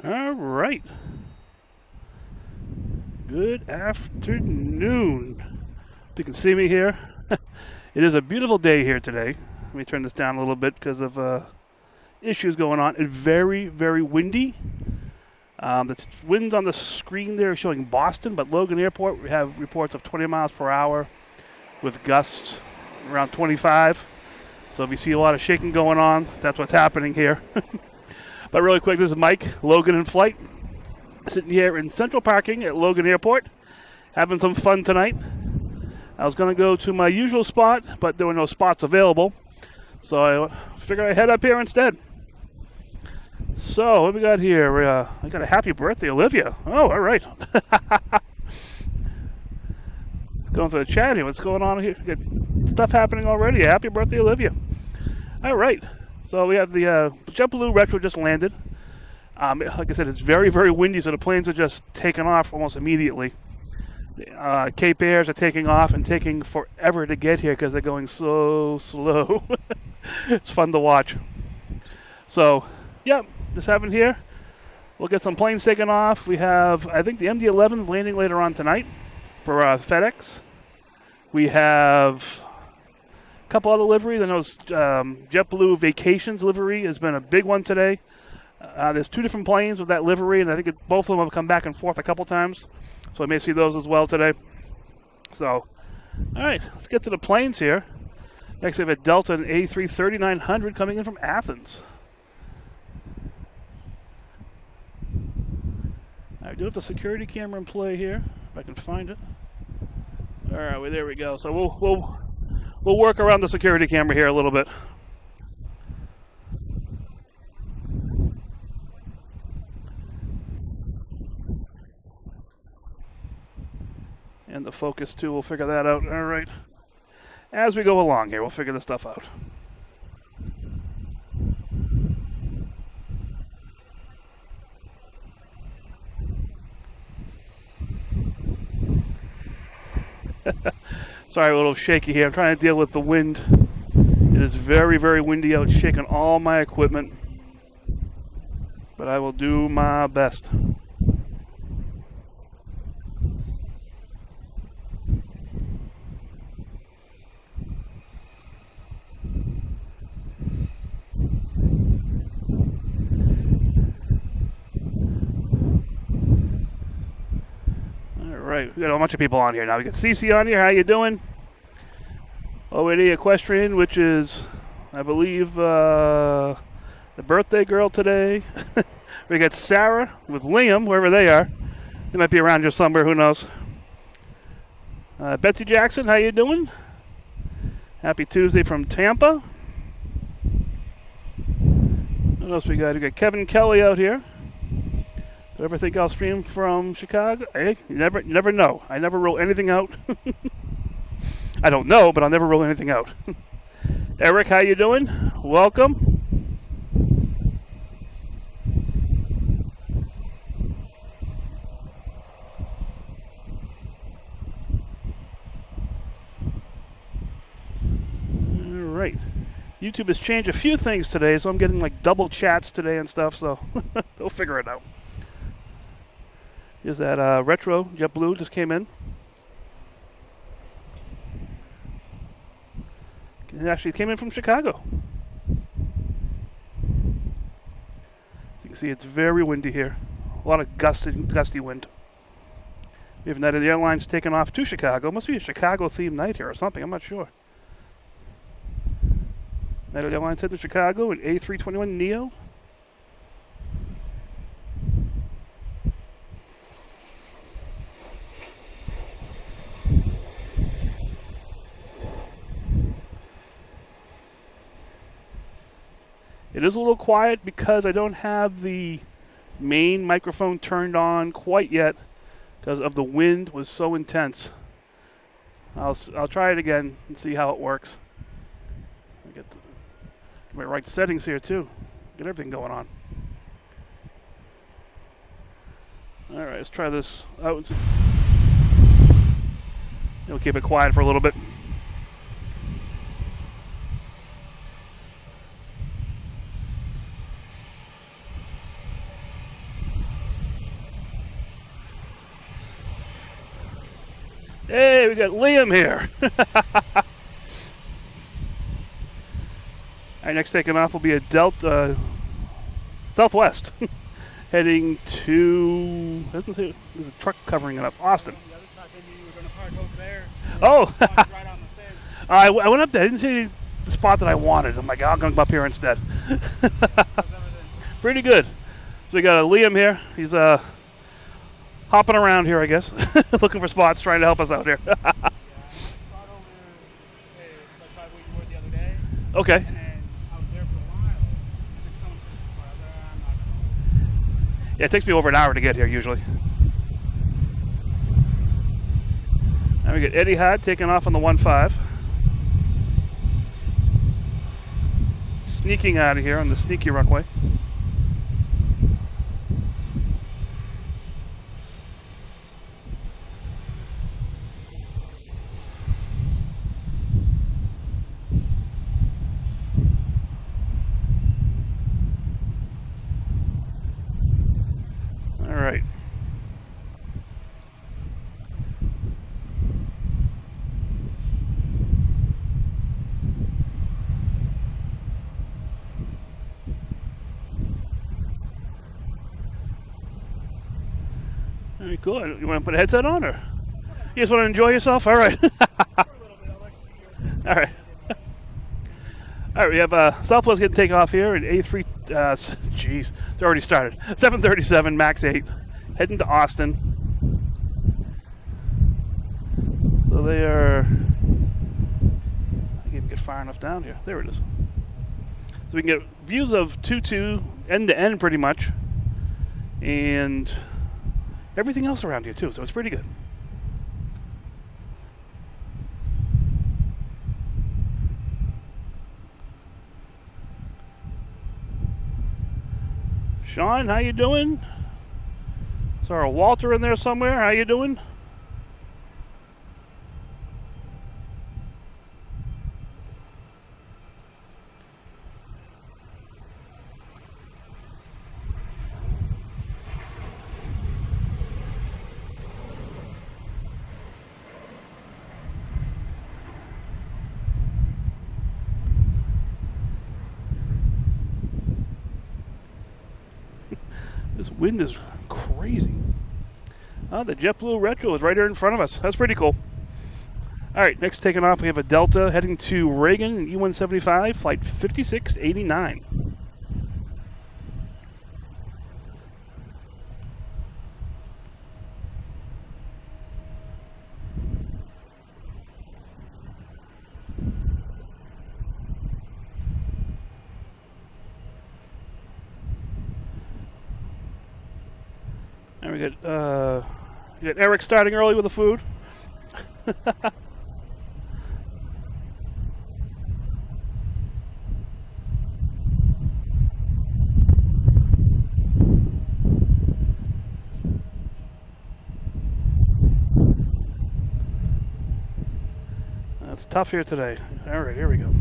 All right. Good afternoon. If you can see me here, it is a beautiful day here today. Let me turn this down a little bit because of issues going on. It's very, very windy. The winds on the screen there are showing Boston, but Logan Airport, we have reports of 20 miles per hour with gusts around 25. So if you see a lot of shaking going on, that's what's happening here. But really quick, this is Mike, Logan in Flight, sitting here in central parking at Logan Airport, having some fun tonight. I was going to go to my usual spot, but there were no spots available. So I figured I'd head up here instead. So what we got here? I got a happy birthday, Olivia. Oh, all right. Going through the chat here. What's going on here? Good stuff happening already. Happy birthday, Olivia. All right. So we have the JetBlue Retro just landed. Like I said, it's very, very windy, so the planes are just taking off almost immediately. Cape Airs are taking off and taking forever to get here because they're going so slow. It's fun to watch. So, yeah, just having here. We'll get some planes taken off. We have, I think, the MD-11 landing later on tonight for FedEx. We have a couple other liveries. I know JetBlue Vacations livery has been a big one today. There's two different planes with that livery, and I think both of them have come back and forth a couple times. So I may see those as well today. So, all right, let's get to the planes here. Next, we have a Delta and A330-900 coming in from Athens. I do have the security camera in play here, if I can find it. All right, well, there we go. So we'll work around the security camera here a little bit. And the focus too, we'll figure that out. All right. As we go along here, we'll figure this stuff out. Sorry, a little shaky here. I'm trying to deal with the wind. It is very, very windy out, shaking all my equipment. But I will do my best. Right, we got a bunch of people on here now. We got CC on here. How you doing? OAD Equestrian, which is, I believe, the birthday girl today. We got Sarah with Liam, wherever they are. They might be around here somewhere. Who knows? Betsy Jackson, how you doing? Happy Tuesday from Tampa. What else we got? We got Kevin Kelly out here. Ever think I'll stream from Chicago? Hey, you never know. I never roll anything out. I don't know, but I'll never roll anything out. Eric, how you doing? Welcome. All right. YouTube has changed a few things today, so I'm getting like double chats today and stuff, so we'll figure it out. Is that Retro JetBlue just came in? It actually came in from Chicago. As you can see, it's very windy here. A lot of gusty wind. We have United Airlines taking off to Chicago. Must be a Chicago-themed night here or something. I'm not sure. United Airlines head to Chicago, an A321 Neo. It is a little quiet because I don't have the main microphone turned on quite yet because of the wind was so intense. I'll try it again and see how it works. Get my right settings here too. Get everything going on. All right, let's try this out. We'll keep it quiet for a little bit. Hey, we got Liam here. All right, next taking off will be a Delta Southwest, heading to. Doesn't say there's a truck covering it up. Austin. The other side, then you were going to park over there. Oh. Right on the fence. I went up there. I didn't see the spot that I wanted. I'm like, I'm going to come up here instead. Pretty good. So we got a Liam here. He's hopping around here, I guess, looking for spots, trying to help us out here. Yeah, I spot over like by where you were the other day. Okay. And then I was there for a while. And then someone put the spot. I was like, I'm not going to. Yeah, it takes me over an hour to get here usually. Now we get Eddie Hod taking off on the 1-5. Sneaking out of here on the sneaky runway. All right. All right, cool. You want to put a headset on, or you just want to enjoy yourself? All right. All right. All right, we have Southwest getting takeoff here at A3. Jeez, it's already started. 737 Max 8, heading to Austin. So they are. I can't even get far enough down here. There it is. So we can get views of 2-2 end to end pretty much, and everything else around here too. So it's pretty good. Sean, how you doing? Is there a Walter in there somewhere? How you doing? This wind is crazy. Oh, the JetBlue Retro is right here in front of us. That's pretty cool. All right, next taking off, we have a Delta heading to Reagan, E175, flight 5689. And we got Eric starting early with the food. It's tough here today. All right, here we go.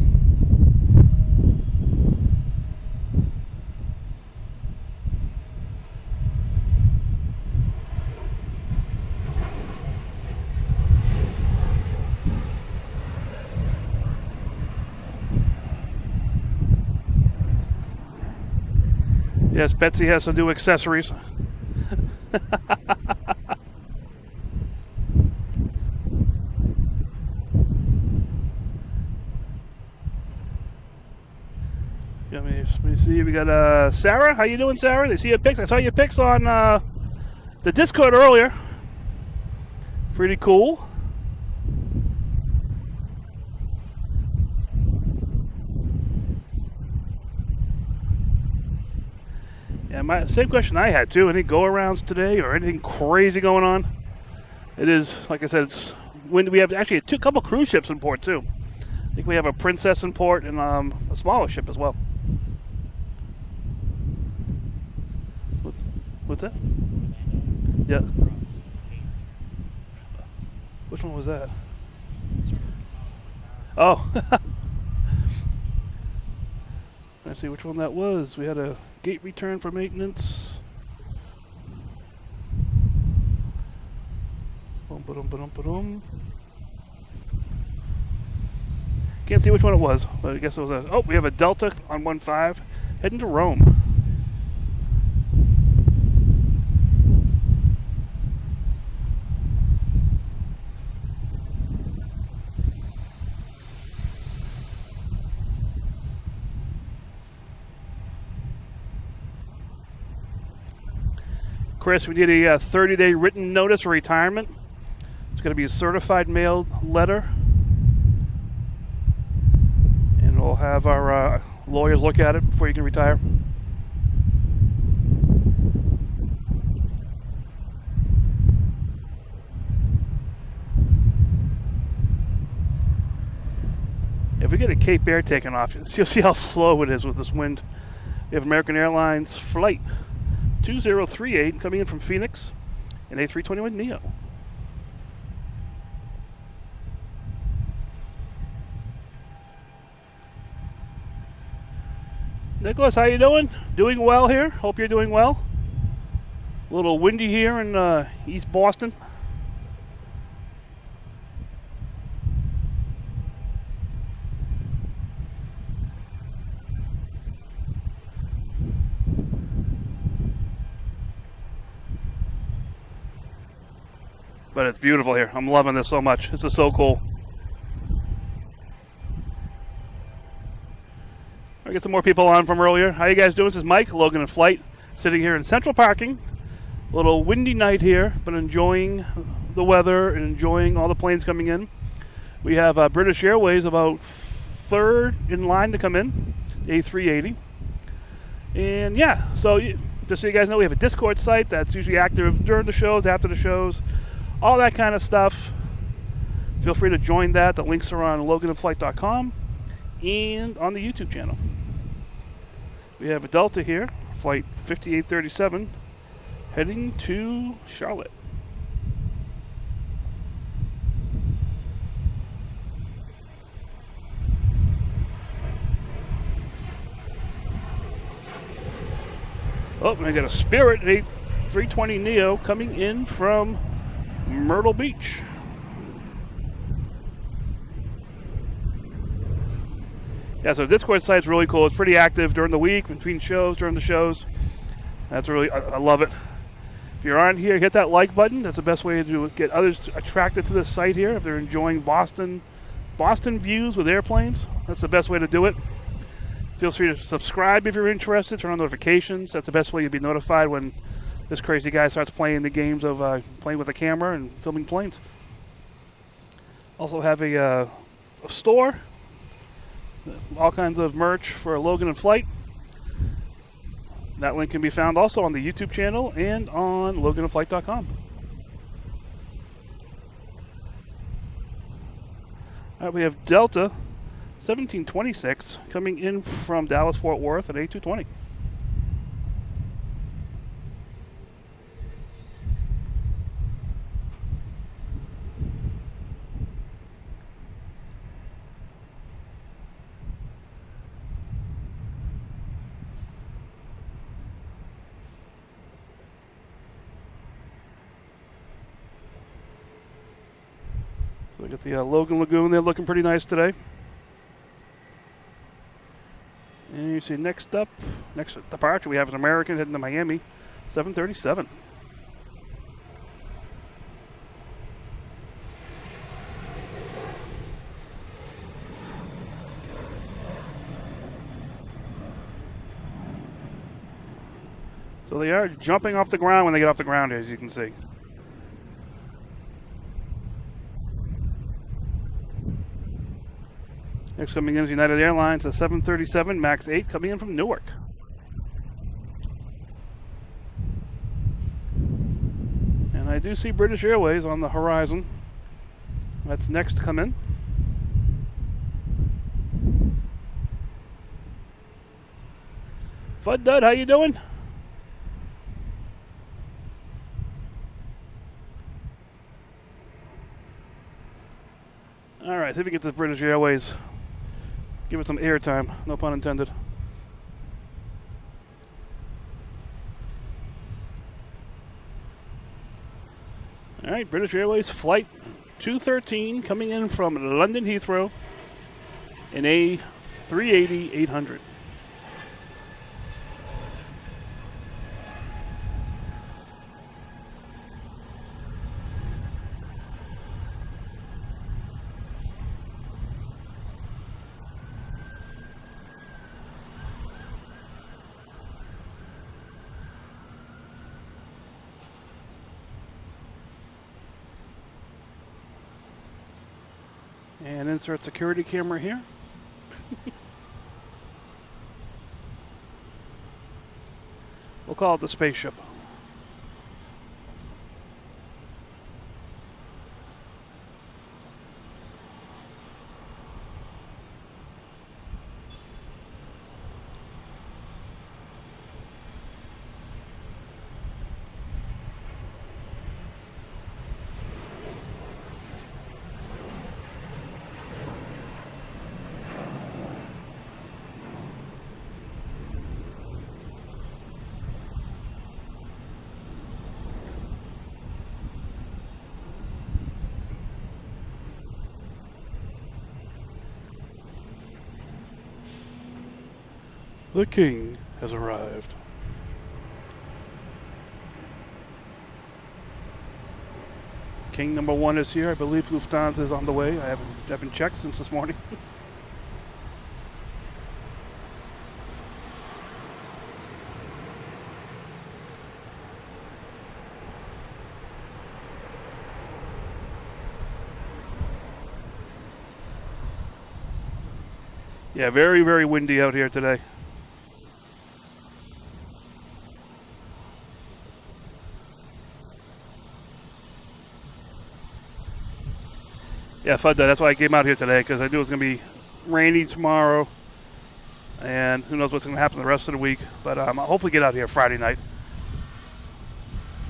Yes, Betsy has some new accessories. Let me see. We got Sarah. How you doing, Sarah? They see your pics. I saw your pics on the Discord earlier. Pretty cool. Yeah, same question I had too. Any go-arounds today or anything crazy going on? It is, like I said, it's when we have actually a couple cruise ships in port too. I think we have a Princess in port and a smaller ship as well. What's that? Yeah. Which one was that? Oh. Let's see which one that was. We had a gate return for maintenance. Boom, Ba-dum. Can't see which one it was, but I guess it was a. Oh, we have a Delta on 15 heading to Rome. Chris, we need a 30-day written notice of retirement. It's going to be a certified mailed letter. And we'll have our lawyers look at it before you can retire. If we get a Cape Air taking off, you'll see how slow it is with this wind. We have American Airlines flight 2038 coming in from Phoenix, an A321 Neo. Nicholas, how you doing? Doing well here. Hope you're doing well. A little windy here in East Boston. But it's beautiful here. I'm loving this so much. This is so cool. I get some more people on from earlier. How you guys doing? This is Mike, Logan and Flight, sitting here in central parking. A little windy night here, but enjoying the weather and enjoying all the planes coming in. We have British Airways about third in line to come in, the A380. And yeah, so just so you guys know, we have a Discord site that's usually active during the shows, after the shows, all that kind of stuff. Feel free to join that. The links are on loganinflight.com and on the YouTube channel. We have a Delta here, flight 5837, heading to Charlotte. Oh, and I got a Spirit A320 Neo coming in from Myrtle Beach. Yeah, so the Discord site's really cool. It's pretty active during the week, between shows, during the shows. That's really, I love it. If you're on here, hit that like button. That's the best way to get others attracted to this site here. If they're enjoying Boston views with airplanes, that's the best way to do it. Feel free to subscribe if you're interested. Turn on notifications. That's the best way you'll be notified when this crazy guy starts playing the games of playing with a camera and filming planes. Also have a store. All kinds of merch for Logan and Flight. That link can be found also on the YouTube channel and on loganinflight.com. All right, we have Delta 1726 coming in from Dallas-Fort Worth at A220. So we got the Logan Lagoon there looking pretty nice today. And you see next departure, we have an American heading to Miami, 737. So they are jumping off the ground when they get off the ground, as you can see. Next coming in is United Airlines, a 737 MAX 8 coming in from Newark. And I do see British Airways on the horizon. That's next to come in. Fud Dud, how you doing? All right, see if we can get this British Airways. Give it some airtime, no pun intended. All right, right, British Airways flight 213 coming in from London Heathrow in A380-800. And insert security camera here. We'll call it the spaceship. The king has arrived. King number 1 is here. I believe Lufthansa is on the way. I haven't checked since this morning. Yeah, very, very windy out here today. Yeah, FUD that. That's why I came out here today, because I knew it was going to be rainy tomorrow, and who knows what's going to happen the rest of the week. But I'll hopefully get out here Friday night.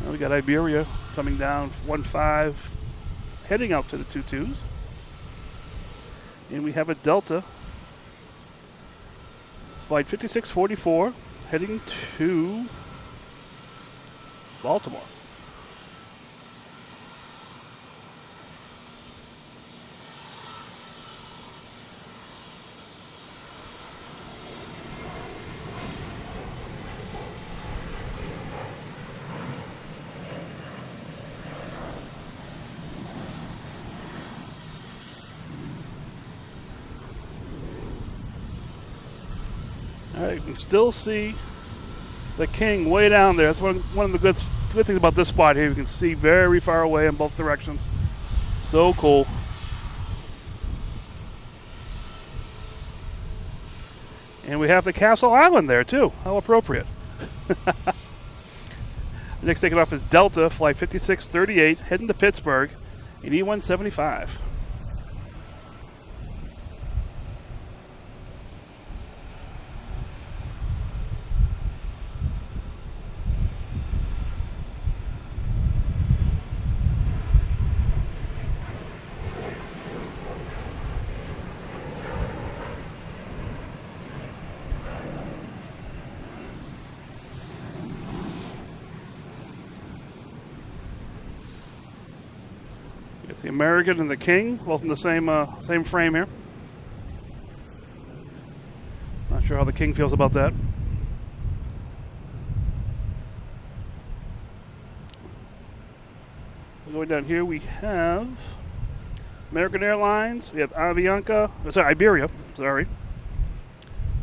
We got Iberia coming down 1-5, heading out to the 2-2s. And we have a Delta, flight 5644, heading to Baltimore. All right, you can still see the king way down there. That's one of the good things about this spot here. You can see very far away in both directions. So cool. And we have the Castle Island there too. How appropriate. Next taking off is Delta, flight 5638, heading to Pittsburgh in E175. The American and the King, both in the same frame here. Not sure how the King feels about that. So going down here, we have American Airlines. We have Iberia. Sorry.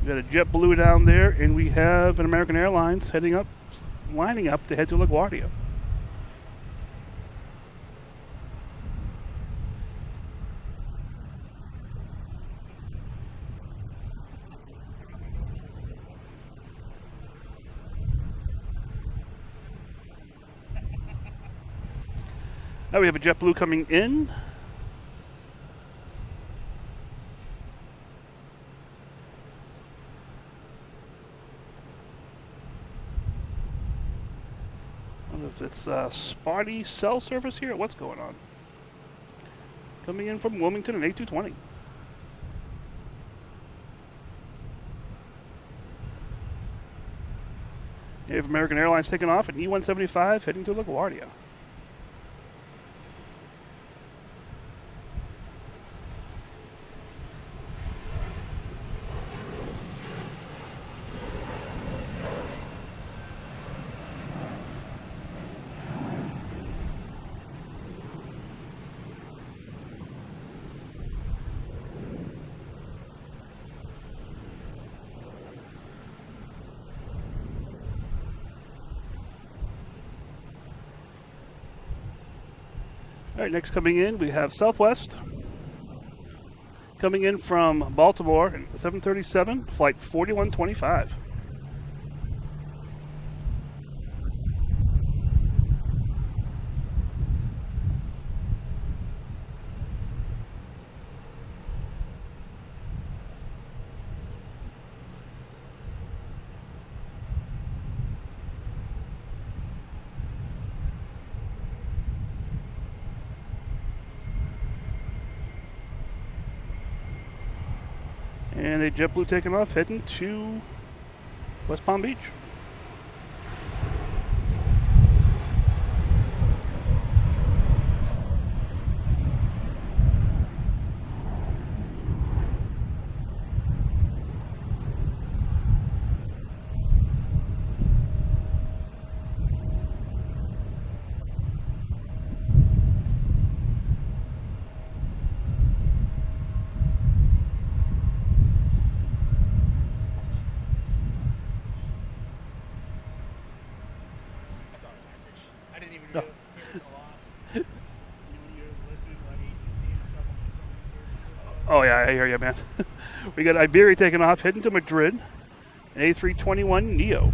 We got a JetBlue down there, and we have an American Airlines lining up to head to LaGuardia. Now we have a JetBlue coming in. I don't know if it's spotty cell service here or what's going on. Coming in from Wilmington, an A220. You have American Airlines taking off at E175, heading to LaGuardia. All right, next coming in, we have Southwest. Coming in from Baltimore, 737, flight 4125. And a JetBlue taking off, heading to West Palm Beach. I saw his message. I didn't even hear it a lot. When you're listening to like ATC and stuff, I'm just on the Oh, yeah, I hear you, man. We got Iberia taking off, heading to Madrid, an A321 Neo.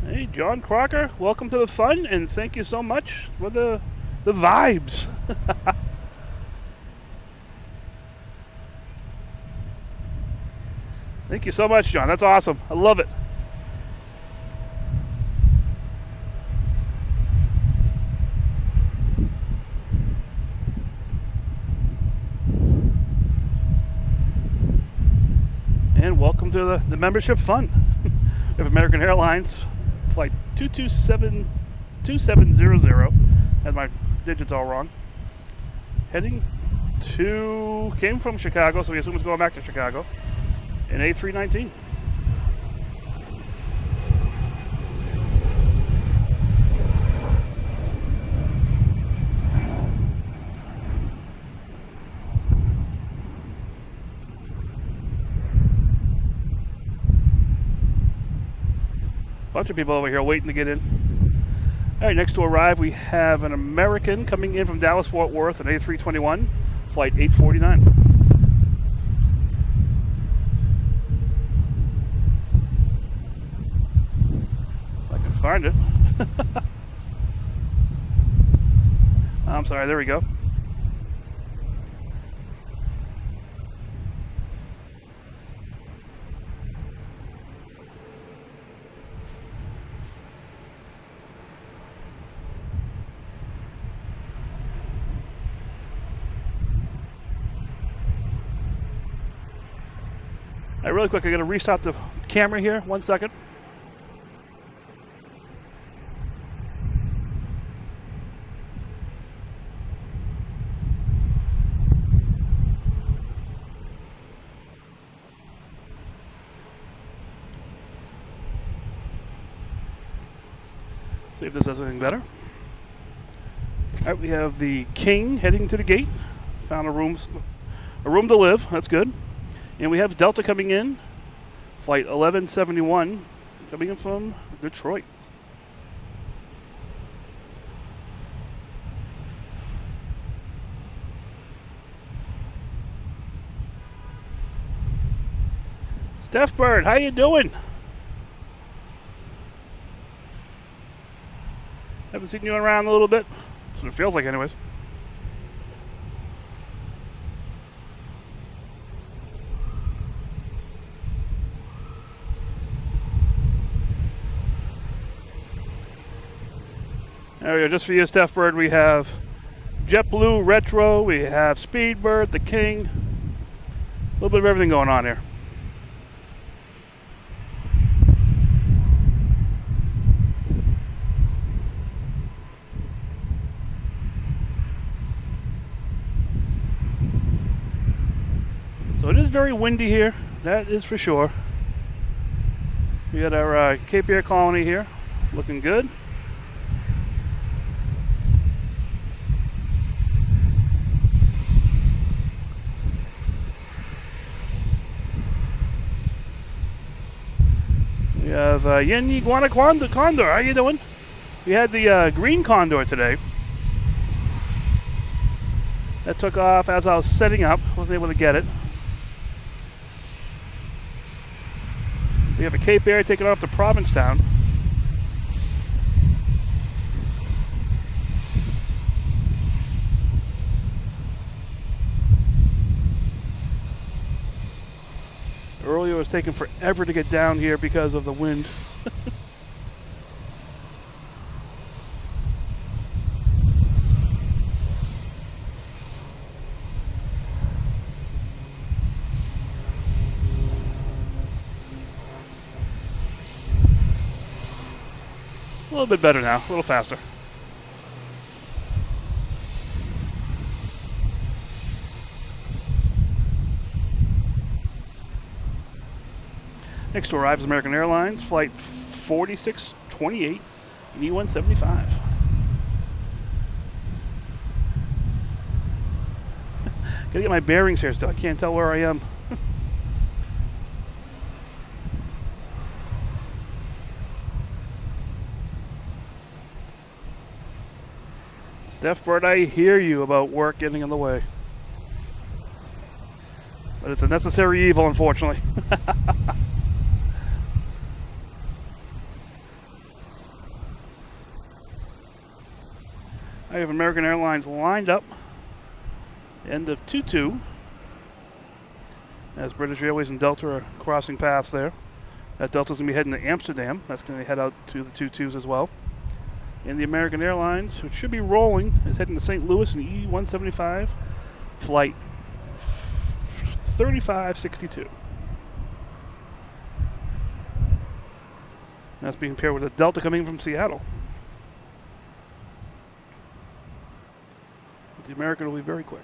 Hey, John Crocker, welcome to the fun, and thank you so much for the vibes. Thank you so much, John. That's awesome. I love it. And welcome to the membership fun. We have American Airlines, flight 2700. Had my digits all wrong. Heading to, came from Chicago, so we assume it's going back to Chicago. An A319. Bunch of people over here waiting to get in. All right, next to arrive, we have an American coming in from Dallas-Fort Worth, an A321, flight 849. If I can find it. I'm sorry, there we go. All right, really quick, I got to restart the camera here. 1 second. See if this does anything better. All right, we have the King heading to the gate. Found a room to live. That's good. And we have Delta coming in, flight 1171, coming in from Detroit. Steph Bird, how you doing? Haven't seen you around a little bit. That's what it feels like anyways. There we go, just for you, Steph Bird, we have JetBlue Retro, we have Speedbird, the King, a little bit of everything going on here. very windy here. That is for sure. We got our Cape Air colony here, looking good. We have Yen Iguana Condor. How you doing? We had the green Condor today. That took off as I was setting up. Wasn't able to get it. We have a Cape Air taking off to Provincetown. Earlier it was taking forever to get down here because of the wind. A little bit better now, a little faster. Next to arrive is American Airlines, flight 4628 in E175. Gotta get my bearings here still, I can't tell where I am. Steph Bird, I hear you about work getting in the way. But it's a necessary evil, unfortunately. I have American Airlines lined up. End of 2-2. As British Airways and Delta are crossing paths there. That Delta's going to be heading to Amsterdam. That's going to head out to the 2-2s as well. And the American Airlines, which should be rolling, is heading to St. Louis in E175, flight 3562. That's being paired with a Delta coming from Seattle. The American will be very quick.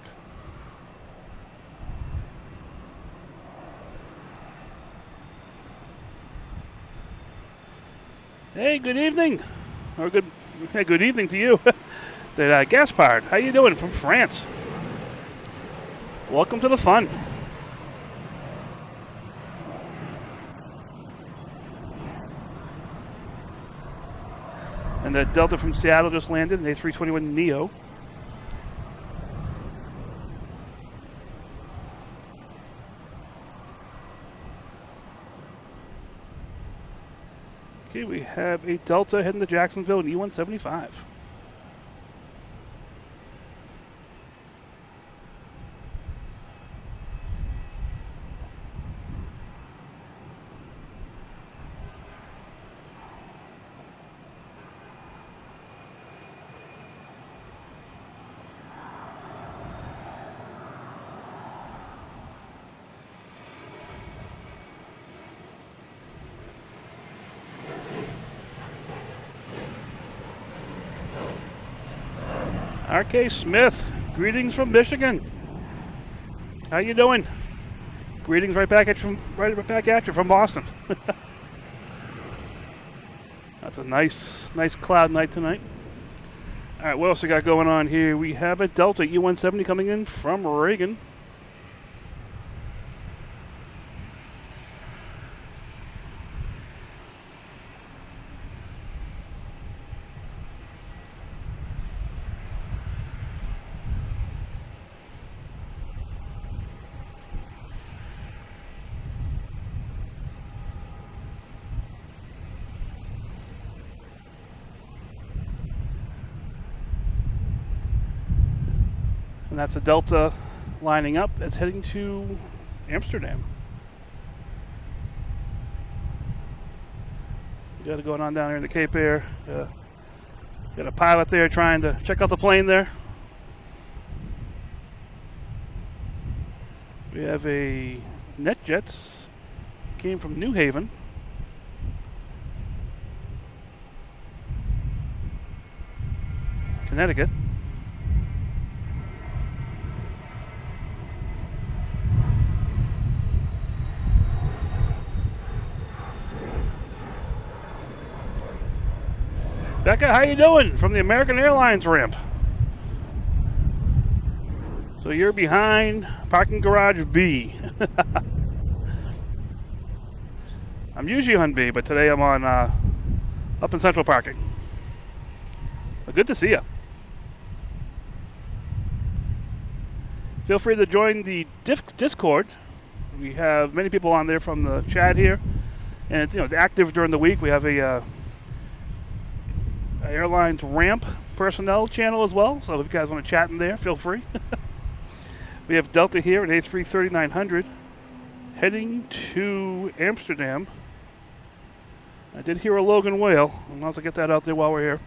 Hey, good evening. Or good evening to you. It's Gaspard. How you doing from France? Welcome to the fun. And the Delta from Seattle just landed, an A321 Neo. Okay, we have a Delta heading to Jacksonville in E175. R.K. Smith, greetings from Michigan. How you doing? Greetings right back at you from Boston. That's a nice cloud night tonight. All right, what else we got going on here? We have a Delta E170 coming in from Reagan. And that's a Delta lining up that's heading to Amsterdam. Got it going on down here in the Cape Air. Got a pilot there trying to check out the plane there. We have a NetJets, came from New Haven. Connecticut. Becca, how you doing? From the American Airlines ramp. So you're behind parking garage B. I'm usually on B, but today I'm on up in central parking. But good to see you. Feel free to join the Discord. We have many people on there from the chat here, and it's active during the week. We have a airlines ramp personnel channel as well. So if you guys want to chat in there, feel free. We have Delta here at A330-900 heading to Amsterdam. I did hear a Logan whale. I might as well get that out there while we're here.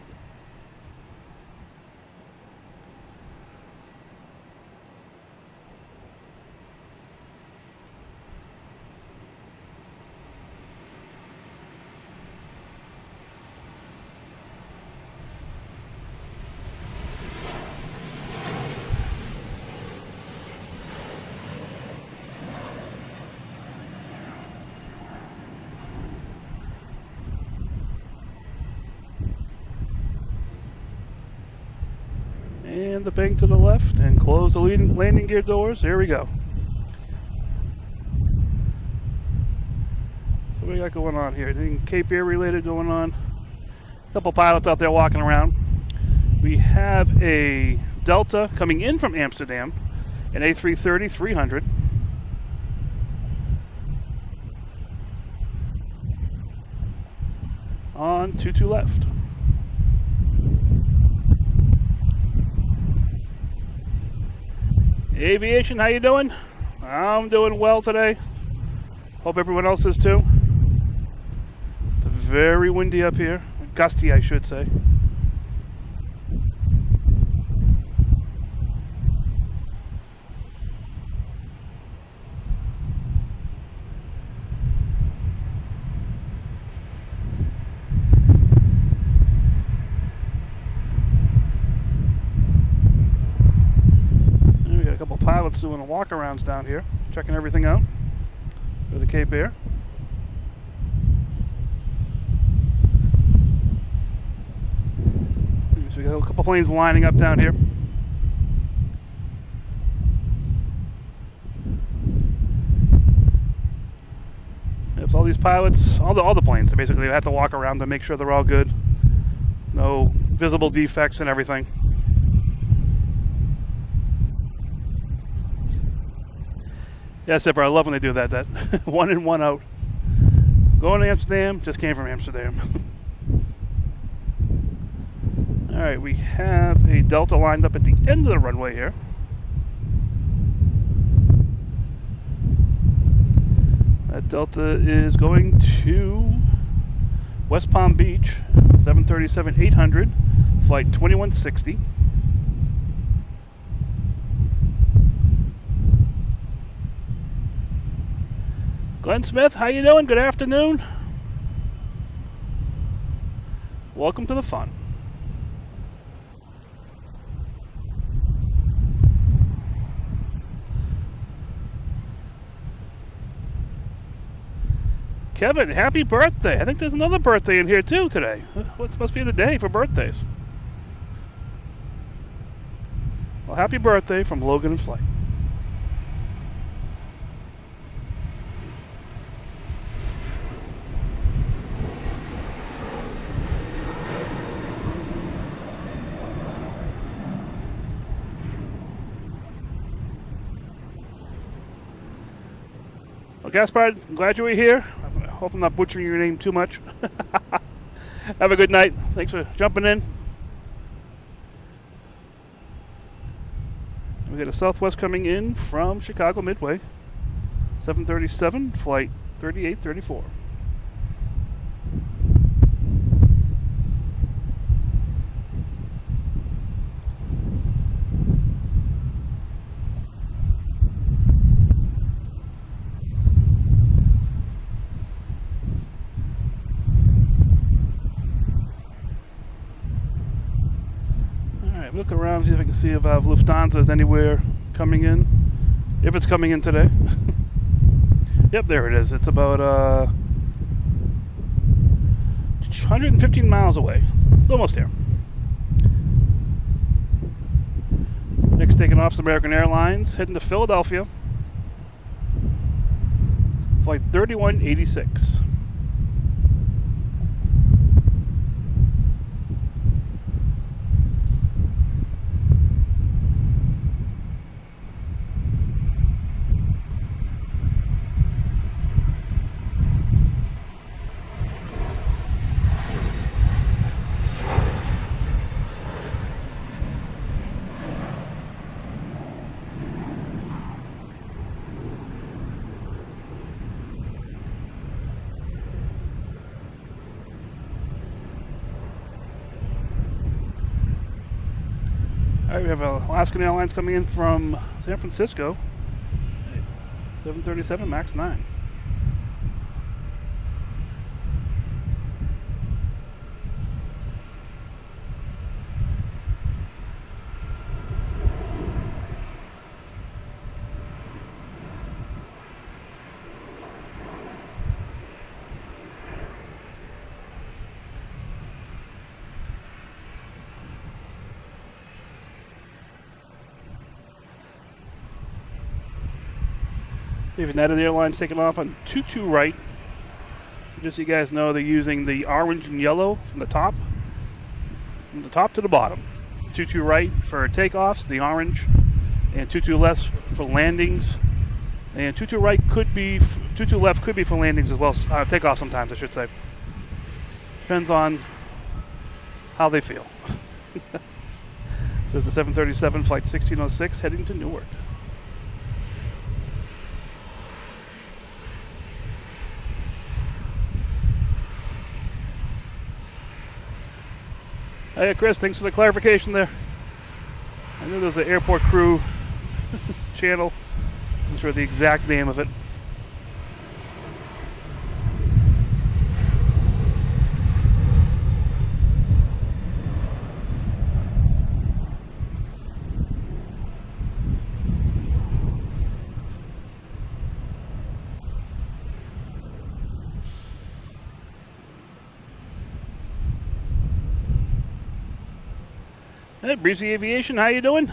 And the bank to the left, and close the landing gear doors. Here we go. So what we got going on here? Anything Cape Air related going on? A couple pilots out there walking around. We have a Delta coming in from Amsterdam, an A330-300. On 22 left. Aviation, how you doing? I'm doing well today. Hope everyone else is too. It's very windy up here. Gusty, I should say. Pilots doing the walk-arounds down here, checking everything out for the Cape Air. So we got a couple planes lining up down here. Yep, so all these pilots, all the planes, they basically have to walk around to make sure they're all good. No visible defects and everything. Yeah, Zipper, I love when they do that. That one in, one out. Going to Amsterdam, just came from Amsterdam. All right, we have a Delta lined up at the end of the runway here. That Delta is going to West Palm Beach, 737-800, flight 2160. Glenn Smith, how you doing? Good afternoon. Welcome to the fun. Kevin, happy birthday. I think there's another birthday in here too today. What must be the day for birthdays? Well, happy birthday from Logan and Flight. Well, Gaspard, I'm glad you were here. I hope I'm not butchering your name too much. Have a good night. Thanks for jumping in. We got a Southwest coming in from Chicago Midway. 737, flight 3834. Look around, see if I can see if Lufthansa is anywhere coming in. If it's coming in today. Yep, there it is. It's about 115 miles away. It's almost there. Next taking off is American Airlines, heading to Philadelphia. Flight 3186. All right, we have Alaskan Airlines coming in from San Francisco. 737 MAX 9. United Airlines taking off on 22 right. So just so you guys know, they're using the orange and yellow from the top to the bottom. 22 right for takeoffs, the orange, and 22 left for landings. And 22 right could be, 22 left could be for landings as well. Takeoff sometimes, I should say. Depends on how they feel. So there's the 737 flight 1606 heading to Newark. Hey, Chris, thanks for the clarification there. I knew there was an airport crew channel. Wasn't sure the exact name of it. Hey, Breezy Aviation, how you doing?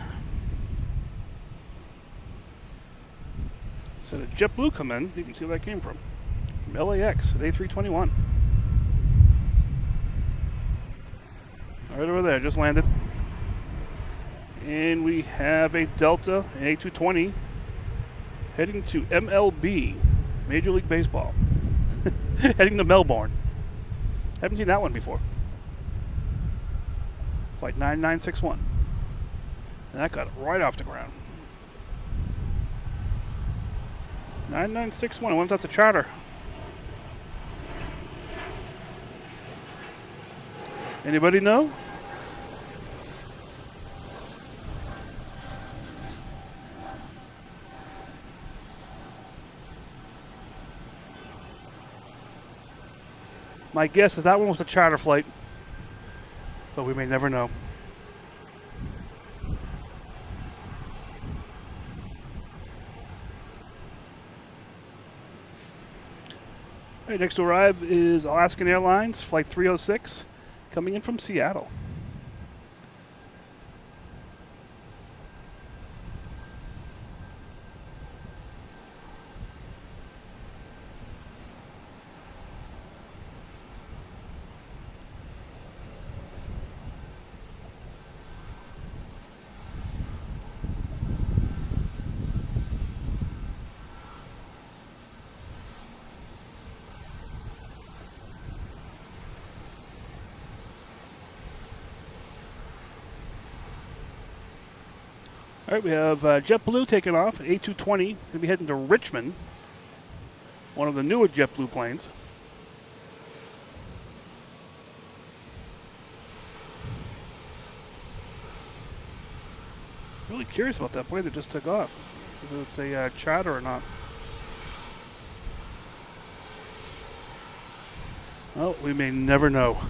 So the JetBlue come in. You can see where that came from LAX, an A321. Right over there, just landed. And we have a Delta, an A220, heading to MLB, Major League Baseball. Heading to Melbourne. Haven't seen that one before. Flight 9961. And that got it right off the ground. 9961. I wonder if that's a charter. Anybody know? My guess is that one was a charter flight, but we may never know. All right, next to arrive is Alaskan Airlines, Flight 306, coming in from Seattle. All right, we have JetBlue taking off, A220. It's going to be heading to Richmond, one of the newer JetBlue planes. Really curious about that plane that just took off, if it's a charter or not. Well, we may never know.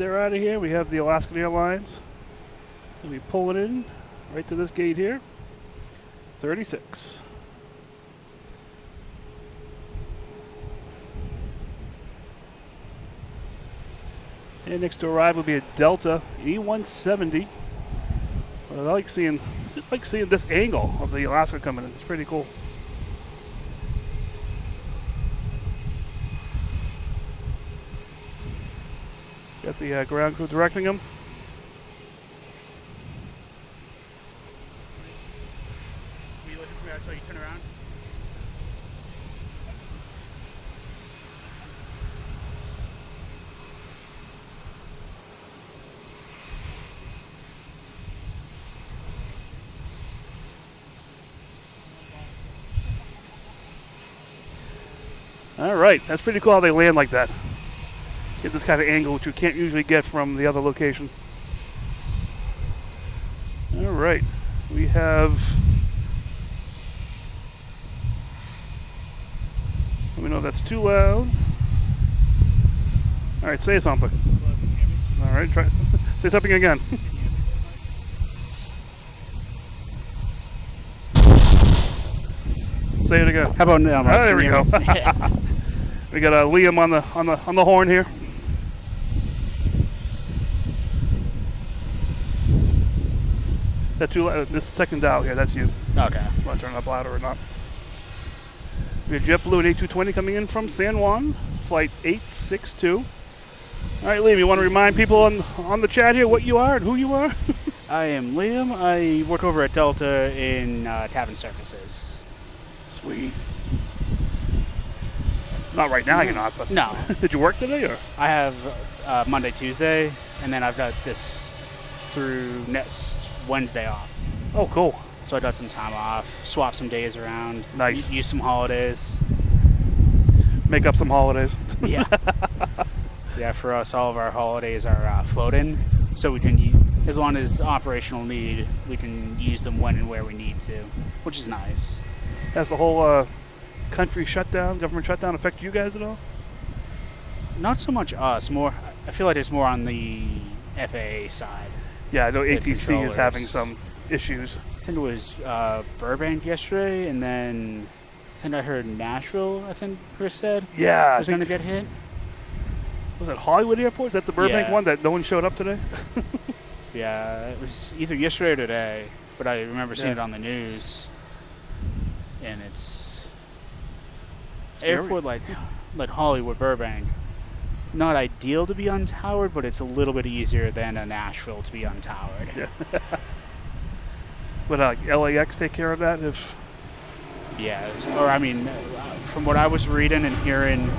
they're out of here. We have the Alaskan Airlines. They'll be pulling in right to this gate here. 36. And next to arrive will be a Delta E170. I like seeing this angle of the Alaska coming in. It's pretty cool. Got the ground crew directing them. Were you looking for me? I saw you turn around. All right, that's pretty cool how they land like that. Get this kind of angle, which you can't usually get from the other location. All right, we have. Let me know if that's too loud. All right, say something. All right, try say something again. Say it again. How about now? Oh, there we go. We got Liam on the horn here. That's too loud. This second dial here, that's you. Okay. Want to turn it up louder or not? We have JetBlue and A220 coming in from San Juan, flight 862. All right, Liam, you want to remind people on the chat here what you are and who you are? I am Liam. I work over at Delta in cabin services. Sweet. Not right now, you're not, but No. Did you work today or? I have Monday, Tuesday, and then I've got this through next Wednesday off. Oh, cool. So I got some time off, swap some days around. Nice. Use some holidays. Make up some holidays. Yeah. Yeah, for us, all of our holidays are float-in, so we can, as long as operational need, we can use them when and where we need to, which is nice. Has the whole country shutdown, government shutdown affect you guys at all? Not so much us. More, I feel like it's more on the FAA side. Yeah, I know The ATC is controllers. having some issues. I think it was Burbank yesterday, and then I think I heard Nashville. I think Chris said Yeah, was going to get hit. Was it Hollywood Airport? Is that the Burbank Yeah. one that no one showed up today? Yeah, it was either yesterday or today, but I remember seeing Yeah. it on the news. And it's Scary. airport like Hollywood, Burbank. Not ideal to be untowered, but it's a little bit easier than a Nashville to be untowered. Yeah. Would LAX take care of that if? Yeah, or I mean, from what I was reading and hearing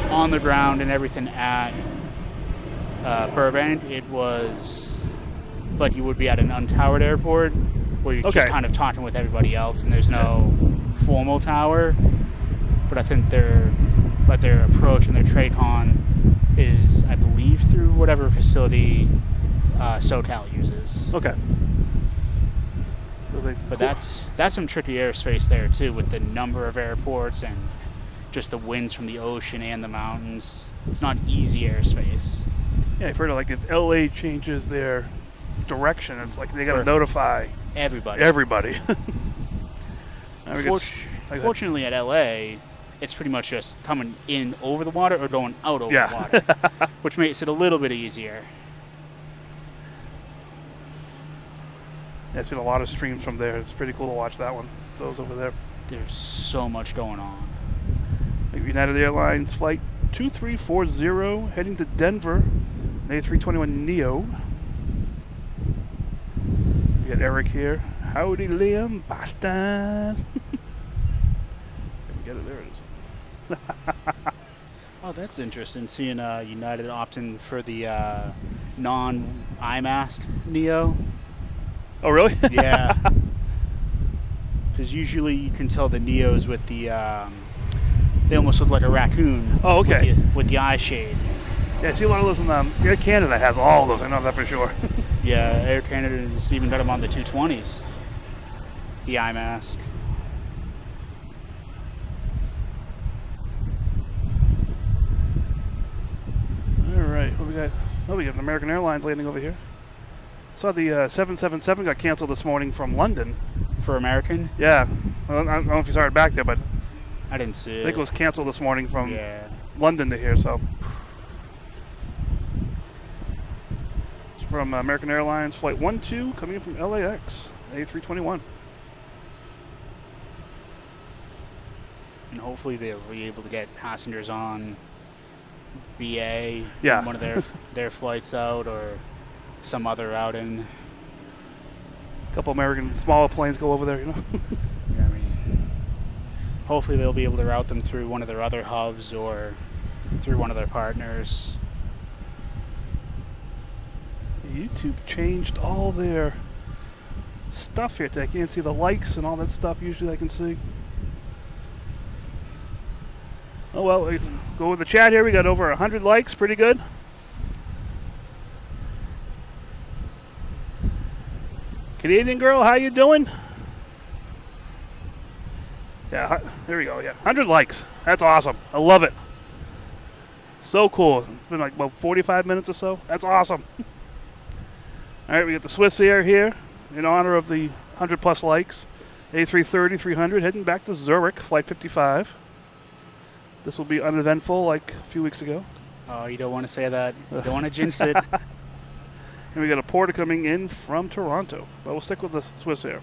on the ground and everything at Burbank, it was like you would be at an untowered airport where you're Okay. just kind of talking with everybody else and there's no formal tower. But I think their approach and their TRACON is, I believe, through whatever facility SoCal uses. Okay. So But that's some tricky airspace there too, with the number of airports and just the winds from the ocean and the mountains. It's not easy airspace. yeah, I've heard of, like if LA changes their direction, it's like they got to Or- notify Everybody. everybody. I mean, like Fortunately, at LA, it's pretty much just coming in over the water or going out over Yeah. the water, which makes it a little bit easier. I've seen a lot of streams from there. It's pretty cool to watch that one. Those over there. There's so much going on. United Airlines flight 2340 heading to Denver, an A321 Neo. We got Eric here. Howdy, Liam. Boston. Get it. There it is. Oh, that's interesting. Seeing United opting for the non-IMAST Neo. Oh, really? Yeah. Because usually you can tell the Neos with the, they almost look like a raccoon. Oh, okay. With the eye shade. Yeah, I see a lot of those in Air Canada has all of those. I know that for sure. Yeah, Air Canada has even got them on the 220s. The eye mask. All right, what we got? Oh, we got an American Airlines landing over here. Saw the 777 got canceled this morning from London. For American? Yeah. Well, I don't know if you saw it back there, but I didn't see it. I think it was canceled this morning from Yeah. London to here, so. It's from American Airlines Flight 12 coming in from LAX, A321. And hopefully they'll be able to get passengers on BA, Yeah. one of their flights out, or some other outing. A couple American smaller planes go over there, you know. Yeah, I mean, hopefully they'll be able to route them through one of their other hubs or through one of their partners. YouTube changed all their stuff here. I can't see the likes and all that stuff usually I can see. Oh well, let's go with the chat here. We got over 100 likes, pretty good. Canadian girl, how you doing? Yeah, there we go. Yeah, 100 likes. That's awesome. I love it. So cool. It's been like about 45 minutes or so. That's awesome. All right, we got the Swiss Air here in honor of the 100 plus likes. A330, 300 heading back to Zurich, flight 55. This will be uneventful like a few weeks ago. Oh, you don't want to say that. You don't want to jinx it. And we got a porter coming in from Toronto. But we'll stick with the Swiss Air.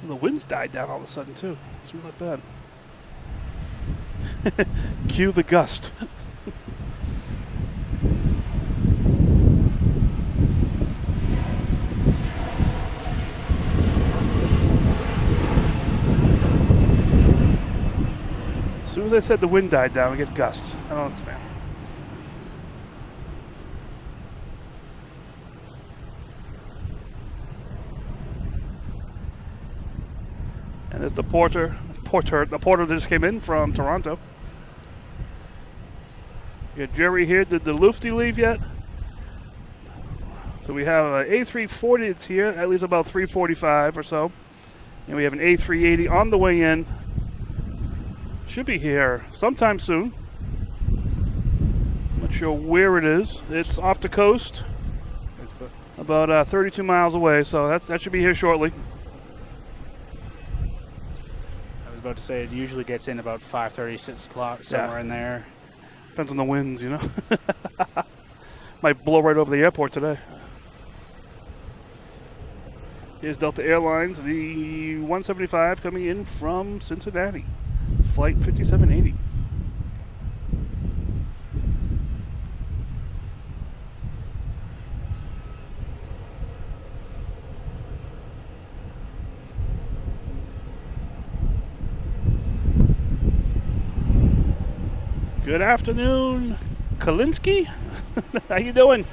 And the winds died down all of a sudden too. It's not bad. Cue the gust. As soon as I said the wind died down, we get gusts. I don't understand. And there's the porter that just came in from Toronto. We got Jerry here. Did the Lufty leave yet? So we have an A340 that's here. That leaves about 3:45 or so. And we have an A380 on the way in. Should be here sometime soon. Not sure where it is. It's off the coast, about 32 miles away. So that should be here shortly. I was about to say it usually gets in about 5:30, 6 o'clock, somewhere in there. Depends on the winds, you know. Might blow right over the airport today. Here's Delta Airlines, the 175 coming in from Cincinnati, flight 5780. Good afternoon, Kalinsky. How you doing?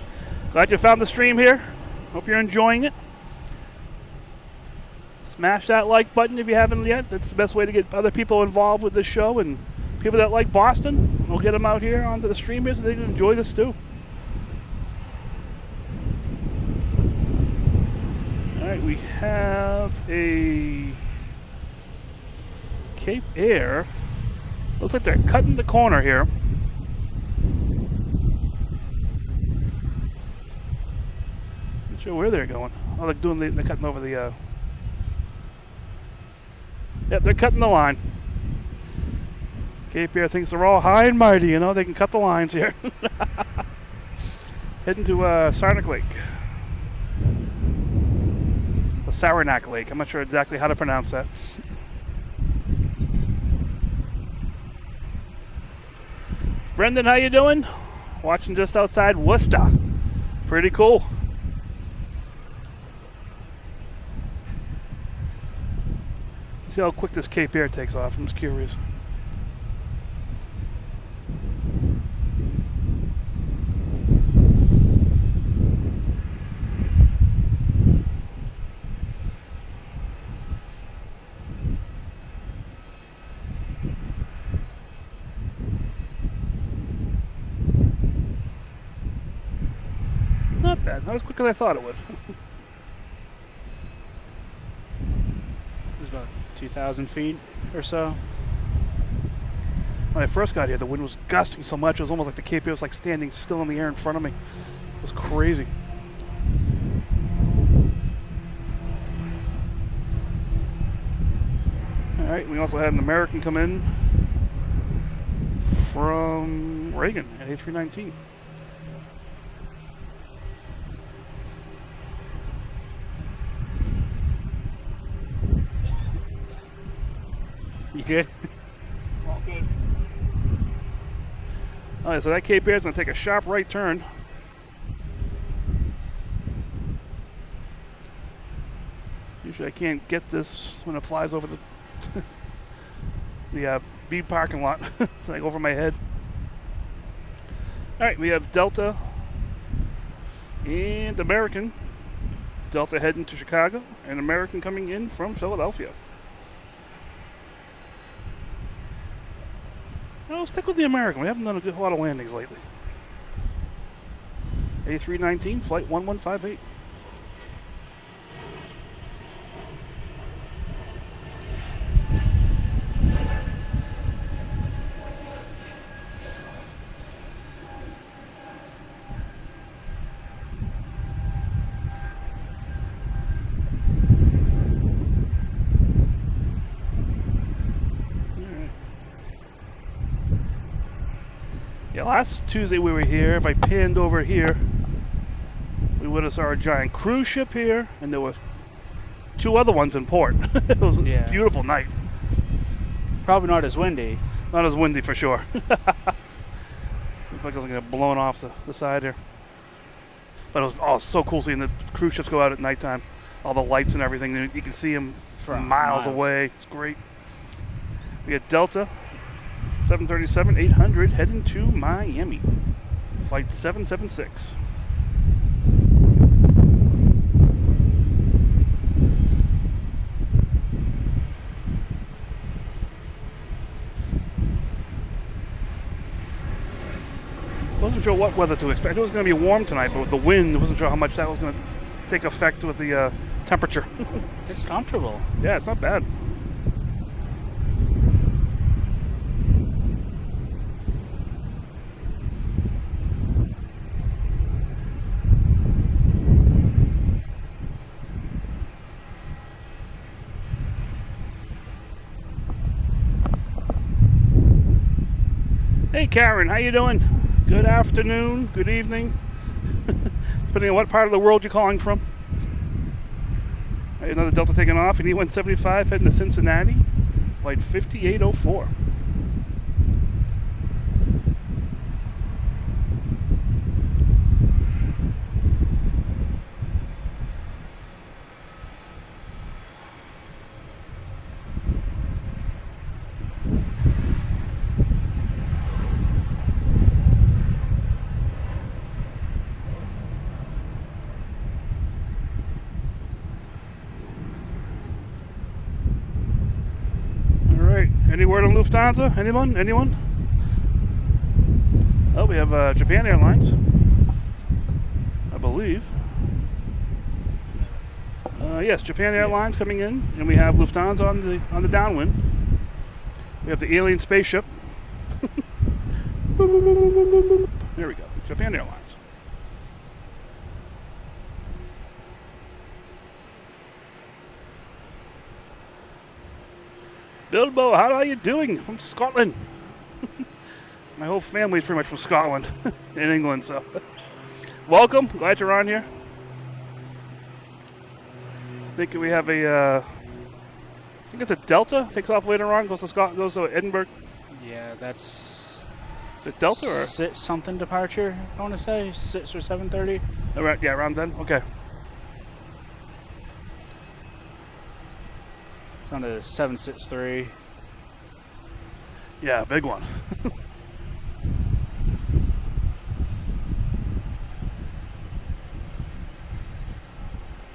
Glad you found the stream here. Hope you're enjoying it. Smash that like button if you haven't yet. That's the best way to get other people involved with this show, and people that like Boston, we'll get them out here onto the stream here so they can enjoy this too. All right, we have a Cape Air. Looks like they're cutting the corner here. Not sure where they're going. Oh, they're cutting over the. Yep, they're cutting the line. Cape Air thinks they're all high and mighty, you know. They can cut the lines here. Heading to Saranac Lake. Or Saranac Lake. I'm not sure exactly how to pronounce that. Brendan, how you doing? Watching just outside Worcester. Pretty cool. See how quick this Cape Air takes off. I'm just curious. not bad. Not as quick as I thought it would. It was about 2,000 feet or so. When I first got here, the wind was gusting so much, it was almost like the Cape Air was like standing still in the air in front of me. It was crazy. All right, we also had an American come in from Reagan at A319. You good? All good. All right, so that Cape Air is going to take a sharp right turn. Usually I can't get this when it flies over the the bead parking lot. It's like over my head. All right, we have Delta and American. Delta heading to Chicago, and American coming in from Philadelphia. I'll stick with the American. We haven't done a lot of landings lately. A319, flight 1158. Yeah, last Tuesday we were here. If I panned over here, we would have saw a giant cruise ship here, and there were 2 other ones in port. It was a beautiful night. Probably not as windy. Not as windy for sure. Looks like I was going to get blown off the side here. But it was so cool seeing the cruise ships go out at nighttime. All the lights and everything. You can see them from miles away. It's great. We got Delta 737-800 heading to Miami. Flight 776. Wasn't sure what weather to expect. It was going to be warm tonight, but with the wind, I wasn't sure how much that was going to take effect with the temperature. It's comfortable. Yeah, it's not bad. Hey Karen, how you doing? Good afternoon, good evening, depending on what part of the world you're calling from. Right, another Delta taking off, and E-175 heading to Cincinnati, flight 5804. Any word on Lufthansa? Anyone? Oh, we have Japan Airlines, I believe. Yes, Japan Airlines coming in, and we have Lufthansa on the downwind. We have the alien spaceship. There we go, Japan Airlines. Bilbo, how are you doing? From Scotland. My whole family's pretty much from Scotland in England, so welcome. Glad you're on here. I think we have I think it's a Delta. Takes off later on, goes to Edinburgh. Yeah, that's the Delta or something departure. I want to say 6 or 7:30. Around then. Okay. It's on a 763. Yeah, big one.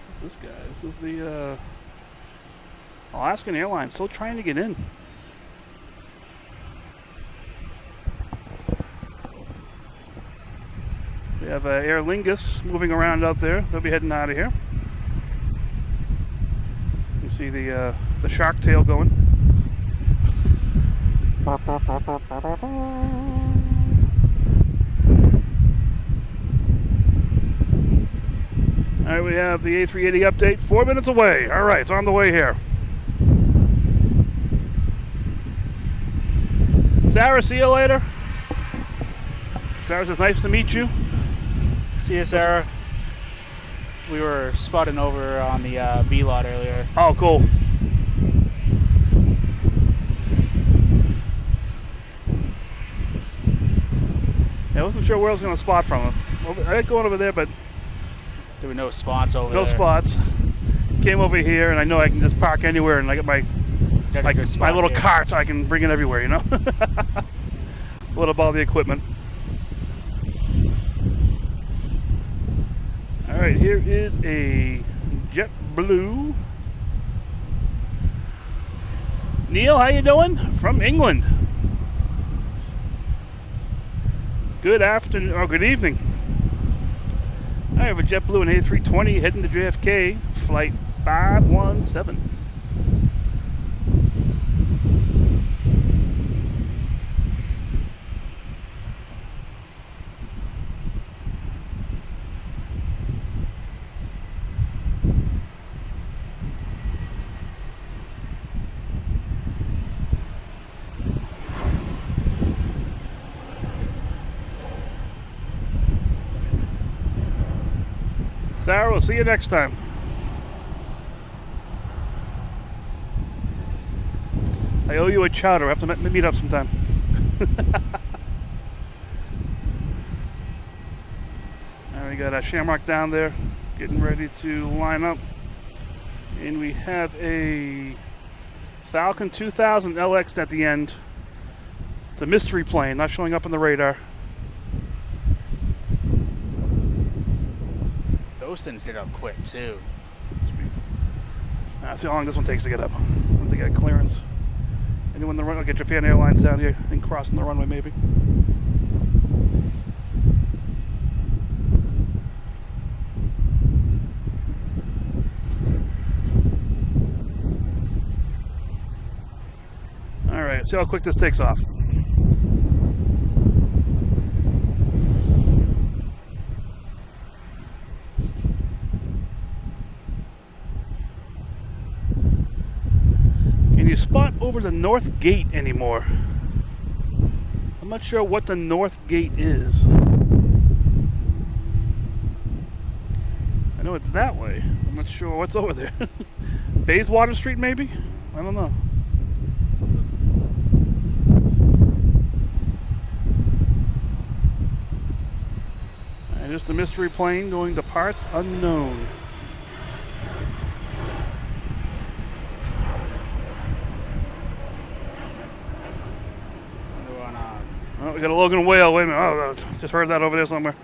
What's this guy? This is the Alaskan Airlines, still trying to get in. We have Aer Lingus moving around out there. They'll be heading out of here. You can see the shark tail going. All right, we have the A380 update, 4 minutes away. All right, it's on the way here. Sarah, see you later. Sarah says, nice to meet you. See you, Sarah. We were spotting over on the B lot earlier. Oh, cool. Yeah, I wasn't sure where I was going to spot from him. I ain't going over there, but there were no spots over there. No spots. Came over here, and I know I can just park anywhere, and I get my little cart. I can bring it everywhere, you know. What about all the equipment? All right, here is a JetBlue. Neil, how you doing? From England. Good afternoon, or good evening. I have a JetBlue and A320 heading to JFK, flight 517. Sarah, we'll see you next time. I owe you a chowder. I have to meet up sometime. Now we got a Shamrock down there getting ready to line up. And we have a Falcon 2000 LX at the end. It's a mystery plane, not showing up on the radar. Those things get up quick too. See how long this one takes to get up. Once they get clearance. Anyone the run? I'll get Japan Airlines down here and crossing the runway maybe. All right, see how quick this takes off. Spot over the north gate anymore. I'm not sure what the north gate is. I know it's that way. I'm not sure what's over there. Bayswater Street maybe? I don't know. And just a mystery plane going to parts unknown. Oh, we got a Logan whale. Wait a minute. Oh, just heard that over there somewhere.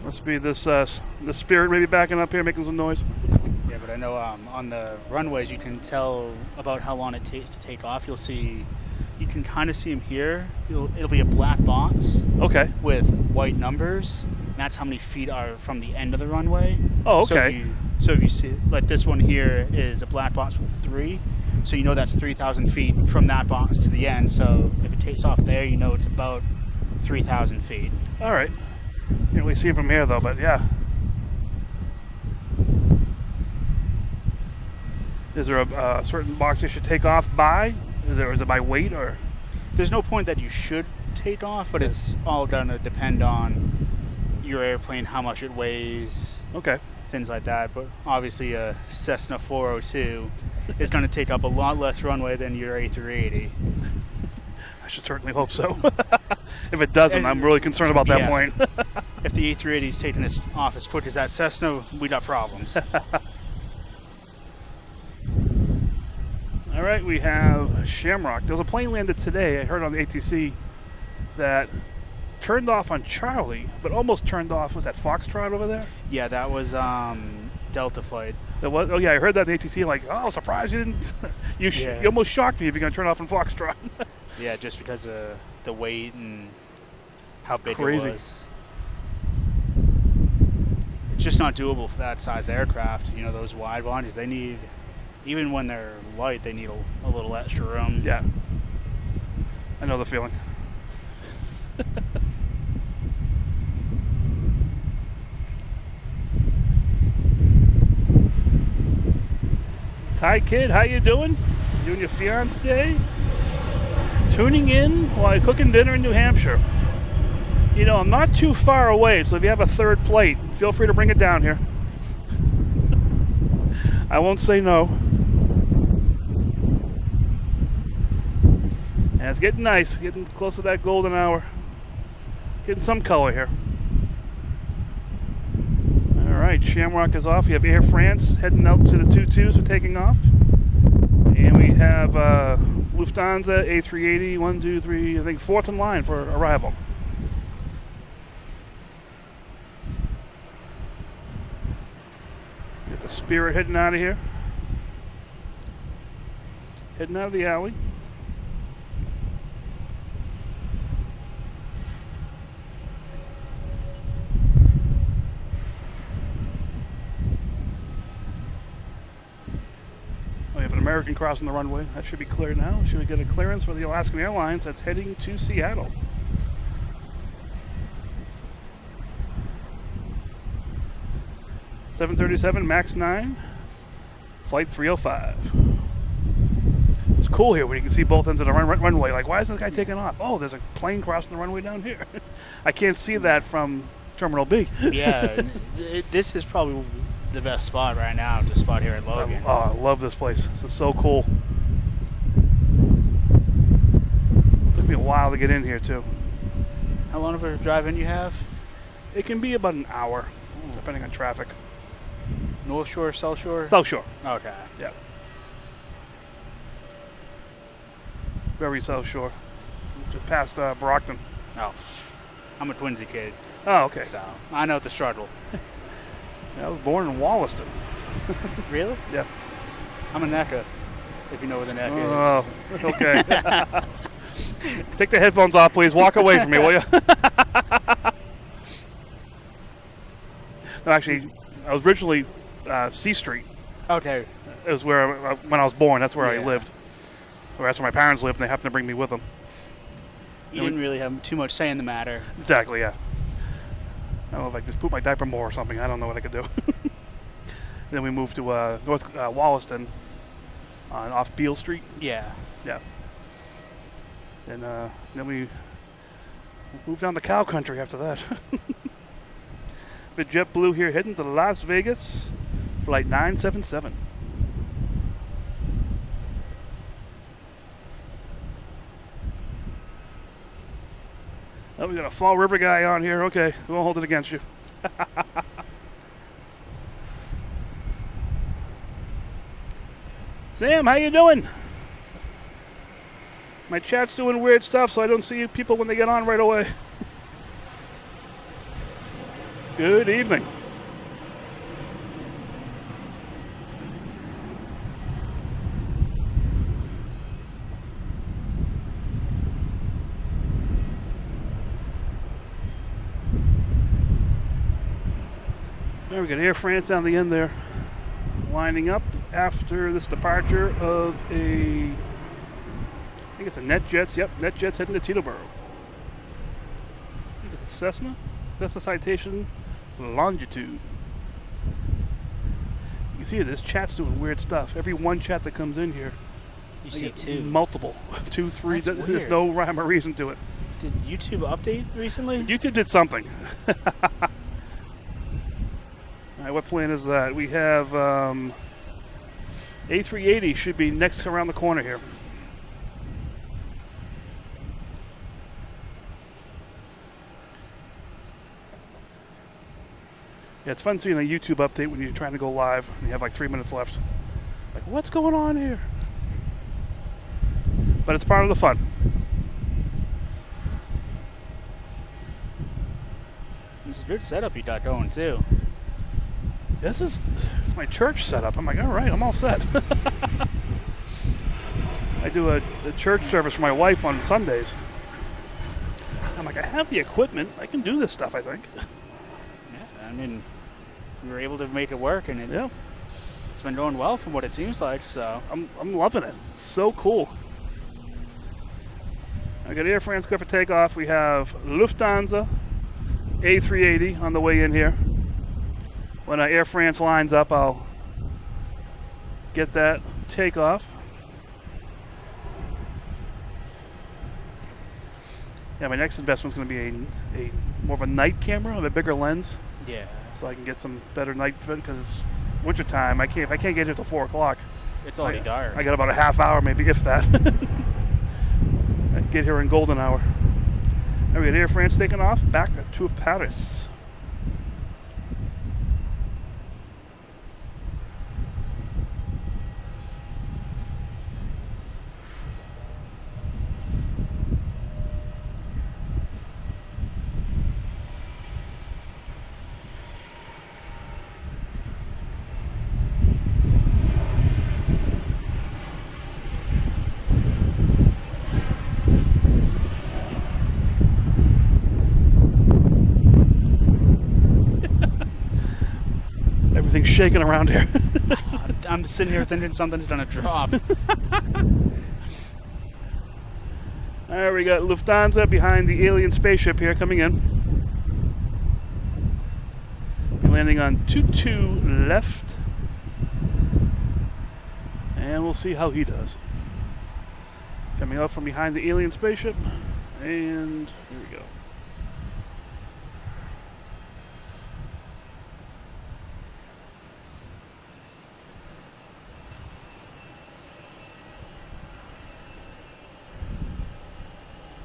Must be this the Spirit maybe backing up here, making some noise. Yeah, but I know on the runways you can tell about how long it takes to take off. You'll see, you can kind of see them here. It'll be a black box. Okay. With white numbers. And that's how many feet are from the end of the runway. Oh, okay. So if you see, like this one here is a black box with 3. So you know that's 3,000 feet from that box to the end. So if it takes off there, you know it's about 3,000 feet. All right. Can't really see it from here though, but yeah. Is there a certain box you should take off by? Is it by weight or? There's no point that you should take off, but it's all gonna depend on your airplane, how much it weighs. Okay. Things like that, but obviously a Cessna 402 is going to take up a lot less runway than your A380. I should certainly hope so. If it doesn't, I'm really concerned about that point. If the A380 is taking us off as quick as that Cessna, we got problems. All right, we have Shamrock. There was a plane landed today, I heard on the ATC, that turned off on Charlie, but almost turned off. Was that Foxtrot over there? Yeah, that was Delta flight. It was. Oh yeah, I heard that in the ATC. Like, oh, surprised you didn't. You almost shocked me if you're gonna turn off on Foxtrot. Yeah, just because of the weight and how big crazy. it was. It's just not doable for that size aircraft. You know, those wide bodies, they need, even when they're light, they need a little extra room. Yeah. I know the feeling. Thai kid, how you doing? You and your fiance? Tuning in while you're cooking dinner in New Hampshire. You know, I'm not too far away, so if you have a third plate, feel free to bring it down here. I won't say no. And it's getting nice, getting close to that golden hour. Getting some color here. All right, Shamrock is off. You have Air France heading out to the 22s for taking off. And we have Lufthansa, A380, 1, 2, 3, I think fourth in line for arrival. Got the Spirit heading out of here. Heading out of the alley. We have an American crossing the runway. That should be clear now. Should we get a clearance for the Alaskan Airlines that's heading to Seattle? (737) MAX 9, flight 305. It's cool here when you can see both ends of the runway. Like, why isn't this guy taking off? Oh, there's a plane crossing the runway down here. I can't see that from Terminal B. Yeah, this is probably the best spot right now to spot here at Logan. I love this place. This is so cool. Took me a while to get in here too. How long of a drive in you have? It can be about an hour, depending on traffic. North Shore, South Shore? South Shore. Okay. Yeah. Very South Shore. Just past Brockton. Oh, I'm a Twinsy kid. Oh, okay. So I know the struggle. Yeah, I was born in Wollaston. Really? Yeah. I'm a NECA, if you know where the neck is. Oh, that's okay. Take the headphones off, please. Walk away from me, will you? No, actually, I was originally C Street. Okay. It was where, when I was born, that's where I Yeah. lived. Or that's where my parents lived, and they happened to bring me with them. You didn't really have too much say in the matter. Exactly, yeah. I don't know if I could just poop my diaper more or something. I don't know what I could do. Then we moved to North Wollaston on off Beale Street. Yeah. Yeah. And then we moved down to cow country after that. The JetBlue here heading to Las Vegas, flight 977. Oh, we got a Fall River guy on here. Okay, we won't hold it against you. Sam, how you doing? My chat's doing weird stuff, so I don't see people when they get on right away. Good evening. There we got Air France on the end there, lining up after this departure of I think it's a NetJets. Yep, NetJets heading to Teterboro. Look at the Cessna citation longitude. You can see this chat's doing weird stuff. Every one chat that comes in here, You see two. multiple, 2, 3. That's There's weird. no rhyme or reason to it. Did YouTube update recently? YouTube did something. All right, what plane is that? We have A380 should be next around the corner here. Yeah, it's fun seeing a YouTube update when you're trying to go live and you have like 3 minutes left. Like, what's going on here? But it's part of the fun. This is a good setup you got going too. It's my church setup. I'm like, all right, I'm all set. I do a church service for my wife on Sundays. I'm like, I have the equipment. I can do this stuff, I think. Yeah, I mean, we were able to make it work, and Yeah. it's been going well from what it seems like, so. I'm loving it. It's so cool. I got Air France clear for takeoff. We have Lufthansa A380 on the way in here. When Air France lines up, I'll get that takeoff. Yeah, my next investment is going to be a more of a night camera, a bigger lens, Yeah. so I can get some better night fit because it's wintertime. If I can't get here till 4 o'clock, It's already dark. I got about a half hour, maybe if that. I get here in golden hour. And we got Air France taking off back to Paris. Everything's shaking around here. I'm sitting here thinking something's gonna drop. All right, we got Lufthansa behind the alien spaceship here coming in. We're landing on 22 left. And we'll see how he does. Coming up from behind the alien spaceship. And here we go.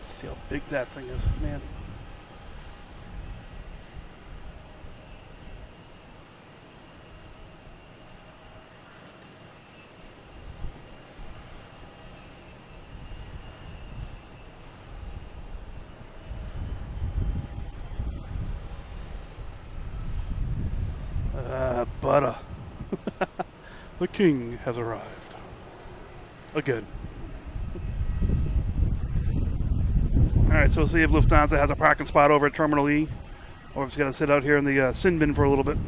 See how big that thing is, man. Butter. The king has arrived. Again. Alright, so we'll see if Lufthansa has a parking spot over at Terminal E, or if it's going to sit out here in the sin bin for a little bit.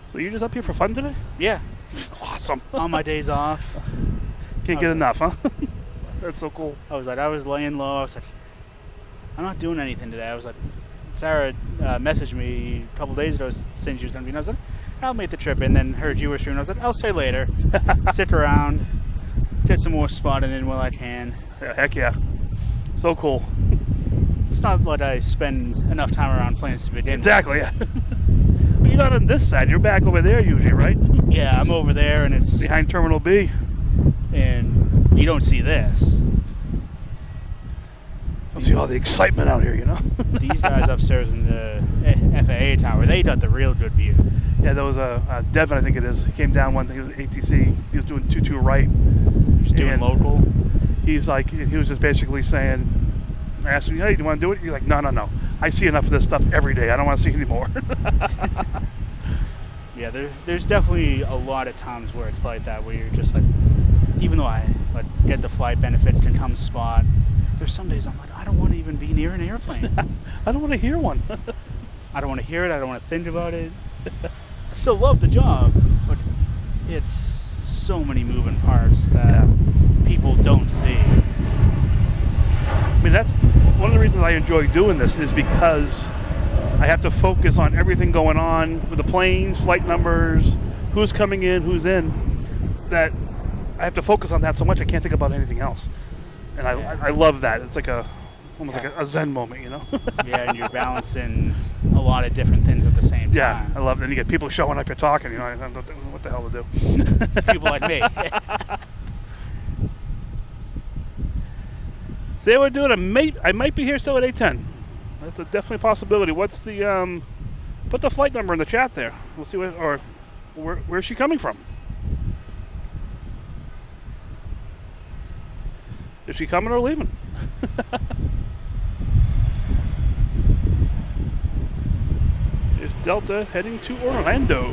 So you're just up here for fun today? Yeah. Awesome. On my days off. Can't get enough, huh? That's so cool. I was laying low. I was like, I'm not doing anything today. I was like, Sarah messaged me a couple days ago saying she was going to be. And I was like, I'll make the trip. And then heard you were shooting. I was like, I'll stay later. Stick around. Get some more spotting in while I can. Yeah, heck yeah. So cool. It's not like I spend enough time around planes to begin with. Exactly, yeah. Well, you're not on this side. You're back over there usually, right? Yeah, I'm over there, and it's behind Terminal B. And you don't see this. Don't see all the excitement out here, you know? These guys upstairs in the FAA tower, they got the real good view. Yeah, there was a Devin, I think it is. He came down one thing. He was ATC. He was doing 22 right. Just doing local. He's like, he was just basically saying, I asked him, hey, do you want to do it? You're like, no. I see enough of this stuff every day. I don't want to see any more. Yeah, there's definitely a lot of times where it's like that, where you're just like, even though I get the flight benefits, can come spot, there's some days I'm like, I don't want to even be near an airplane. I don't want to hear one. I don't want to hear it. I don't want to think about it. I still love the job, but it's so many moving parts that people don't see. I mean, that's one of the reasons I enjoy doing this, is because I have to focus on everything going on with the planes, flight numbers, who's coming in, who's in, that I have to focus on that so much I can't think about anything else. And I love that. It's like almost like a Zen moment, you know? Yeah, and you're balancing a lot of different things at the same time. Yeah, I love it. And you get people showing up, you're talking, you know, I don't know what the hell to do. It's people like me. Say what we're doing. I might be here still at 8:10. That's definitely a possibility. What's the put the flight number in the chat there. We'll see where's she coming from. Is she coming or leaving? Is Delta heading to Orlando?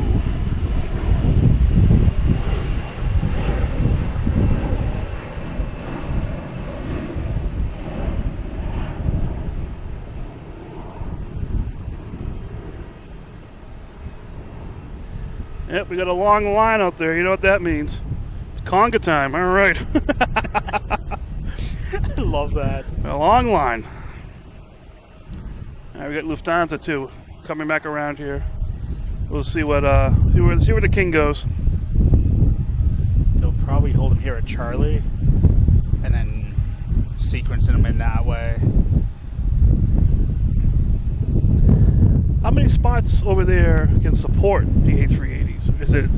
Yep, we got a long line out there. You know what that means? It's conga time. All right. I love that. A long line. All right, we got Lufthansa too, coming back around here. We'll see what see where the king goes. They'll probably hold him here at Charlie, and then sequencing him in that way. How many spots over there can support the A380s? Is it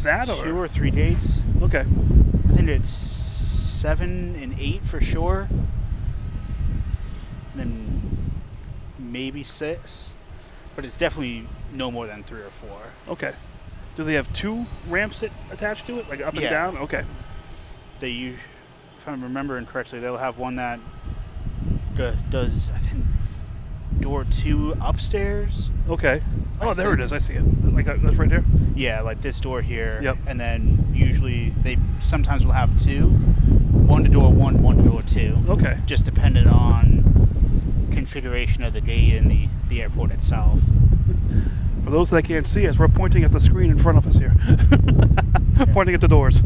that or 2 or 3 gates? Okay. I think it's 7 and 8 for sure. And then maybe 6, but it's definitely no more than 3 or 4. Okay. Do they have 2 ramps attached to it, like up and down? Okay. If I'm remembering correctly, they'll have one that does, I think, door 2 upstairs. Okay. Oh, there it is. I see it. Like that's right there. Yeah, like this door here. Yep. And then usually they sometimes will have 2, one to door 1, one to door 2. Okay. Just dependent on configuration of the gate and the airport itself. For those that can't see us, we're pointing at the screen in front of us here. Pointing at the doors.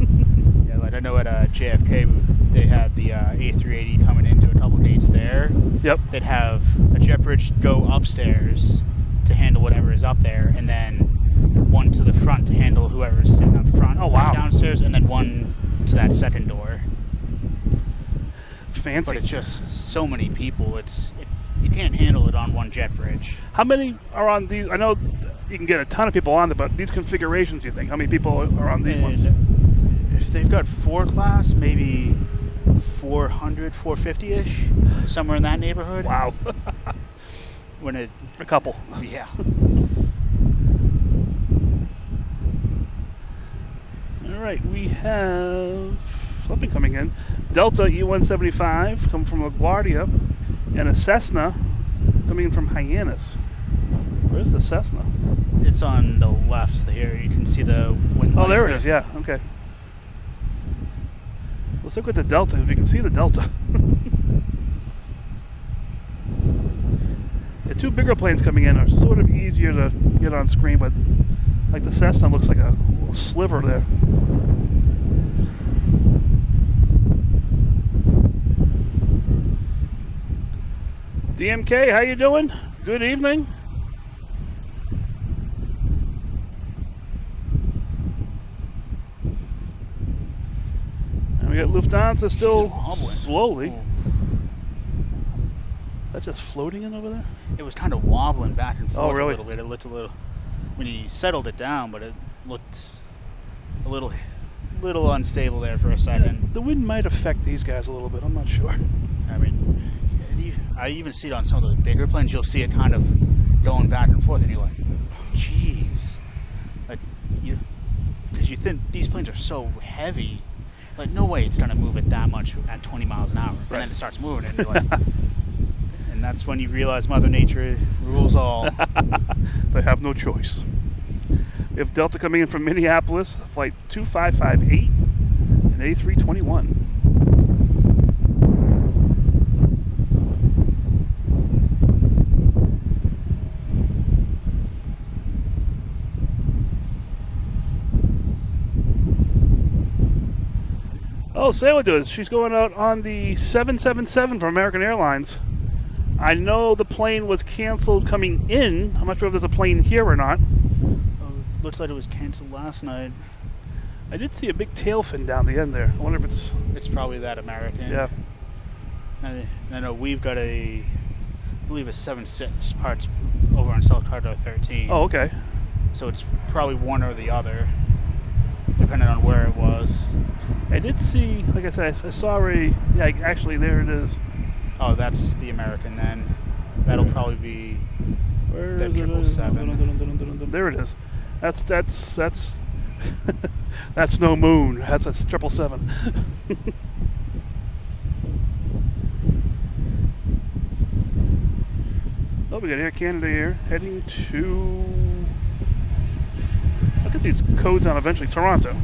Yeah, like I know at JFK they had the A380 coming into a couple gates there. Yep. They'd have a jet bridge go upstairs to handle whatever is up there, and then one to the front to handle whoever is sitting up front. Oh, wow. Downstairs, and then one to that second door. Fancy. But it's just so many people. You can't handle it on one jet bridge. How many are on these? I know you can get a ton of people on there, but these configurations, you think? How many people are on these ones? If they've got 4 class, maybe 400, 450-ish, somewhere in that neighborhood. Wow. A couple. Yeah. All right, we have something coming in. Delta E-175 coming from LaGuardia, and a Cessna coming in from Hyannis. Where's the Cessna? It's on the left here. You can see the wind. Oh, there it is. Yeah. Okay. Let's look at the Delta. If you can see the Delta. The 2 bigger planes coming in are sort of easier to get on screen, but like the Cessna looks like a little sliver there. DMK, how you doing? Good evening. And we got Lufthansa still slowly. Oh. That's just floating in over there? It was kind of wobbling back and forth really? a little bit. It looked a little, when he settled it down, but it looked a little unstable there for a second. Yeah, the wind might affect these guys a little bit. I'm not sure. I mean, I even see it on some of the bigger planes. You'll see it kind of going back and forth, and you're like, "Jeez!" Like because you think these planes are so heavy. Like, no way it's gonna move it that much at 20 miles an hour. Right. And then it starts moving, and you're like. And that's when you realize Mother Nature rules all. They have no choice. We have Delta coming in from Minneapolis, flight 2558, an A321. Oh, Sarah does. She's going out on the 777 from American Airlines. I know the plane was canceled coming in. I'm not sure if there's a plane here or not. Oh, looks like it was canceled last night. I did see a big tail fin down the end there. I wonder if it's... It's probably that American. Yeah. I know we've got I believe a 76 parts over on South Carter 13. Oh, okay. So it's probably one or the other, depending on where it was. I did see, like I said, I saw a... Yeah, actually, there it is. Oh, that's the American then. That'll probably be Where the is 777. There it is. That's that's no moon. That's 777. Oh, we got Air Canada here, heading to... I'll get these codes on eventually. Toronto.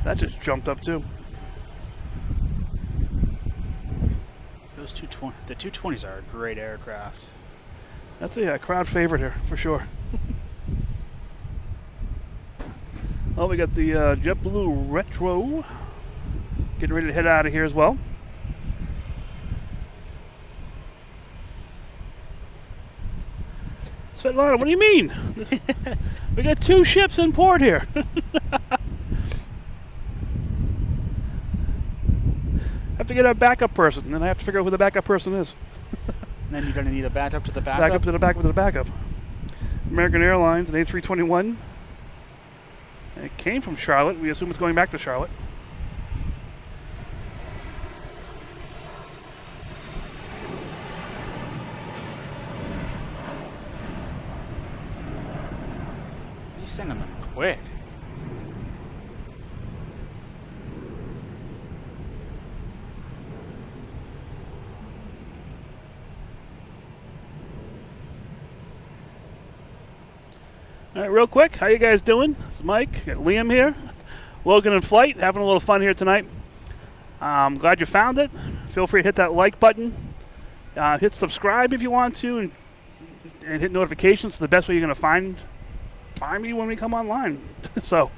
That just jumped up too. Those 220, the 220s are a great aircraft. That's a crowd favorite here for sure. Well, we got the JetBlue Retro getting ready to head out of here as well. Svetlana, what do you mean? We got 2 ships in port here. Have to get a backup person, and then I have to figure out who the backup person is. And then you're going to need a backup to the backup? Backup to the backup to the backup. American Airlines, an A321. It came from Charlotte. We assume it's going back to Charlotte. He's sending them quick. All right, real quick, how you guys doing? This is Mike, got Liam here. Logan in flight, having a little fun here tonight. I'm glad you found it. Feel free to hit that like button. Hit subscribe if you want to, and hit notifications. It's the best way you're going to find me when we come online. So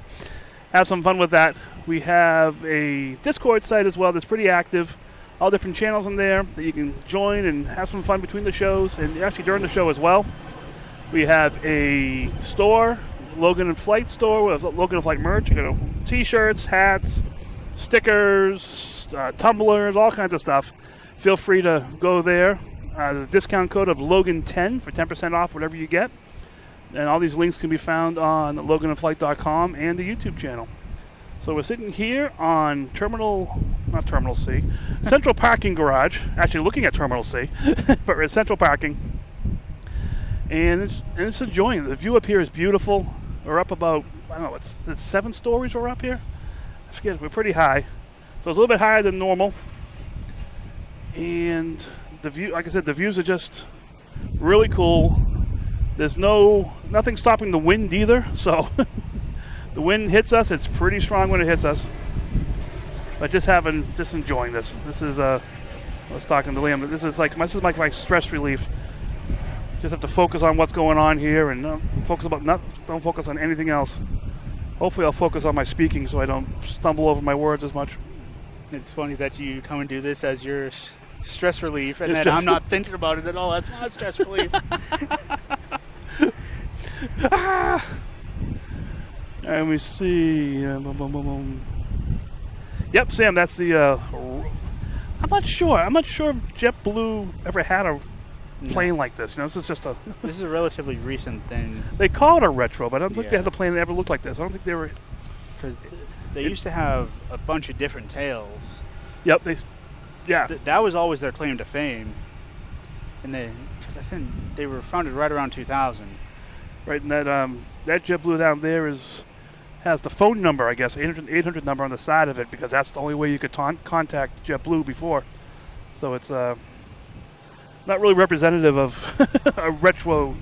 have some fun with that. We have a Discord site as well that's pretty active. All different channels in there that you can join and have some fun between the shows and actually during the show as well. We have a store, Logan and Flight store, with Logan and Flight merch. You got t-shirts, hats, stickers, tumblers, all kinds of stuff. Feel free to go there. There's a discount code of Logan10 for 10% off whatever you get. And all these links can be found on loganandflight.com and the YouTube channel. So we're sitting here on Central Parking Garage. Actually looking at Terminal C, but we're at Central Parking. And it's enjoying it. The view up here is beautiful. We're up about, I don't know, it's 7 stories we're up here? I forget, we're pretty high. So it's a little bit higher than normal. And the view, like I said, the views are just really cool. There's nothing stopping the wind either. So the wind hits us, it's pretty strong when it hits us. But just enjoying this. This is, I was talking to Liam, this is like my stress relief. Just have to focus on what's going on here and don't focus on anything else. Hopefully I'll focus on my speaking so I don't stumble over my words as much. It's funny that you come and do this as your stress relief, and then I'm not thinking about it at all. That's not stress relief. And we see. Yep, Sam, that's the. I'm not sure if JetBlue ever had a plane like this. This is just a. This is a relatively recent thing. They call it a retro, but I don't think they had a plane that ever looked like this. I don't think they were. Because they used to have a bunch of different tails. Yep, that was always their claim to fame. And because I think they were founded right around 2000. Right, and that JetBlue down there has the phone number, I guess, 800 number on the side of it, because that's the only way you could contact JetBlue before. So it's not really representative of a retro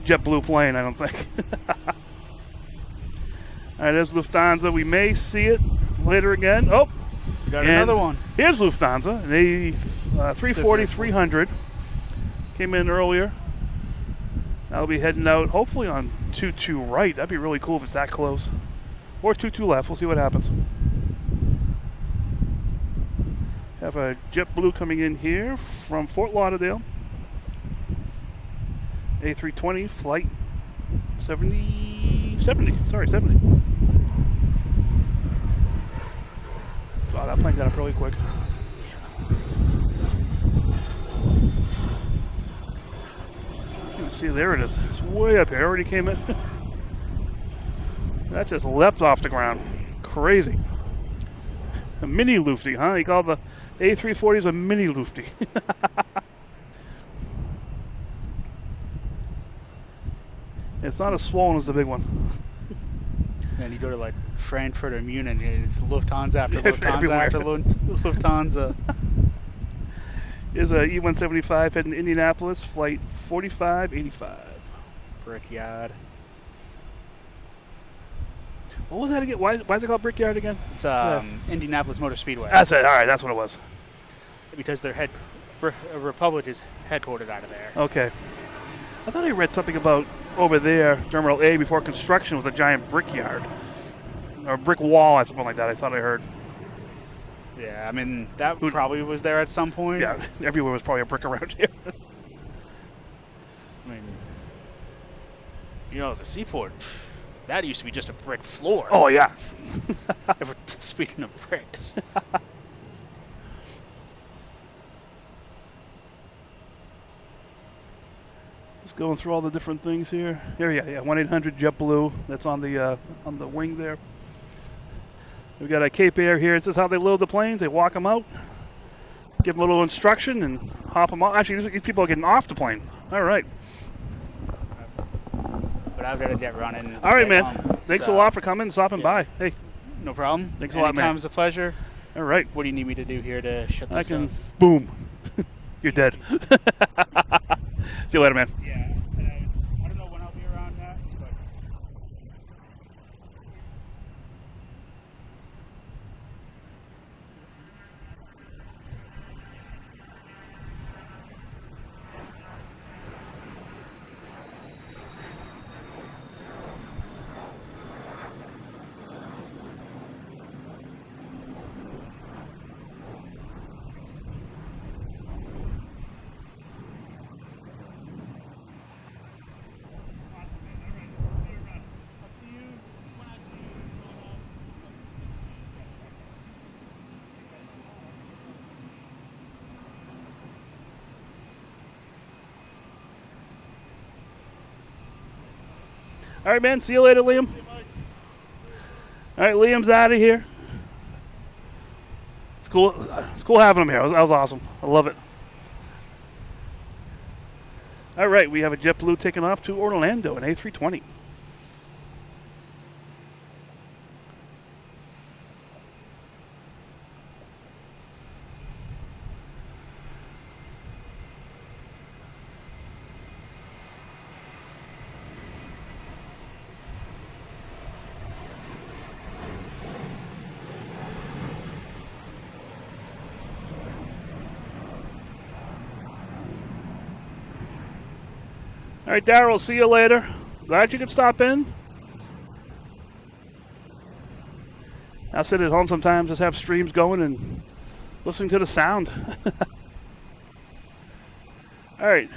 JetBlue plane, I don't think. All right, there's Lufthansa. We may see it later again. Oh, we got another one. Here's Lufthansa, an A340-300. Came in earlier. I'll be heading out, hopefully on 22 right. That'd be really cool if it's that close. Or 22 left. We'll see what happens. Have a JetBlue coming in here from Fort Lauderdale. A320 flight 70. Wow, that plane got up really quick. You can see, there it is. It's way up here. It already came in. That just leapt off the ground. Crazy. A mini Lufty, huh? They call the A340s a mini Lufty. It's not as swollen as the big one. And you go to like Frankfurt or Munich, and it's Lufthansa after Lufthansa after Lufthansa. Here's a E-175 heading to Indianapolis, flight 4585. Brickyard. What was that again? Why is it called Brickyard again? It's Indianapolis Motor Speedway. That's it. All right, that's what it was. Because their Republic is headquartered out of there. Okay. I thought I read something about over there, Terminal A, before construction was a giant brickyard. Or brick wall, or something like that, I thought I heard. Yeah, I mean, that probably was there at some point. Yeah, everywhere was probably a brick around here. I mean, you know, the seaport, that used to be just a brick floor. Oh, yeah. Speaking of bricks. Just going through all the different things here. Here, yeah, 1-800 JetBlue. That's on the wing there. We've got a Cape Air here. This is how they load the planes. They walk them out, give them a little instruction, and hop them out. Actually, these people are getting off the plane. All right. But I've got a jet running. All right, man. Thanks a lot for coming and stopping by. Hey. No problem. Thanks a lot, man. Anytime's a pleasure. All right. What do you need me to do here to shut this up? Boom. You're dead. See you later, man. Yeah. I don't know when I'll be around next, but... All right, man. See you later, Liam. All right, Liam's out of here. It's cool. It's cool having him here. That was awesome. I love it. All right, we have a JetBlue taking off to Orlando, an A320. All right, Daryl, see you later. Glad you could stop in. I'll sit at home sometimes, just have streams going and listening to the sound. All right.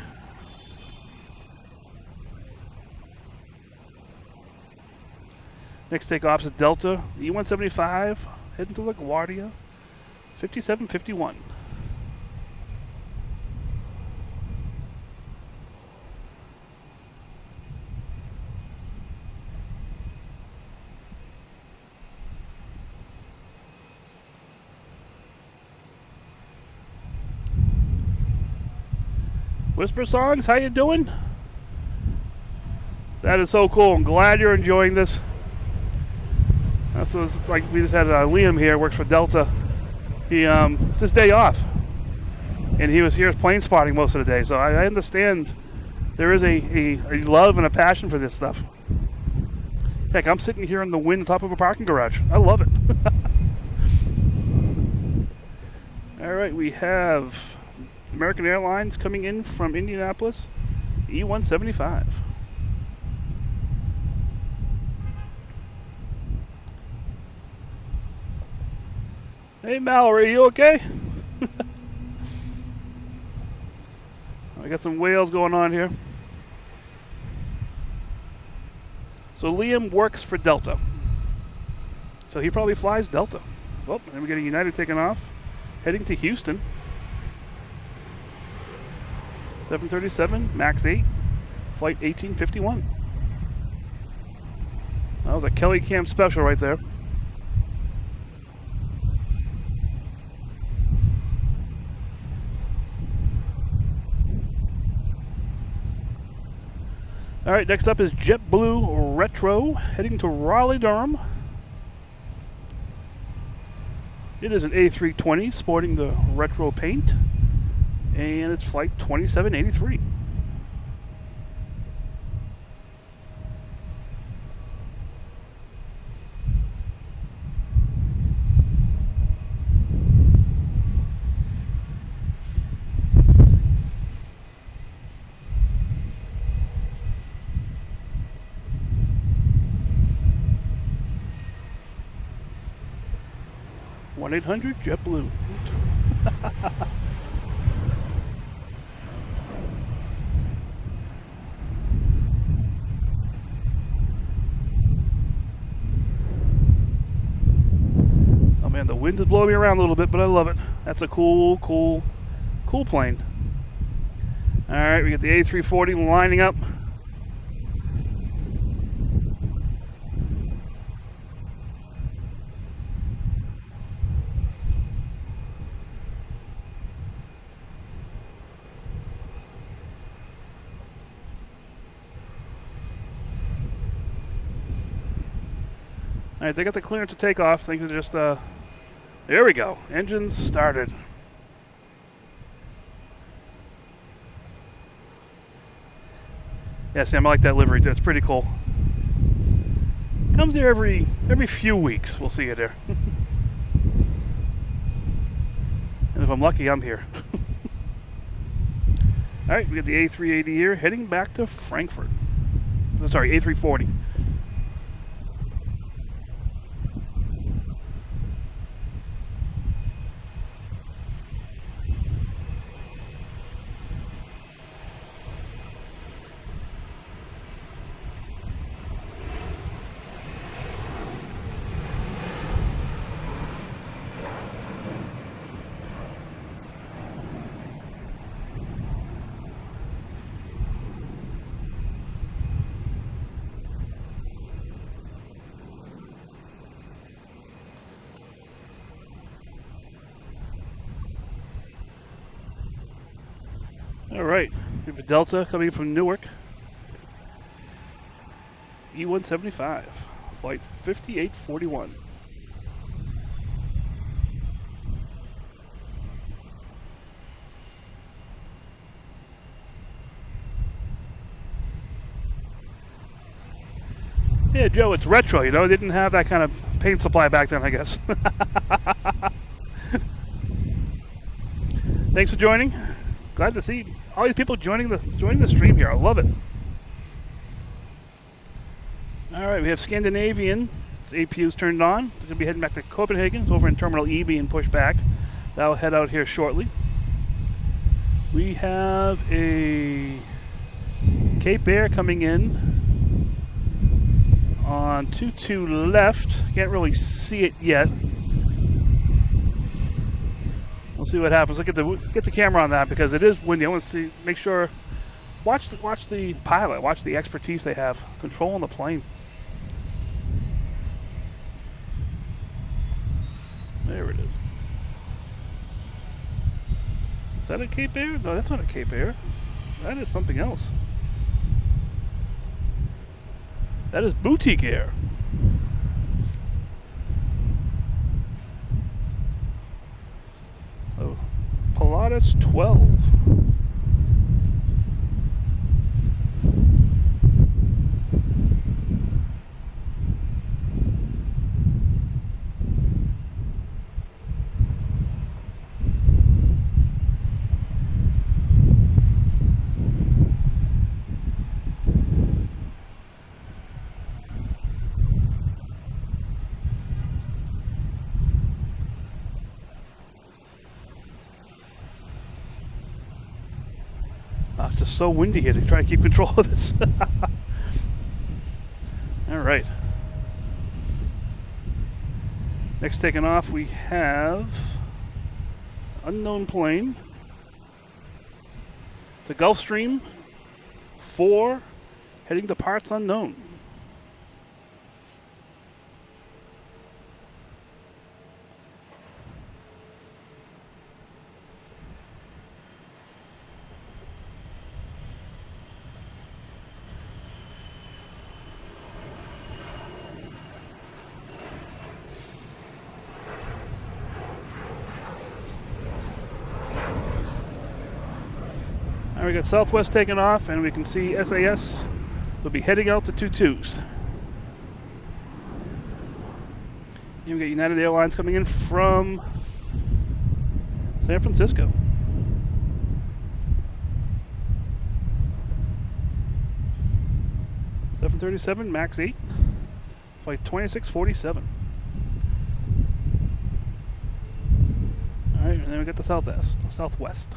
Next takeoff's at Delta, E-175, heading to LaGuardia, 5751. Whisper Songs, how you doing? That is so cool. I'm glad you're enjoying this. That's what's like. We just had Liam here, works for Delta. He it's his day off, and he was here plane spotting most of the day. So I understand there is a love and a passion for this stuff. Heck, I'm sitting here in the wind on top of a parking garage. I love it. All right, we have American Airlines coming in from Indianapolis, E-175. Hey Mallory, you okay? I got some whales going on here. So Liam works for Delta. So he probably flies Delta. Well, and we got a United taking off, heading to Houston. 737, MAX 8, flight 1851. That was a Kelly Camp special right there. All right, next up is JetBlue Retro, heading to Raleigh-Durham. It is an A320 sporting the retro paint, and it's flight 2783. 1-800-JetBlue. Oh man, the wind is blowing me around a little bit, but I love it. That's a cool plane. All right, we got the A340 lining up. All right, they got the clearance to take off. They can just, there we go. Engines started. Yeah, Sam, I like that livery. That's pretty cool. Comes there every few weeks. We'll see you there. And if I'm lucky, I'm here. All right, we got the A380 here heading back to Frankfurt. Sorry, A340. All right, we have a Delta coming from Newark. E175, flight 5841. Yeah, Joe, it's retro, you know, it didn't have that kind of paint supply back then, I guess. Thanks for joining. Glad to see all these people joining the stream here. I love it. All right, we have Scandinavian. Its APU's turned on. It's going to be heading back to Copenhagen. It's over in Terminal E being pushed back. That'll head out here shortly. We have a Cape Air coming in on 22 left. Can't really see it yet. We'll see what happens. Get the camera on that because it is windy. I want to see, make sure. Watch the pilot. Watch the expertise they have controlling the plane. There it is. Is that a Cape Air? No, that's not a Cape Air. That is something else. That is Boutique Air. Oh, Pilatus 12. It's just so windy here to try to keep control of this. All right. Next taking off, we have unknown plane. It's a Gulfstream 4 heading to parts unknown. We got Southwest taking off, and we can see SAS will be heading out to 22s. And we got United Airlines coming in from San Francisco. (737) MAX 8, flight 2647. And then we got the southwest.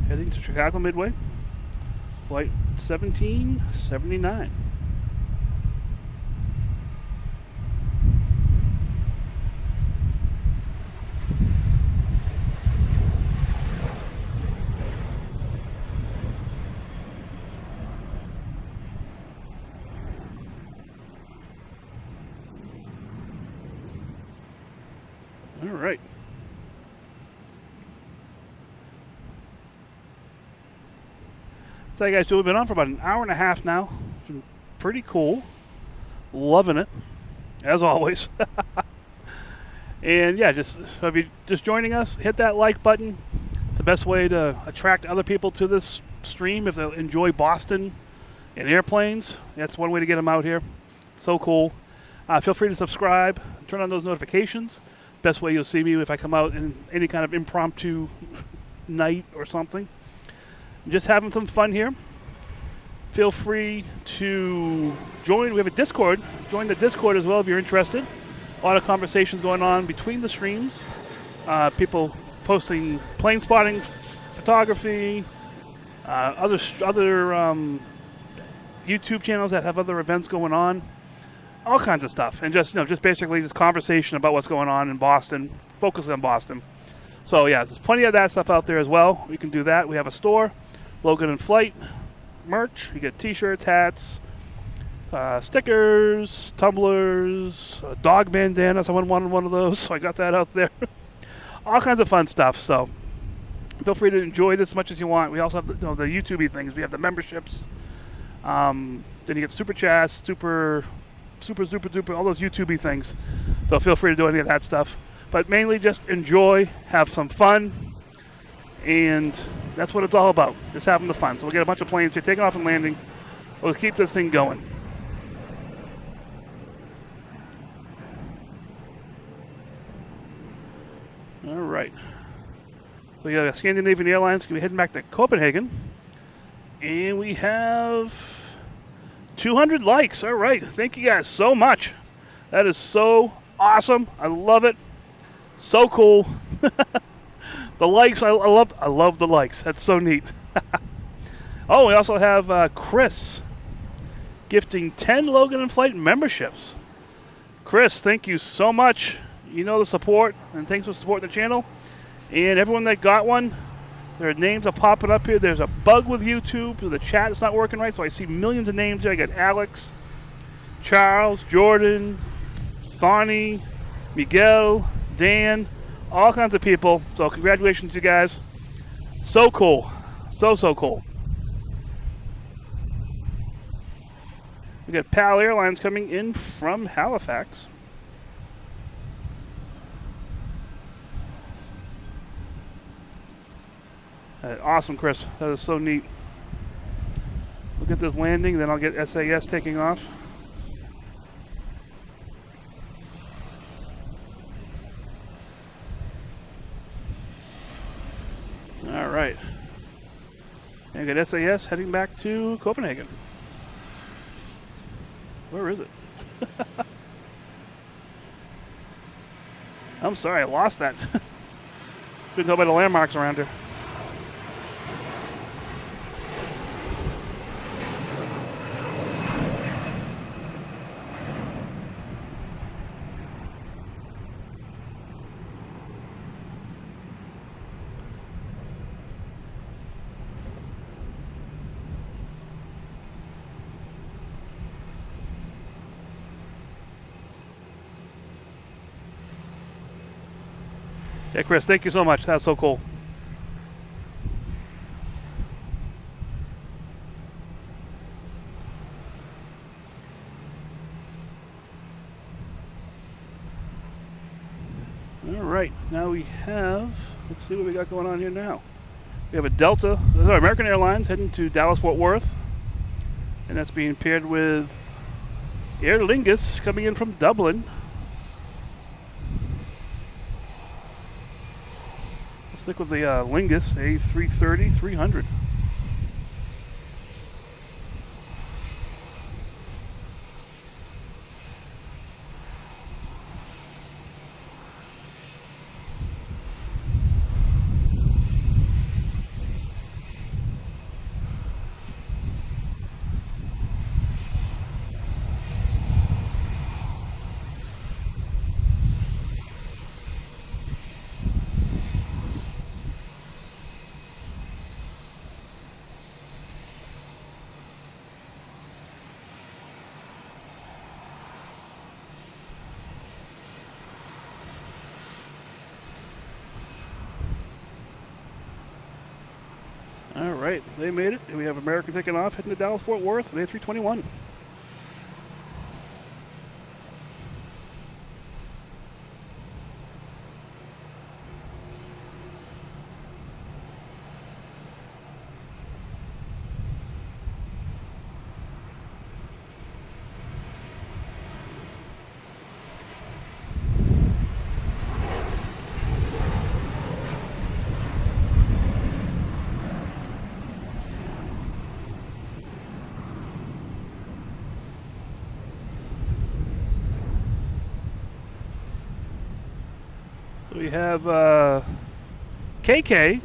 Heading to Chicago Midway. Flight 1779. All right. So, guys, we've been on for about an hour and a half now. It's been pretty cool. Loving it, as always. And yeah, so if you're just joining us, hit that like button. It's the best way to attract other people to this stream if they enjoy Boston and airplanes. That's one way to get them out here. So cool. Feel free to subscribe. Turn on those notifications. Best way you'll see me if I come out in any kind of impromptu night or something. Just having some fun here. Feel free to join. We have a Discord. Join the Discord as well if you're interested. A lot of conversations going on between the streams. People posting plane spotting photography, other YouTube channels that have other events going on. All kinds of stuff, and just basically just conversation about what's going on in Boston, focus on Boston. So yeah, there's plenty of that stuff out there as well. We can do that. We have a store, loganinflight merch. You get T-shirts, hats, stickers, tumblers, dog bandanas. Someone wanted one of those, so I got that out there. All kinds of fun stuff. So feel free to enjoy this as much as you want. We also have the YouTube-y things. We have the memberships. Then you get super chats, super duper, all those YouTube-y things. So feel free to do any of that stuff. But mainly just enjoy, have some fun, and that's what it's all about, just having the fun. So we'll get a bunch of planes here taking off and landing. We'll keep this thing going. All right. So we have Scandinavian Airlines going to be heading back to Copenhagen. And we have 200 likes. All right. Thank you guys so much. That is so awesome. I love it. So cool. The likes, I love the likes. That's so neat. Oh, we also have Chris gifting 10 Loganinflight memberships. Chris, thank you so much. You know the support, and thanks for supporting the channel. And everyone that got one, their names are popping up here. There's a bug with YouTube. The chat is not working right, so I see millions of names here. I got Alex, Charles, Jordan, Thorny, Miguel, Dan, all kinds of people. So congratulations, you guys. So cool. So cool. We got PAL Airlines coming in from Halifax. Awesome, Chris. That is so neat. We'll get this landing, then I'll get SAS taking off. All right. And we got SAS heading back to Copenhagen. Where is it? I'm sorry, I lost that. Couldn't tell by the landmarks around here. Yeah, Chris, thank you so much. That's so cool. All right, now we have, let's see what we got going on here now. We have a Delta, American Airlines heading to Dallas-Fort Worth, and that's being paired with Aer Lingus coming in from Dublin. Stick with the Lingus A330 300. All right, they made it. And we have American taking off, heading to Dallas-Fort Worth, an A321. So we have KK.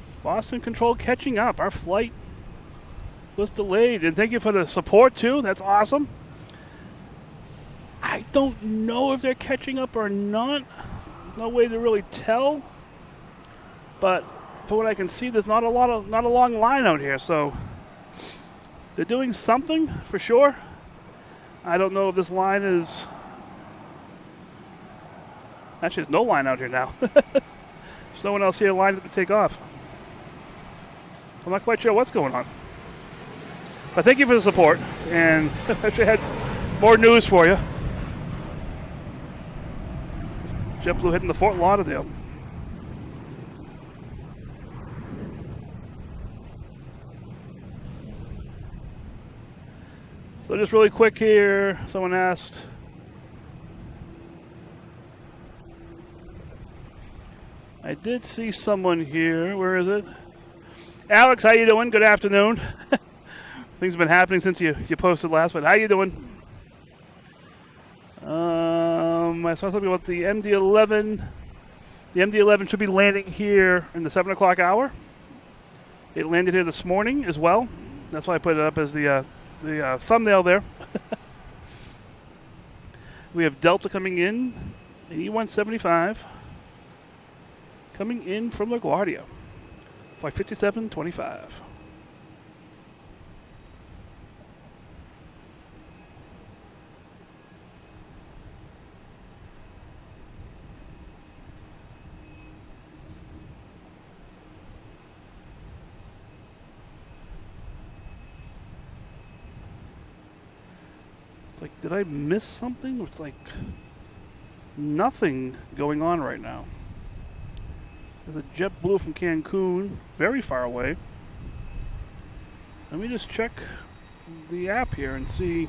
It's Boston Control catching up. Our flight was delayed. And thank you for the support, too. That's awesome. I don't know if they're catching up or not. There's no way to really tell. But for what I can see, there's not a long line out here. So they're doing something for sure. I don't know if this line is... Actually, there's no line out here now. There's no one else here lined up to take off. I'm not quite sure what's going on. But thank you for the support. And I actually had more news for you. JetBlue hitting the Fort Lauderdale. So just really quick here, someone asked... I did see someone here. Where is it? Alex, how you doing? Good afternoon. Things have been happening since you posted last, but how you doing? I saw something about the MD-11. The MD-11 should be landing here in the 7 o'clock hour. It landed here this morning as well. That's why I put it up as the thumbnail there. We have Delta coming in, an E-175. Coming in from LaGuardia, flight 5725. It's like, did I miss something? It's like nothing going on right now. There's a JetBlue from Cancun, very far away. Let me just check the app here and see.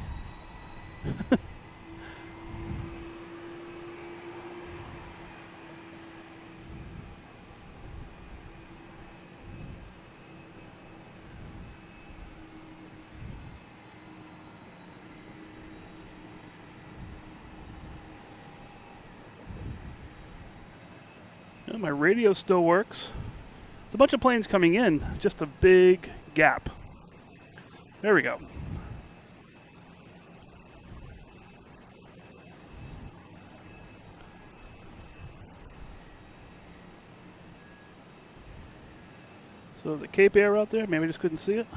Yeah, my radio still works. There's a bunch of planes coming in, just a big gap. There we go. So there's a Cape Air out there. Maybe I just couldn't see it.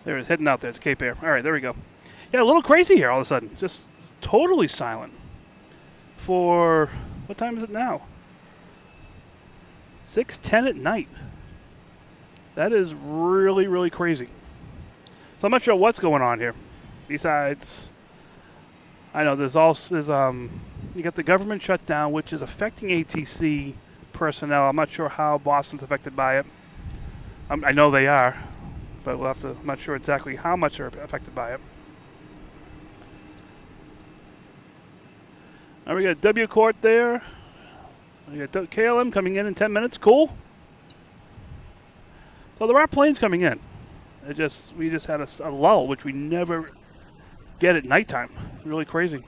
There it is, heading out there. It's Cape Air. All right, there we go. Yeah, a little crazy here all of a sudden. Just totally silent. For, what time is it now? 6:10 at night. That is really, really crazy. So I'm not sure what's going on here. Besides, I know there's also, you got the government shutdown, which is affecting ATC personnel. I'm not sure how Boston's affected by it. I know they are, but we'll have to, I'm not sure exactly how much they're affected by it. Now we got W Court there. We got KLM coming in 10 minutes. Cool. So there are planes coming in. We just had a lull, which we never get at nighttime. Really crazy.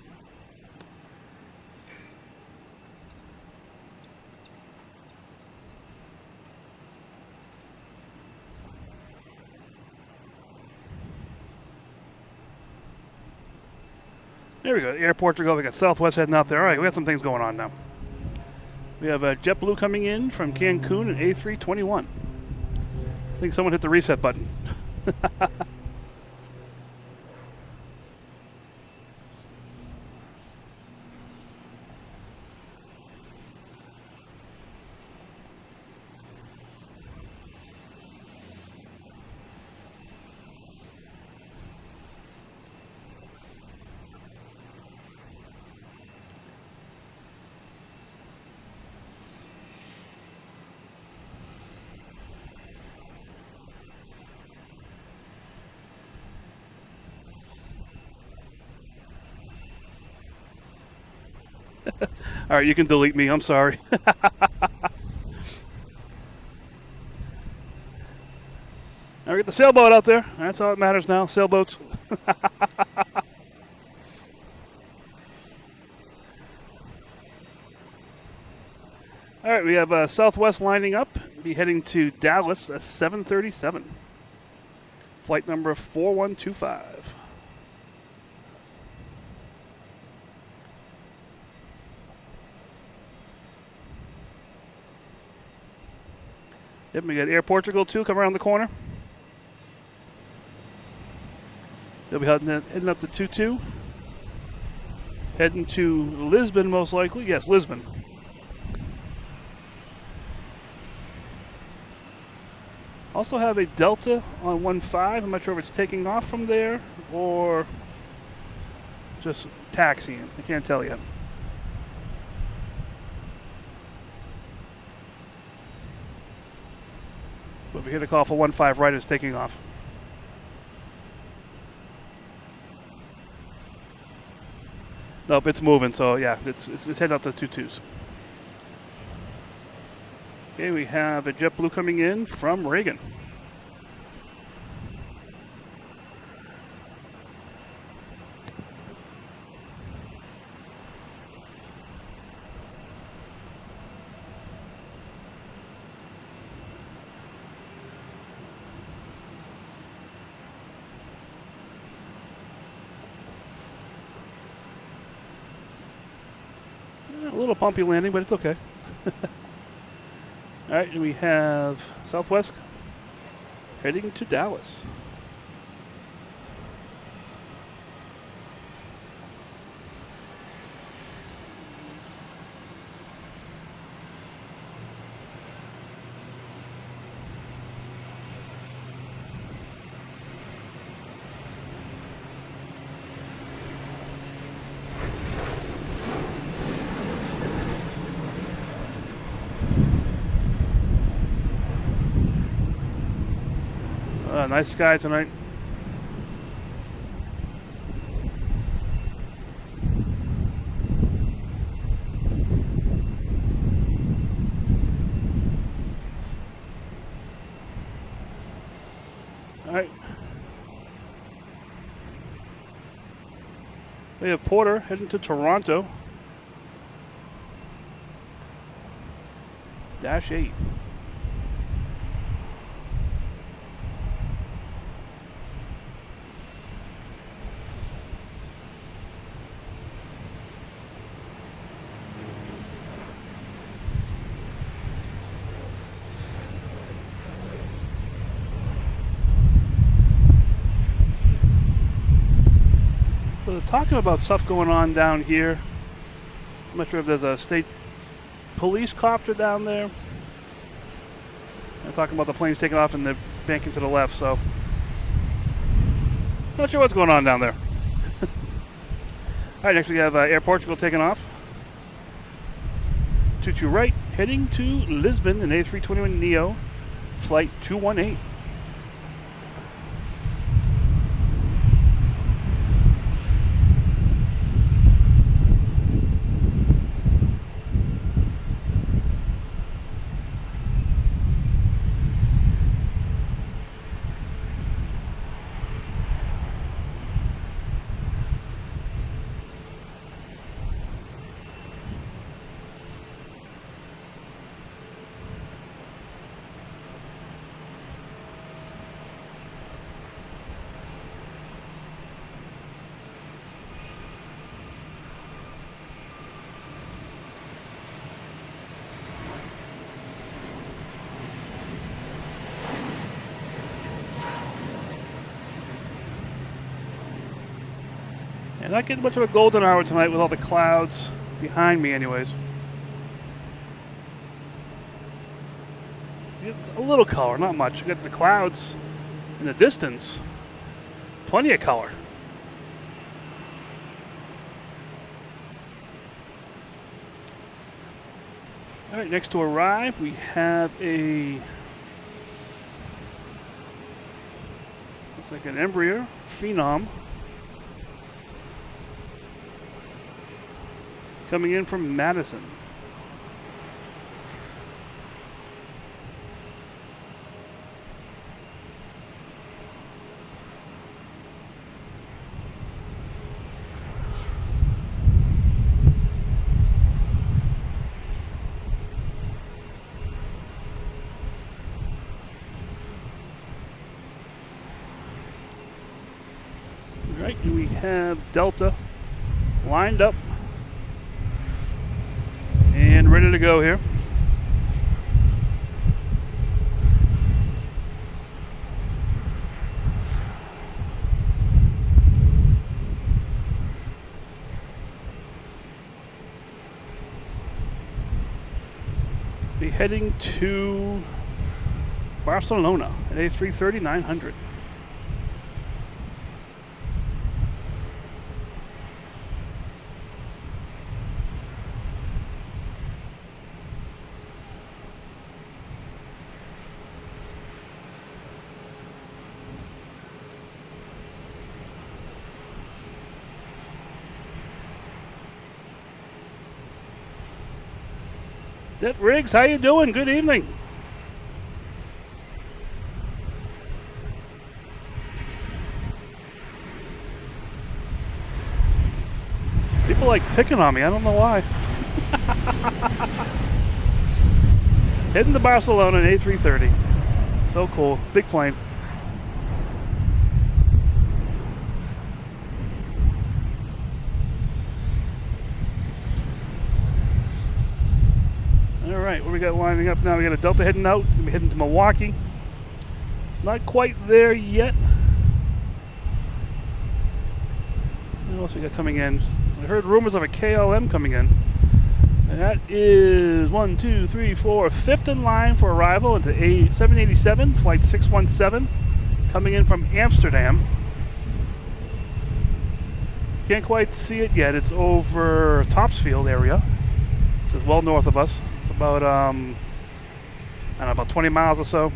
There we go. Air Portugal. We got Southwest heading out there. All right, we got some things going on now. We have JetBlue coming in from Cancun, an A321. I think someone hit the reset button. All right, you can delete me. I'm sorry. Now we get the sailboat out there. That's all that matters now. Sailboats. All right, we have Southwest lining up. Be heading to Dallas at 7:37. Flight number 4125. Yep, we got Air Portugal 2 coming around the corner. They'll be heading up to 22. Heading to Lisbon, most likely. Yes, Lisbon. Also have a Delta on 15. I'm not sure if it's taking off from there or just taxiing. I can't tell yet. But if you hit a call for 15 right, it's taking off. Nope, it's moving, so yeah, it's heading out to 22s. Okay, we have a JetBlue coming in from Reagan. A little bumpy landing, but it's okay. All right, and we have Southwest heading to Dallas. Nice sky tonight. All right. We have Porter heading to Toronto. -8. So they're talking about stuff going on down here. I'm not sure if there's a state police copter down there. They're talking about the planes taking off and they're banking to the left, so not sure what's going on down there. All right, next we have Air Portugal taking off. 22 right, heading to Lisbon in A321 Neo, flight 218. And not getting much of a golden hour tonight with all the clouds behind me anyways. It's a little color, not much. You got the clouds in the distance. Plenty of color. All right, next to arrive, we have a, looks like an Embraer Phenom. coming in from Madison. All right, we have Delta lined up and ready to go here. Be heading to Barcelona at A330-900. Det Riggs, how you doing? Good evening. People like picking on me. I don't know why. Heading to Barcelona in A330. So cool. Big plane. All right, what we got lining up now? We got a Delta heading out. Gonna be heading to Milwaukee. Not quite there yet. What else we got coming in? I heard rumors of a KLM coming in. And that is 1, 2, 3, 4, fifth in line for arrival into a 787 flight 617, coming in from Amsterdam. Can't quite see it yet. It's over Topsfield area. It's well north of us. It's about I don't know, about 20 miles or so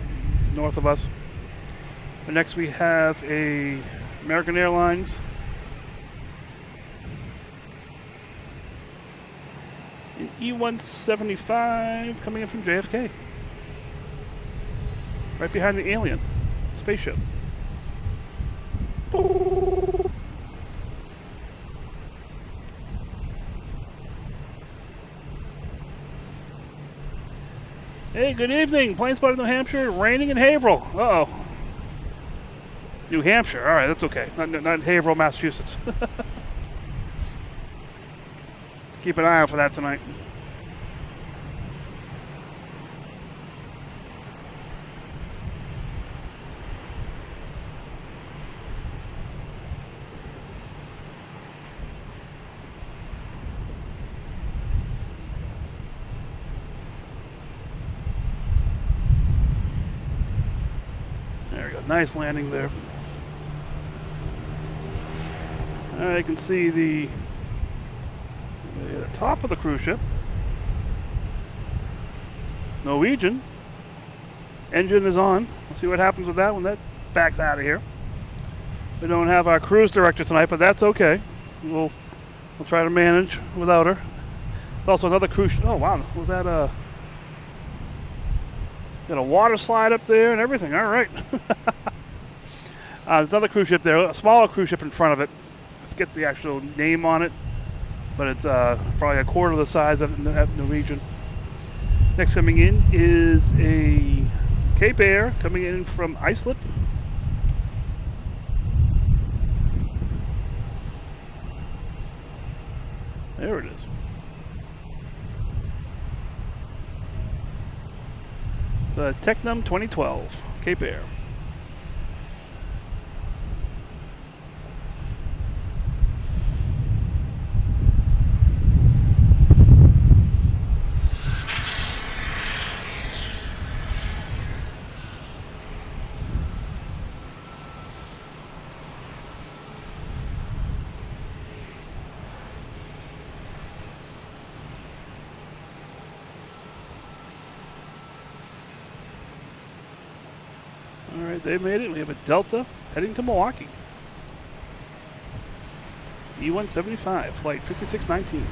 north of us. And next we have a American Airlines an E175 coming in from JFK. Right behind the alien spaceship. Hey, good evening. Plane spotted New Hampshire, raining in Haverhill. Uh-oh. New Hampshire. All right, that's okay. Not Haverhill, Massachusetts. Let's keep an eye out for that tonight. There we go. Nice landing there. I can see the top of the cruise ship. Norwegian. Engine is on. We'll see what happens with that when that backs out of here. We don't have our cruise director tonight, but that's okay. We'll try to manage without her. It's also another cruise ship. Oh wow, was that got a water slide up there and everything. All right. There's another cruise ship there, a smaller cruise ship in front of it. I forget the actual name on it, but it's probably a quarter the size of Norwegian. Next coming in is a Cape Air coming in from Islip. There it is. It's a Tecnam 2012 Cape Air. All right, they made it. We have a Delta heading to Milwaukee. E175, flight 5619.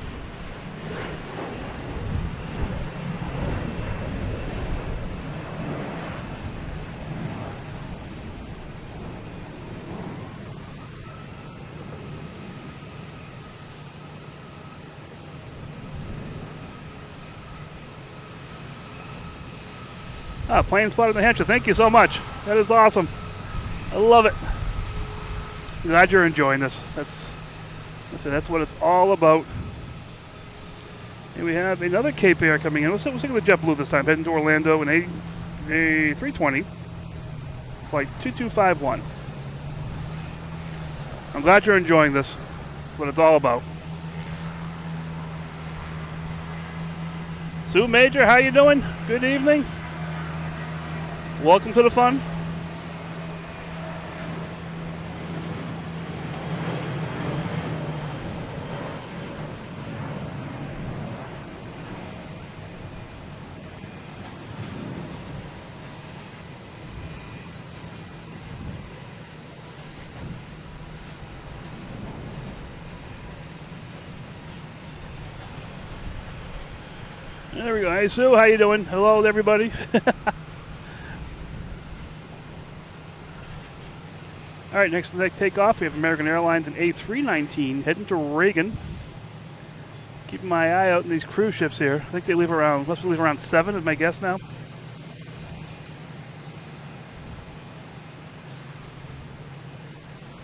Plane spotted in New Hampshire. Thank you so much. That is awesome. I love it. Glad you're enjoying this. That's what it's all about. And we have another Cape Air coming in. We'll stick with JetBlue this time, heading to Orlando in A320, flight 2251. I'm glad you're enjoying this. That's what it's all about. Sue Major, how you doing? Good evening. Welcome to the fun. There we go. Hey Sue, how you doing? Hello everybody. All right, next takeoff, we have American Airlines and A319 heading to Reagan. Keeping my eye out on these cruise ships here. I think they leave around, must leave around 7 is my guess now.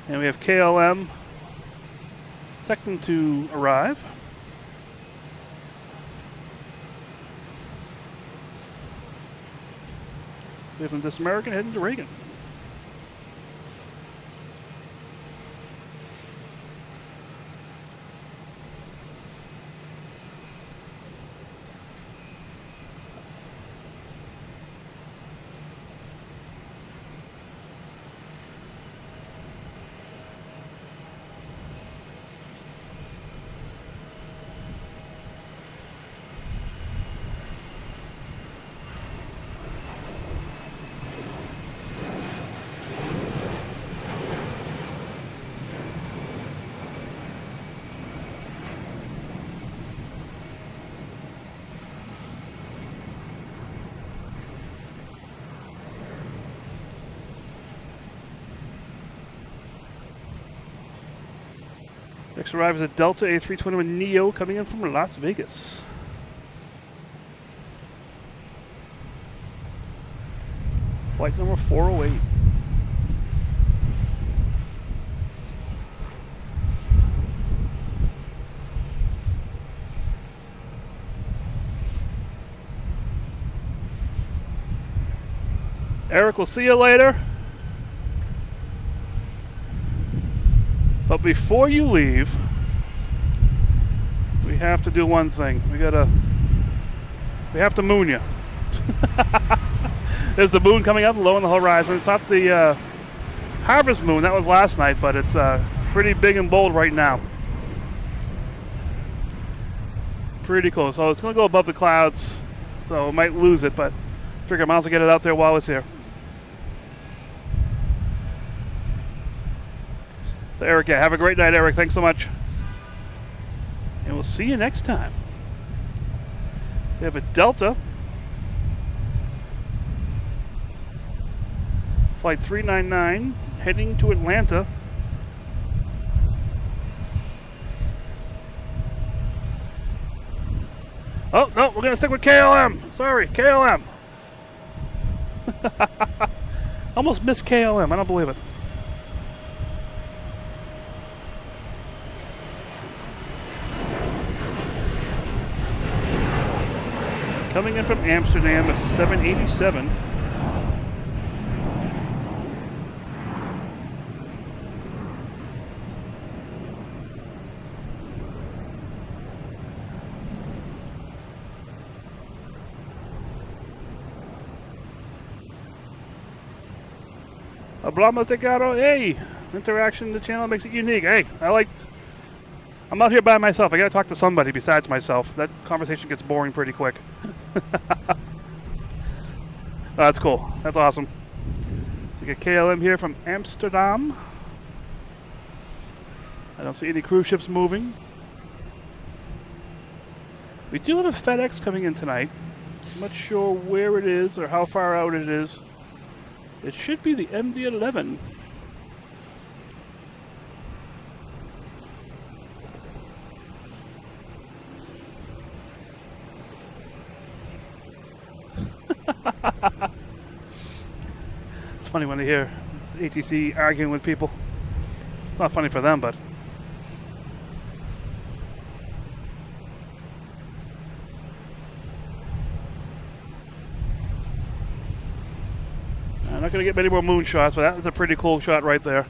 And we have KLM second to arrive. We have from this American heading to Reagan. Next arrives a Delta A320 Neo coming in from Las Vegas. Flight number 408. Eric, we'll see you later. But before you leave, we have to do one thing. We have to moon you. There's the moon coming up low on the horizon. It's not the harvest moon, that was last night, but it's pretty big and bold right now. Pretty cool. So it's going to go above the clouds, so it might lose it, but I figure I might as well get it out there while it's here. So Eric, yeah, have a great night, Eric. Thanks so much. And we'll see you next time. We have a Delta. Flight 399 heading to Atlanta. Oh, no, we're going to stick with KLM. Sorry, KLM. Almost missed KLM. I don't believe it. Coming in from Amsterdam, a 787. Hablamos de Caro. Hey, interaction in the channel makes it unique. Hey, I'm out here by myself. I gotta talk to somebody besides myself. That conversation gets boring pretty quick. That's cool. That's awesome. So you get KLM here from Amsterdam. I don't see any cruise ships moving. We do have a FedEx coming in tonight. I'm not sure where it is or how far out it is. It should be the MD-11. It's funny when they hear ATC arguing with people. Not funny for them, but I'm not going to get many more moon shots, but that was a pretty cool shot right there.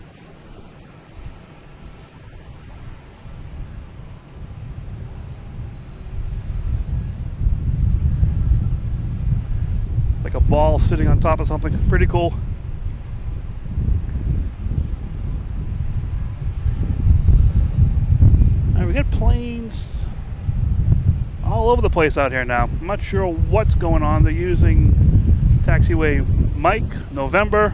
It's like a ball sitting on top of something. Pretty cool. All right, we got planes all over the place out here now. I'm not sure what's going on. They're using taxiway Mike, November.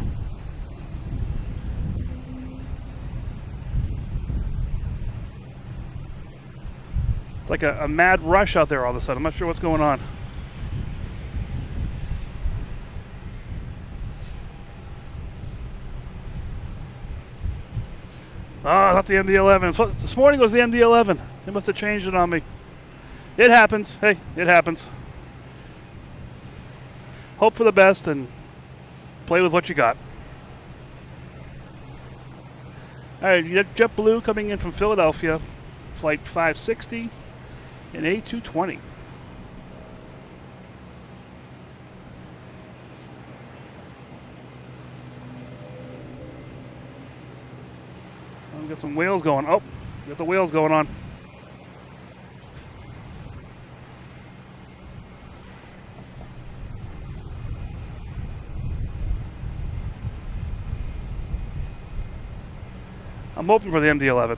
It's like a mad rush out there all of a sudden. I'm not sure what's going on. Oh, not the MD-11. This morning was the MD-11. They must have changed it on me. It happens. Hey, it happens. Hope for the best and play with what you got. All right, you got JetBlue coming in from Philadelphia, flight 560, and A220. We got some whales going. Oh, got the whales going on. I'm hoping for the MD-11.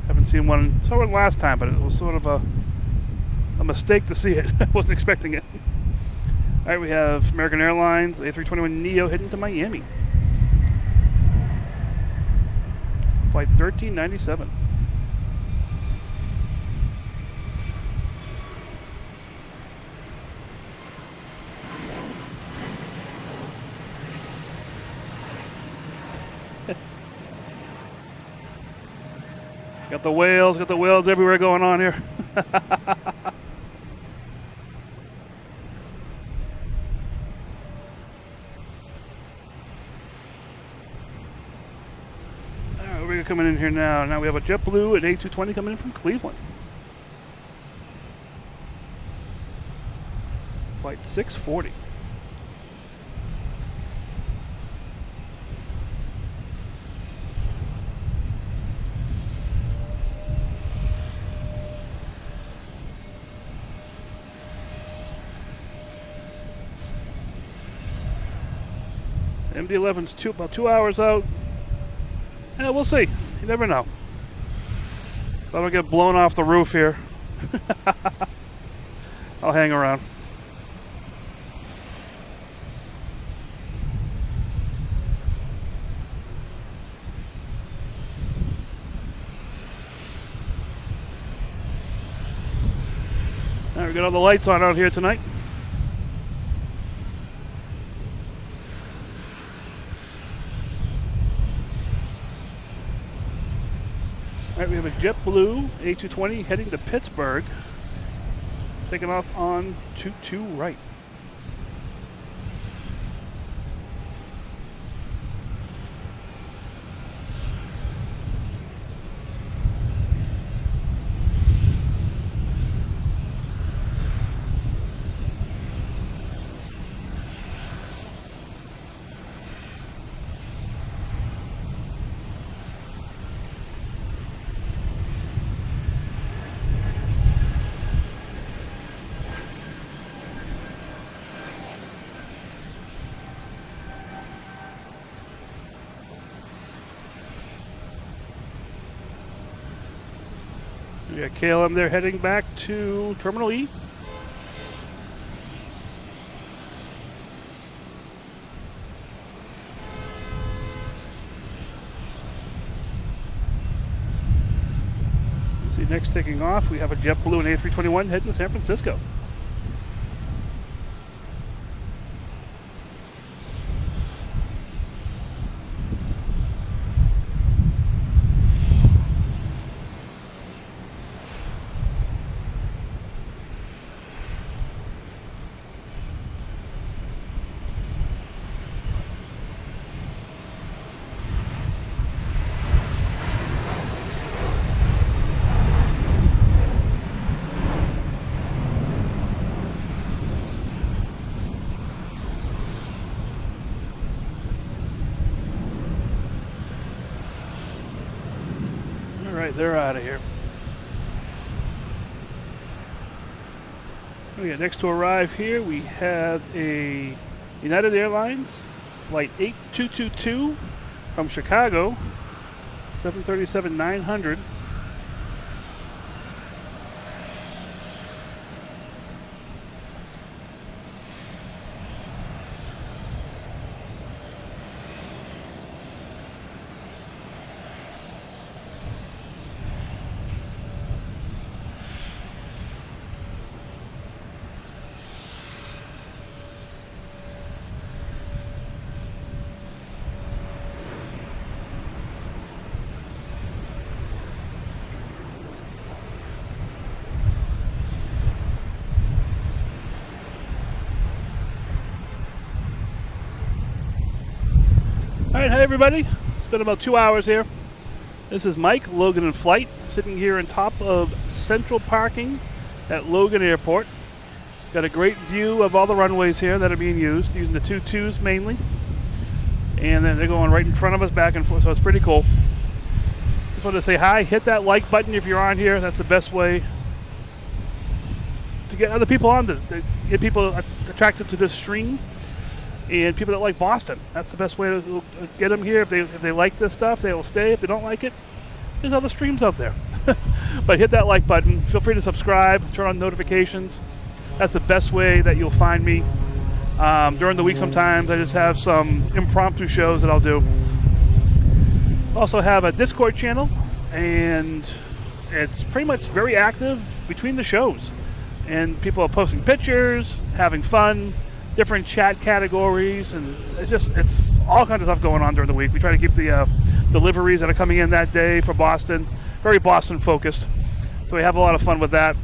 Haven't seen one. Saw one last time, but it was sort of a mistake to see it. I wasn't expecting it. All right, we have American Airlines A321 Neo heading to Miami. Flight 1397. Got the whales everywhere going on here. Alright, we're coming in here now. Now we have a JetBlue and A220 coming in from Cleveland. Flight 640. MD-11's about 2 hours out. Yeah, we'll see. You never know. If I don't get blown off the roof here, I'll hang around. All right, we got all the lights on out here tonight. All right, we have a JetBlue A220 heading to Pittsburgh, taking off on 22 right. We got KLM there heading back to Terminal E. next taking off, we have a JetBlue and A321 heading to San Francisco. Alright, they're out of here. Okay, next to arrive here, we have a United Airlines flight 8222 from Chicago, 737-900. Alright, hi everybody. It's been about 2 hours here. This is Mike, Logan in Flight, sitting here on top of central parking at Logan Airport. Got a great view of all the runways here that are being used, using the 22s mainly. And then they're going right in front of us, back and forth, so it's pretty cool. Just wanted to say hi, hit that like button if you're on here. That's the best way to get other people on, to get people attracted to this stream. And people that like Boston, that's the best way to get them here. If they like this stuff, they will stay. If they don't like it, there's other streams out there. But hit that like button. Feel free to subscribe, turn on notifications. That's the best way that you'll find me. During the week sometimes I just have some impromptu shows that I'll do. Also have a Discord channel, and it's pretty much very active between the shows. And people are posting pictures, having fun, different chat categories, and it's all kinds of stuff going on during the week. We try to keep the deliveries that are coming in that day for Boston very Boston focused, so we have a lot of fun with that.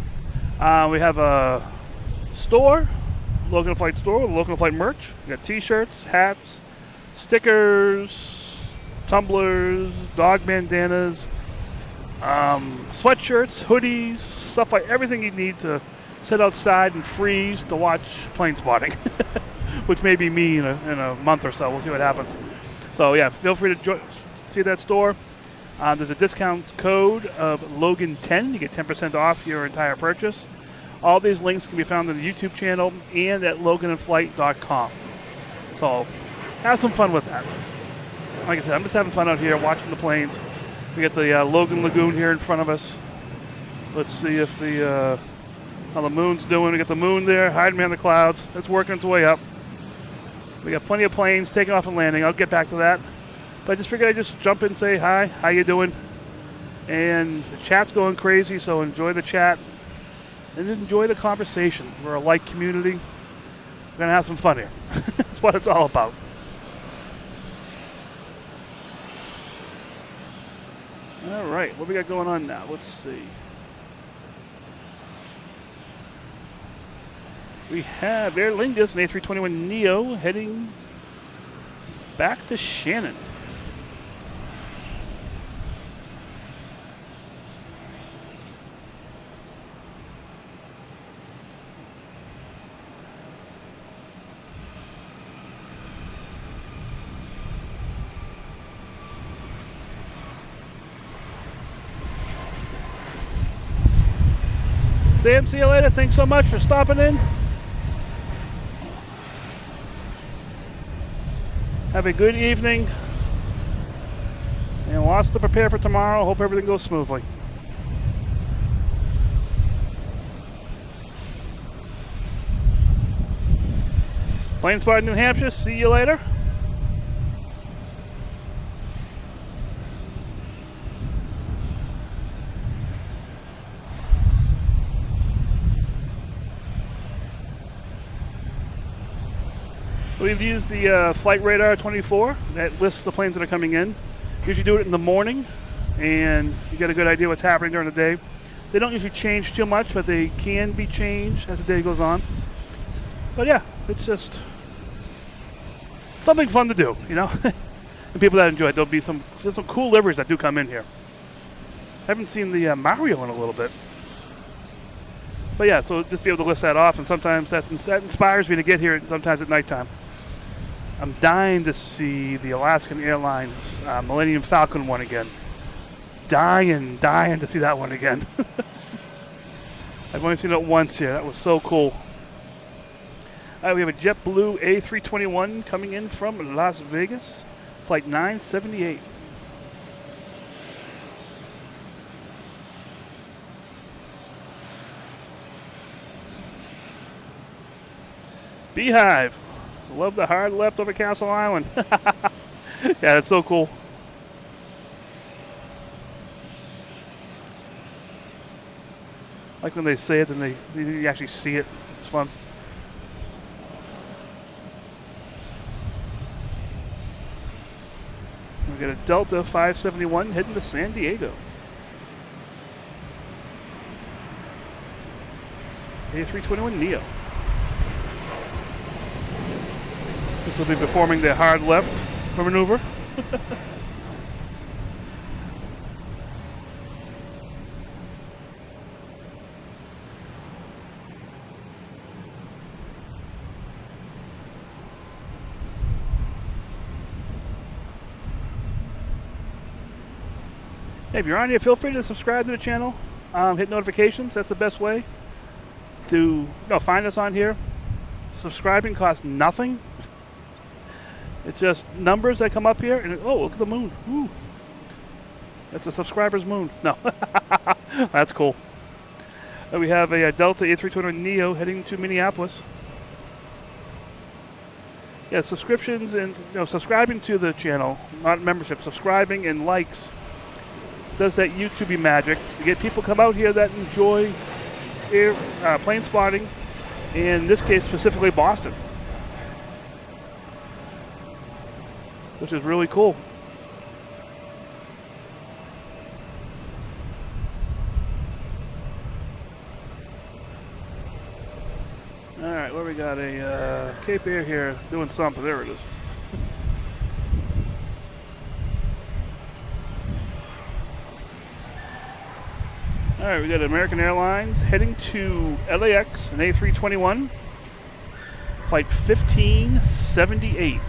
We have a store, Logan Flight store, with Logan Flight merch. We got t-shirts, hats, stickers, tumblers, dog bandanas, sweatshirts, hoodies, stuff like everything you need to sit outside and freeze to watch plane spotting, which may be me in a month or so. We'll see what happens. So yeah, feel free to see that store. There's a discount code of Logan10. You get 10% off your entire purchase. All these links can be found on the YouTube channel and at loganinflight.com. So have some fun with that. Like I said, I'm just having fun out here watching the planes. We got the Logan Lagoon here in front of us. Let's see if how the moon's doing. We got the moon there, hiding behind the clouds. It's working its way up. We got plenty of planes taking off and landing. I'll get back to that. But I just figured I'd just jump in and say hi, how you doing? And the chat's going crazy, so enjoy the chat and enjoy the conversation. We're a like community. We're going to have some fun here. That's what it's all about. All right, what we got going on now? Let's see. We have Aer Lingus and A321neo heading back to Shannon. Sam, see you later. Thanks so much for stopping in. Have a good evening. And lots to prepare for tomorrow. Hope everything goes smoothly. Plane spot in New Hampshire. See you later. we've used the Flight Radar 24 that lists the planes that are coming in. Usually do it in the morning, and you get a good idea what's happening during the day. They don't usually change too much, but they can be changed as the day goes on. But yeah, it's just something fun to do, you know. And people that enjoy it. There's some cool liveries that do come in here. Haven't seen the Mario in a little bit. But yeah, so just be able to list that off, and sometimes that inspires me to get here sometimes at nighttime. I'm dying to see the Alaskan Airlines Millennium Falcon one again. Dying to see that one again. I've only seen it once here. That was so cool. We have a JetBlue A321 coming in from Las Vegas, flight 978. Beehive. Love the hard left over Castle Island. Yeah, that's so cool. Like when they say it and you actually see it. It's fun. We got a Delta 571 heading to San Diego. A321neo. This will be performing the hard left maneuver. Hey, if you're on here, feel free to subscribe to the channel. Hit notifications. That's the best way to find us on here. Subscribing costs nothing. It's just numbers that come up here, and oh, look at the moon. Ooh. That's a subscriber's moon. No. That's cool. We have a Delta A320neo heading to Minneapolis. Yeah, subscriptions and subscribing to the channel, not membership, subscribing and likes does that YouTube magic. You get people come out here that enjoy plane spotting, and in this case specifically Boston, which is really cool. All right, where we got a Cape Air here doing something. There it is. All right, we got American Airlines heading to LAX, an A321, flight 1578.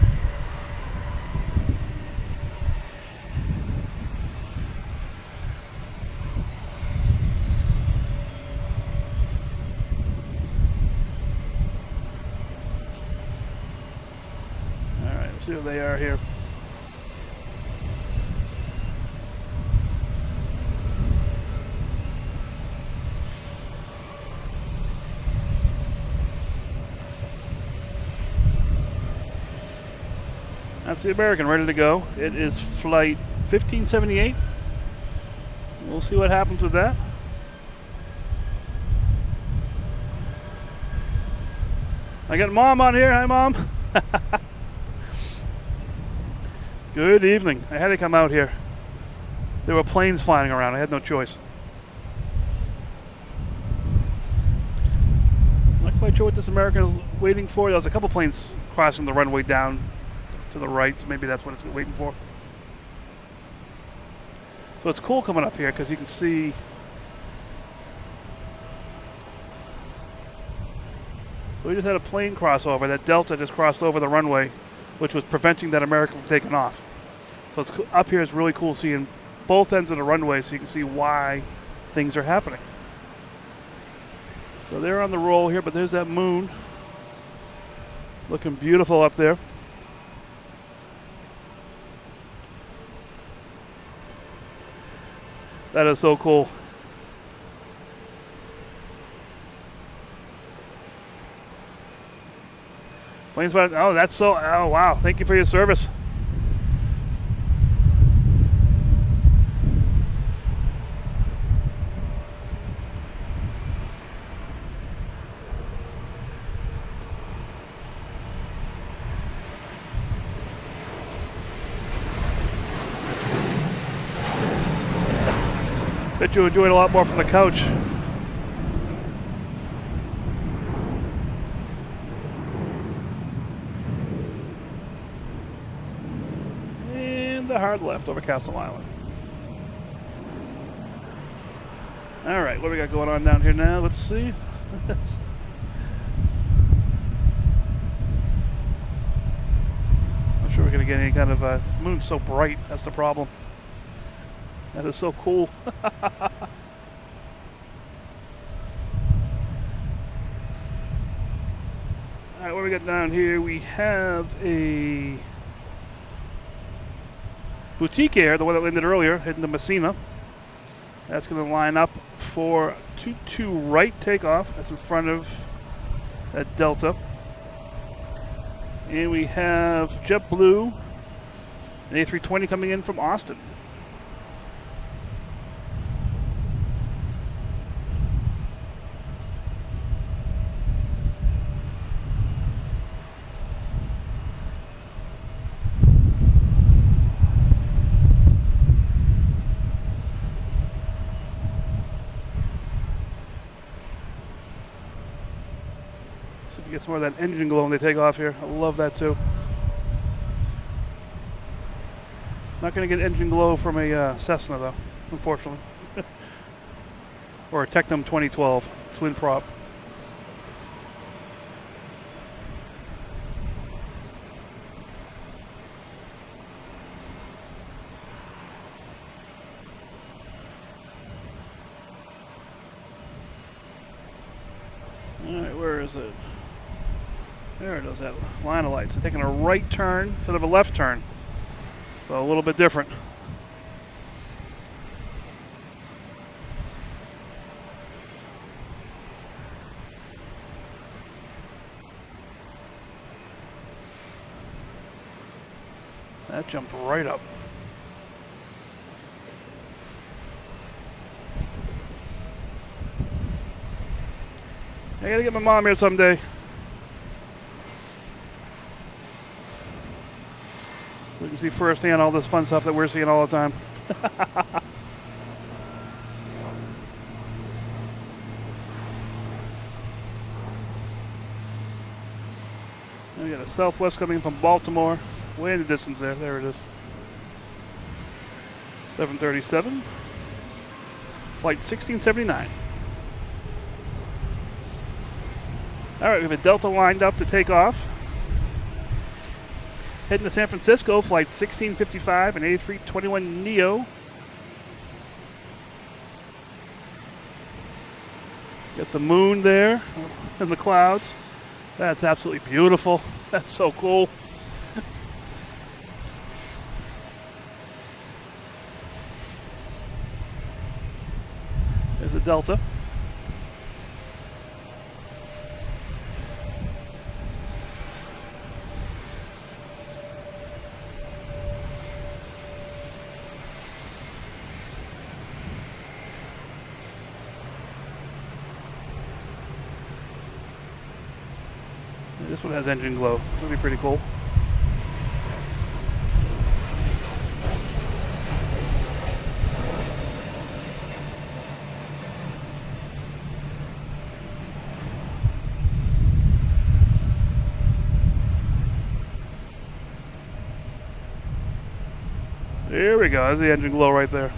All right, let's see what they are here. That's the American ready to go. It is flight 1578. We'll see what happens with that. I got Mom on here. Hi, Mom. Good evening. I had to come out here. There were planes flying around. I had no choice. Not quite sure what this American is waiting for. There was a couple planes crossing the runway down to the right, so maybe that's what it's waiting for. So it's cool coming up here because you can see so we just had a plane crossover. That Delta just crossed over the runway, which was preventing that American from taking off. So it's up here is really cool seeing both ends of the runway so you can see why things are happening. So they're on the roll here, but there's that moon looking beautiful up there. That is so cool. Planes, oh, that's so, oh, wow. Thank you for your service. Bet you enjoy it a lot more from the couch. And the hard left over Castle Island. All right, what do we got going on down here now? Let's see. I'm sure we're going to get any kind of moon's so bright. That's the problem. That is so cool. All right, what do we got down here? We have a Boutique Air, the one that landed earlier, heading to Messina. That's going to line up for 22 right takeoff. That's in front of Delta. And we have JetBlue, an A320 coming in from Austin. See if you get some more of that engine glow when they take off here. I love that too. Not going to get engine glow from a Cessna though, unfortunately. Or a Tecnam 2012 twin prop. All right, where is it? There it is, that line of lights. They're taking a right turn instead of a left turn. So a little bit different. That jumped right up. I gotta get my mom here someday. We can see firsthand all this fun stuff that we're seeing all the time. We got a Southwest coming from Baltimore. Way in the distance there. There it is. 737. Flight 1679. All right, we have a Delta lined up to take off. Heading to San Francisco, flight 1655, an A321 Neo. Got the moon there in the clouds. That's absolutely beautiful. That's so cool. There's a Delta. This one has engine glow. That'll be pretty cool. There we go. There's the engine glow right there.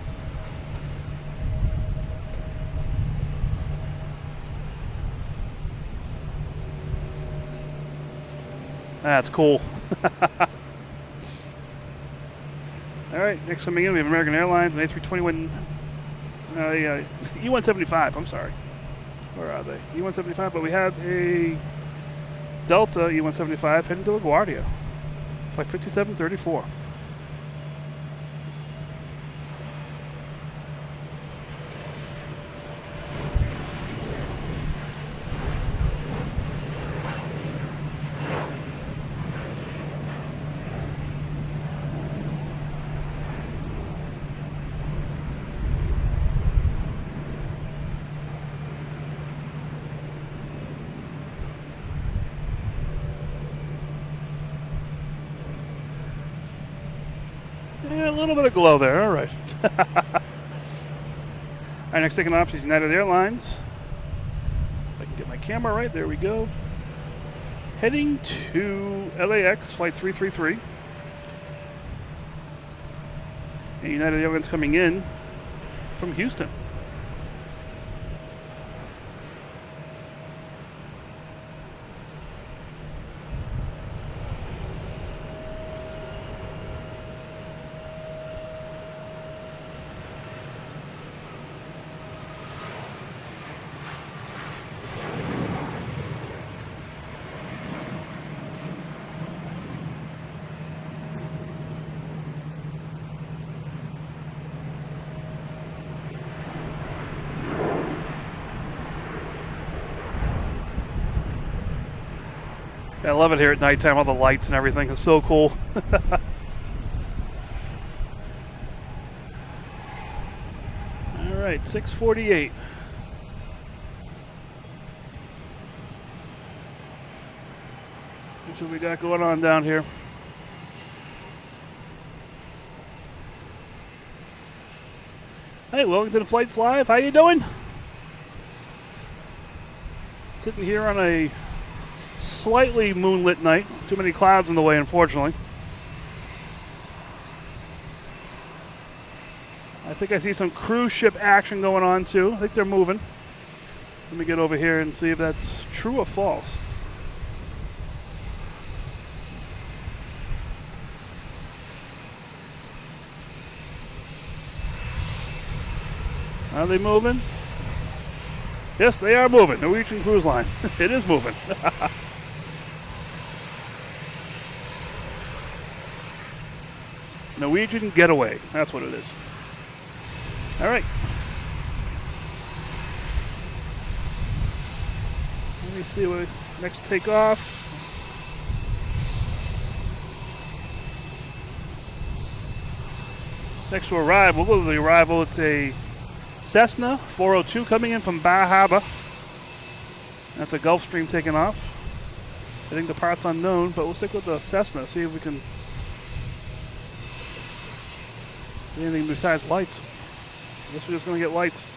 That's cool. All right, next coming in, we have American Airlines, an A321, E175, I'm sorry. Where are they? E175, but we have a Delta E175 heading to LaGuardia. Flight 5734. Yeah, a little bit of glow there. All right. All right, next taking off is United Airlines. If I can get my camera right, there we go. Heading to LAX, flight 333. And United Airlines coming in from Houston. I love it here at nighttime, all the lights and everything. It's so cool. All right, 6:48. Let's see what we got going on down here. Hey, welcome to the Flights Live. How you doing? Sitting here on a slightly moonlit night. Too many clouds in the way, unfortunately. I think I see some cruise ship action going on too. I think they're moving. Let me get over here and see if that's true or false. Are they moving? Yes, they are moving. Norwegian Cruise Line. It is moving. Norwegian Getaway. That's what it is. All right. Let me see what next takeoff. Next to arrive, we'll go to the arrival. It's a Cessna 402 coming in from Bar Harbor. That's a Gulfstream taking off. I think the part's unknown, but we'll stick with the Cessna, see if we can see anything besides lights. I guess we're just going to get lights.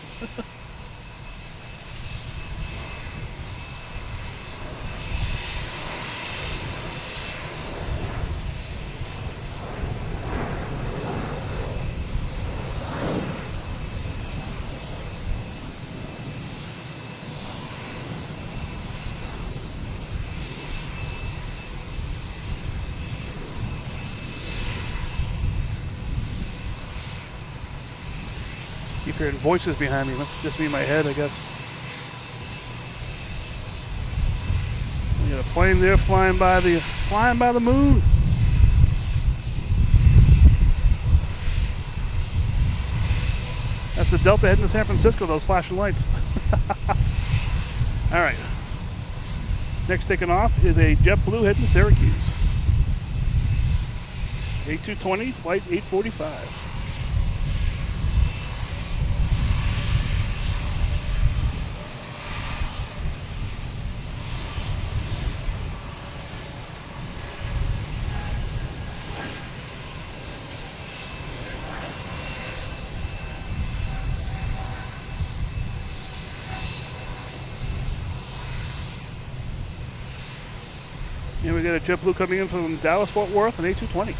Keep hearing voices behind me. Must just be in my head, I guess. We got a plane there flying by the moon. That's a Delta heading to San Francisco, those flashing lights. All right. Next taking off is a JetBlue heading to Syracuse. A220, flight 845. And we got a JetBlue coming in from Dallas-Fort Worth, an A220.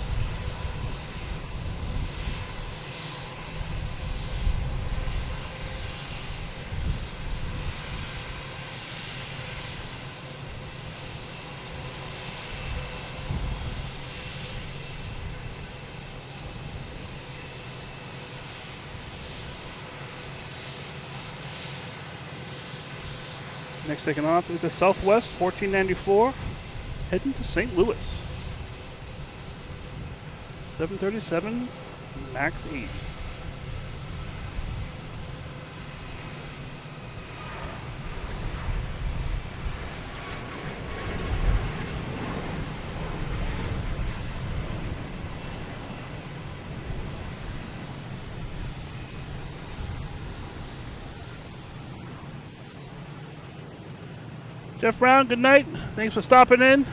Next taking off is a Southwest 1494. Heading to St. Louis. 737 MAX 8. Jeff Brown, good night. Thanks for stopping in.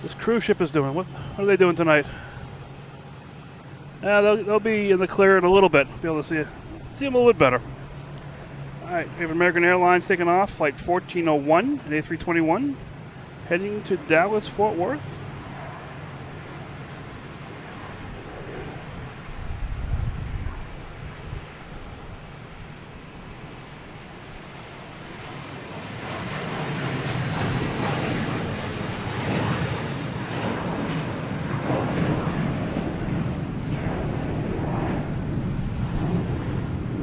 this cruise ship is doing. What are they doing tonight? They'll be in the clear in a little bit. Be able to see them a little bit better. All right, we have American Airlines taking off, flight 1401, an A321, heading to Dallas, Fort Worth.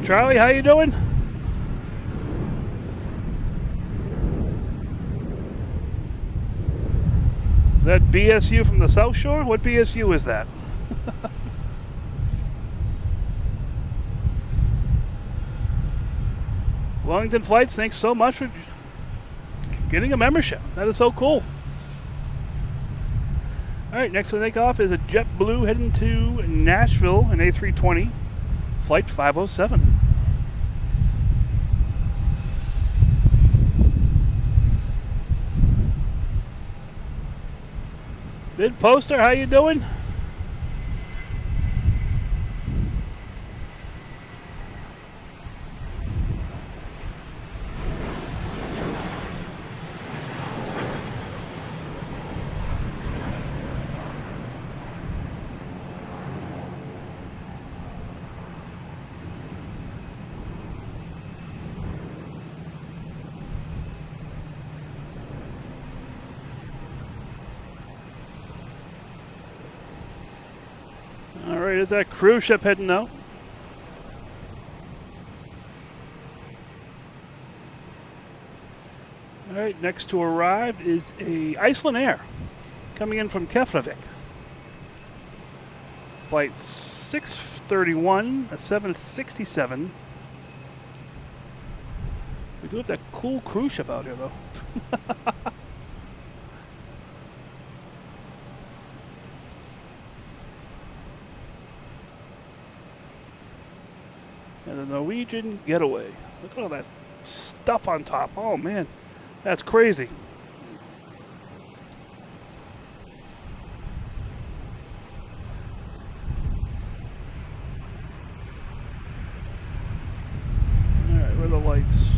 Charlie, how you doing? Is that BSU from the South Shore? What BSU is that? Wellington Flights, thanks so much for getting a membership. That is so cool. All right, next to the takeoff is a JetBlue heading to Nashville, an A320, flight 507. Vid Poster, how you doing? All right, is that cruise ship heading out? All right, next to arrive is a Iceland Air coming in from Keflavik. Flight 631, a 767. We do have that cool cruise ship out here, though. And the Norwegian Getaway. Look at all that stuff on top. Oh, man. That's crazy. All right, where are the lights?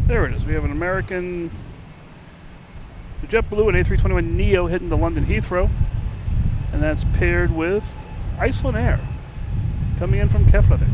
There it is. We have an American JetBlue and A321 Neo heading to London Heathrow. And that's paired with Iceland Air coming in from Keflavik.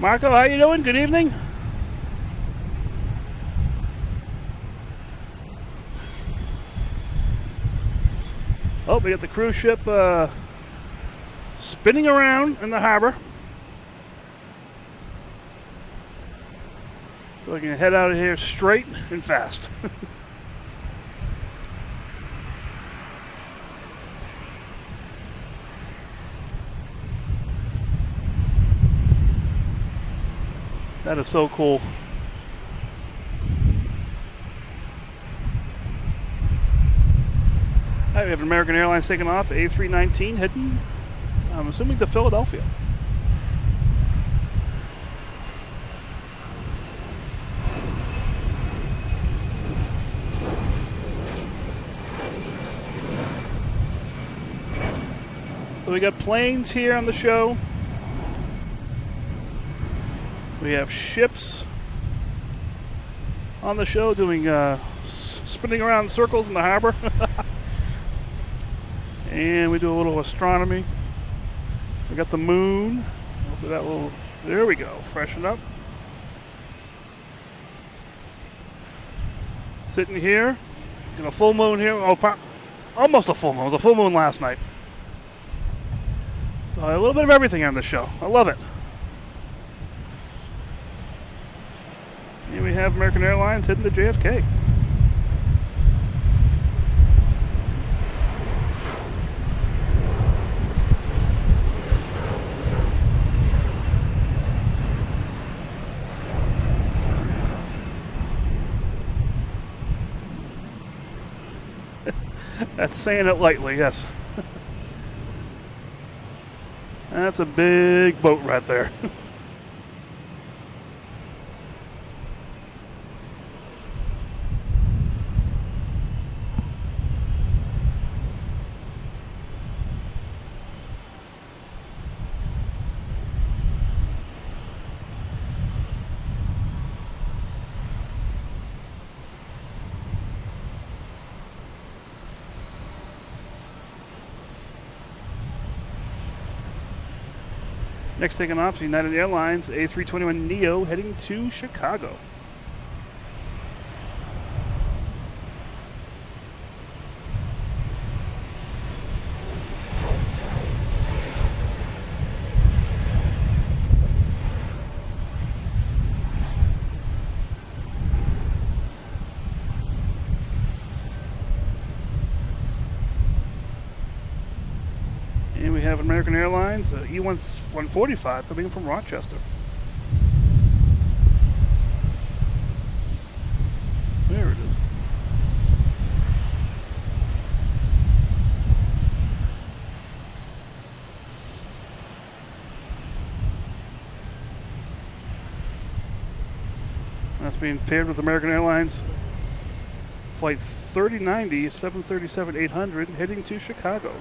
Marco, how you doing? Good evening. Oh, we got the cruise ship spinning around in the harbor. So I can head out of here straight and fast. That is so cool. All right, we have American Airlines taking off, A319 heading, I'm assuming, to Philadelphia. So we got planes here on the show. We have ships on the show doing spinning around in circles in the harbor. And we do a little astronomy. We got the moon. Hopefully that will, there we go, freshen up. Sitting here, got a full moon here. Oh, almost a full moon. It was a full moon last night. So So a little bit of everything on the show. I love it. Here we have American Airlines heading to JFK. That's saying it lightly, yes. That's a big boat right there. Next taking off is United Airlines A321neo heading to Chicago. And we have American Airlines E145 coming in from Rochester. There it is. That's being paired with American Airlines Flight 3090 737-800 heading to Chicago.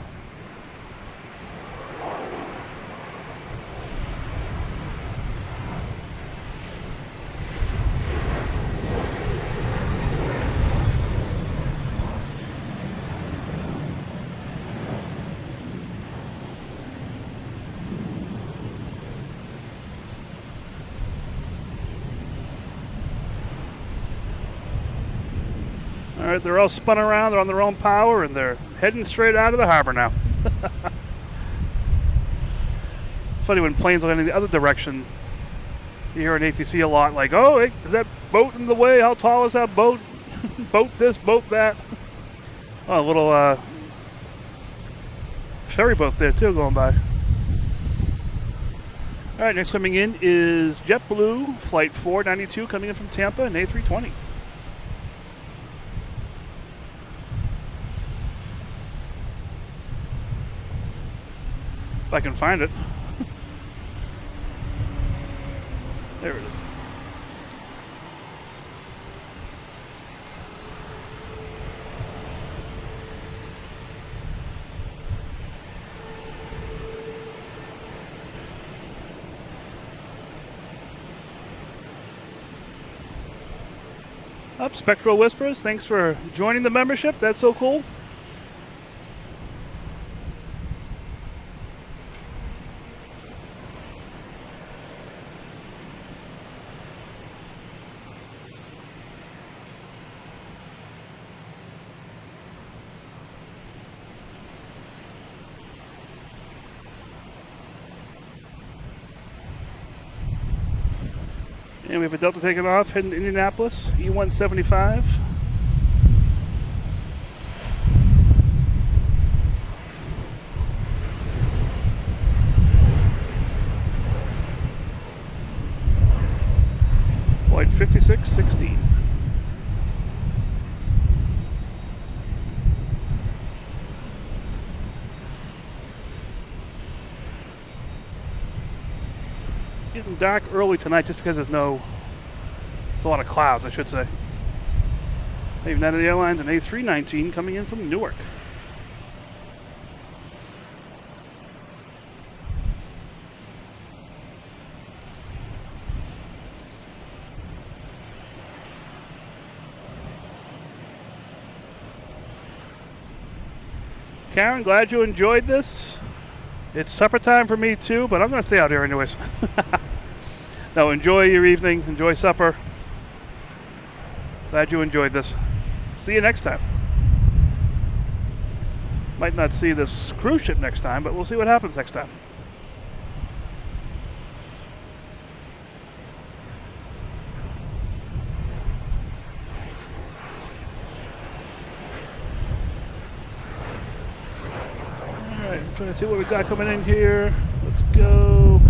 All right, they're all spun around, they're on their own power, and they're heading straight out of the harbor now. It's funny when planes are in the other direction. You hear an ATC a lot like, oh, hey, is that boat in the way? How tall is that boat? Boat this, boat that. Oh, a little ferry boat there, too, going by. All right, next coming in is JetBlue, Flight 492, coming in from Tampa, and A320. If I can find it. There it is. Up, Spectral Whispers, thanks for joining the membership. That's so cool. And we have a Delta taking off, heading to Indianapolis, E175. Flight 5616. Getting dark early tonight just because there's a lot of clouds, I should say. United Airlines and A319 coming in from Newark. Karen, glad you enjoyed this. It's supper time for me too, but I'm going to stay out here anyways. No, enjoy your evening. Enjoy supper. Glad you enjoyed this. See you next time. Might not see this cruise ship next time, but we'll see what happens next time. Alright, I'm trying to see what we got coming in here. Let's go.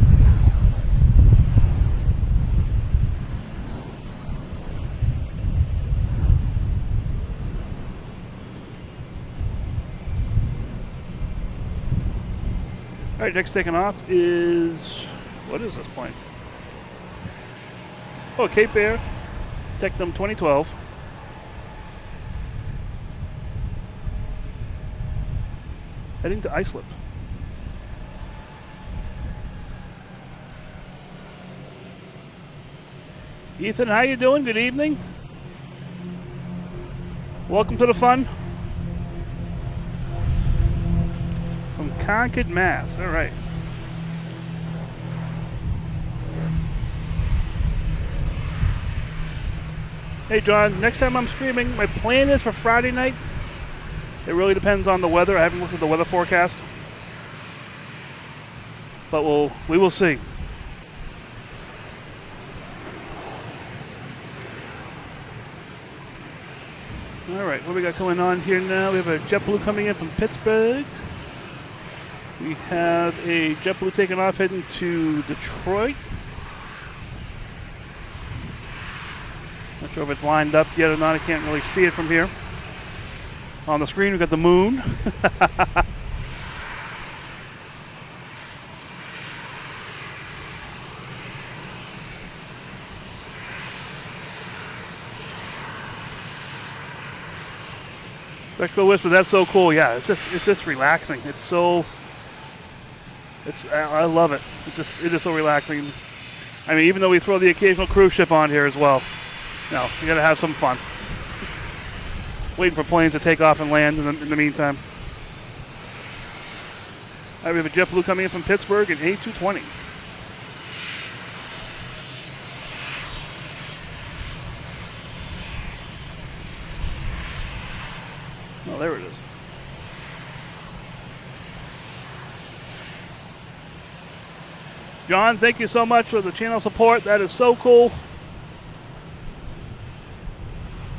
Alright, next taking off is... What is this plane? Oh, Cape Air. Tecnam 2012. Heading to Islip. Ethan, how you doing? Good evening. Welcome to the fun. From Concord, Mass. All right. Hey, John, next time I'm streaming, my plan is for Friday night. It really depends on the weather. I haven't looked at the weather forecast. But we will see. All right, what we got going on here now? We have a JetBlue coming in from Pittsburgh. We have a JetBlue taking off heading to Detroit. Not sure if it's lined up yet or not. I can't really see it from here. On the screen, we've got the moon. Spectral Whisper, that's so cool. Yeah, it's just relaxing. I love it. It is so relaxing. I mean, even though we throw the occasional cruise ship on here as well, you gotta have some fun. Waiting for planes to take off and land in the meantime. All right, we have a JetBlue coming in from Pittsburgh, an A220. Oh, there it is. John, thank you so much for the channel support. That is so cool.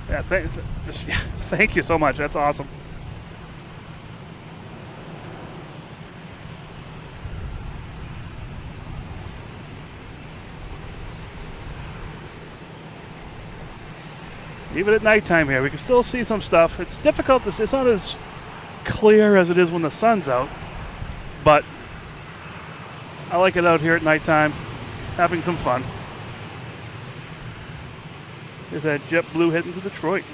Yeah, thank you so much. That's awesome. Even at nighttime here, we can still see some stuff. It's difficult to see. It's not as clear as it is when the sun's out, but I like it out here at nighttime, having some fun. There's that JetBlue heading to Detroit.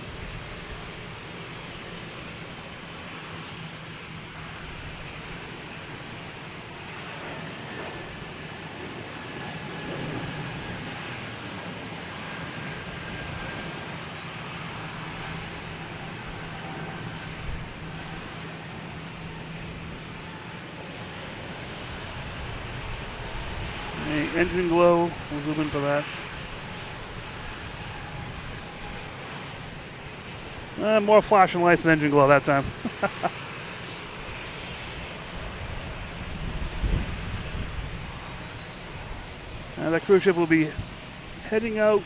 Engine glow, we'll zoom in for that. More flashing lights than engine glow that time. That cruise ship will be heading out.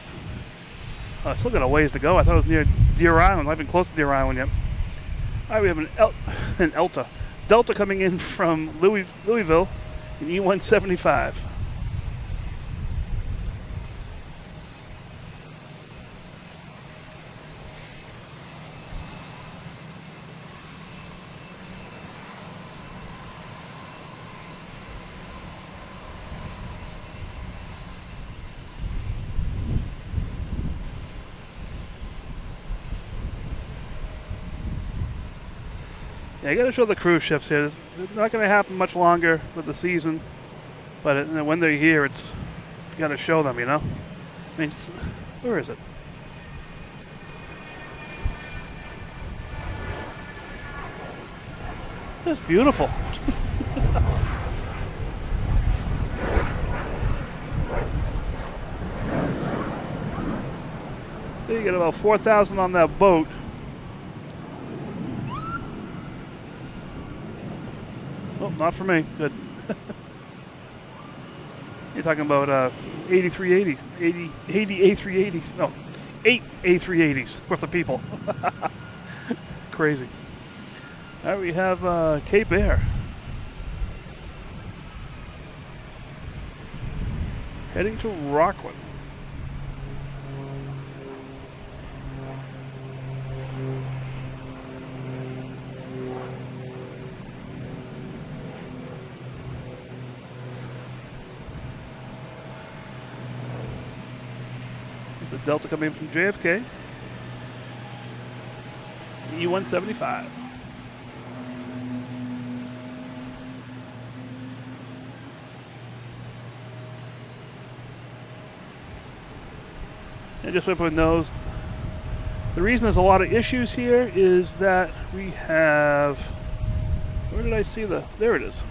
Oh, still got a ways to go. I thought it was near Deer Island. Not even close to Deer Island yet. All right, we have an Delta coming in from Louisville, an E175. Yeah, I got to show the cruise ships here. It's not going to happen much longer with the season, but when they're here, you got to show them, I mean, where is it? It's just beautiful. So you get about 4,000 on that boat. Oh, not for me. Good. You're talking about 8380s, 80 A380s. No, 8 A380s worth of people. Crazy. All right, we have Cape Air. heading to Rockland. It's a Delta coming in from JFK. E-175. And just so everyone knows, the reason there's a lot of issues here is that we have, where did I see there it is.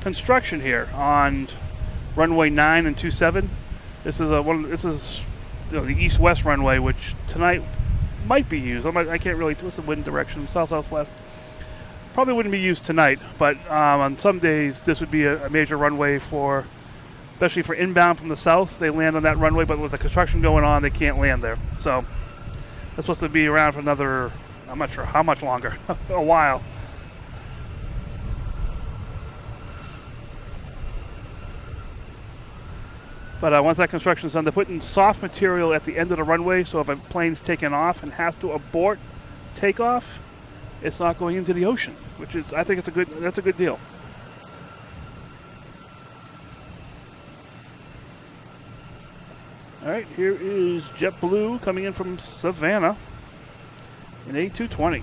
Construction here on runway 9 and 27. This is the east-west runway, which tonight might be used. I can't really, what's the wind direction? South-southwest. Probably wouldn't be used tonight, but on some days this would be a major runway for, especially for inbound from the south. They land on that runway, but with the construction going on, they can't land there. So that's supposed to be around for another, I'm not sure how much longer, a while. But once that construction's done, they're putting soft material at the end of the runway, so if a plane's taken off and has to abort takeoff, it's not going into the ocean, which is, I think that's a good deal. All right, here is JetBlue coming in from Savannah in A220.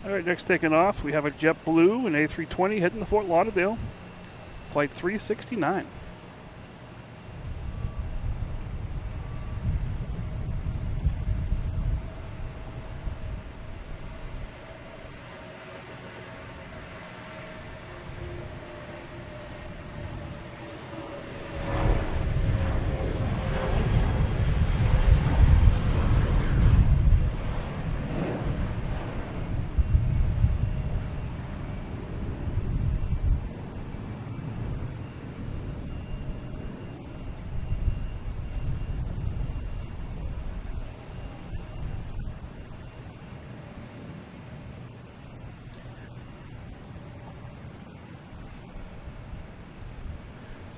All right, next taking off, we have a JetBlue and A320 heading to Fort Lauderdale, flight 369.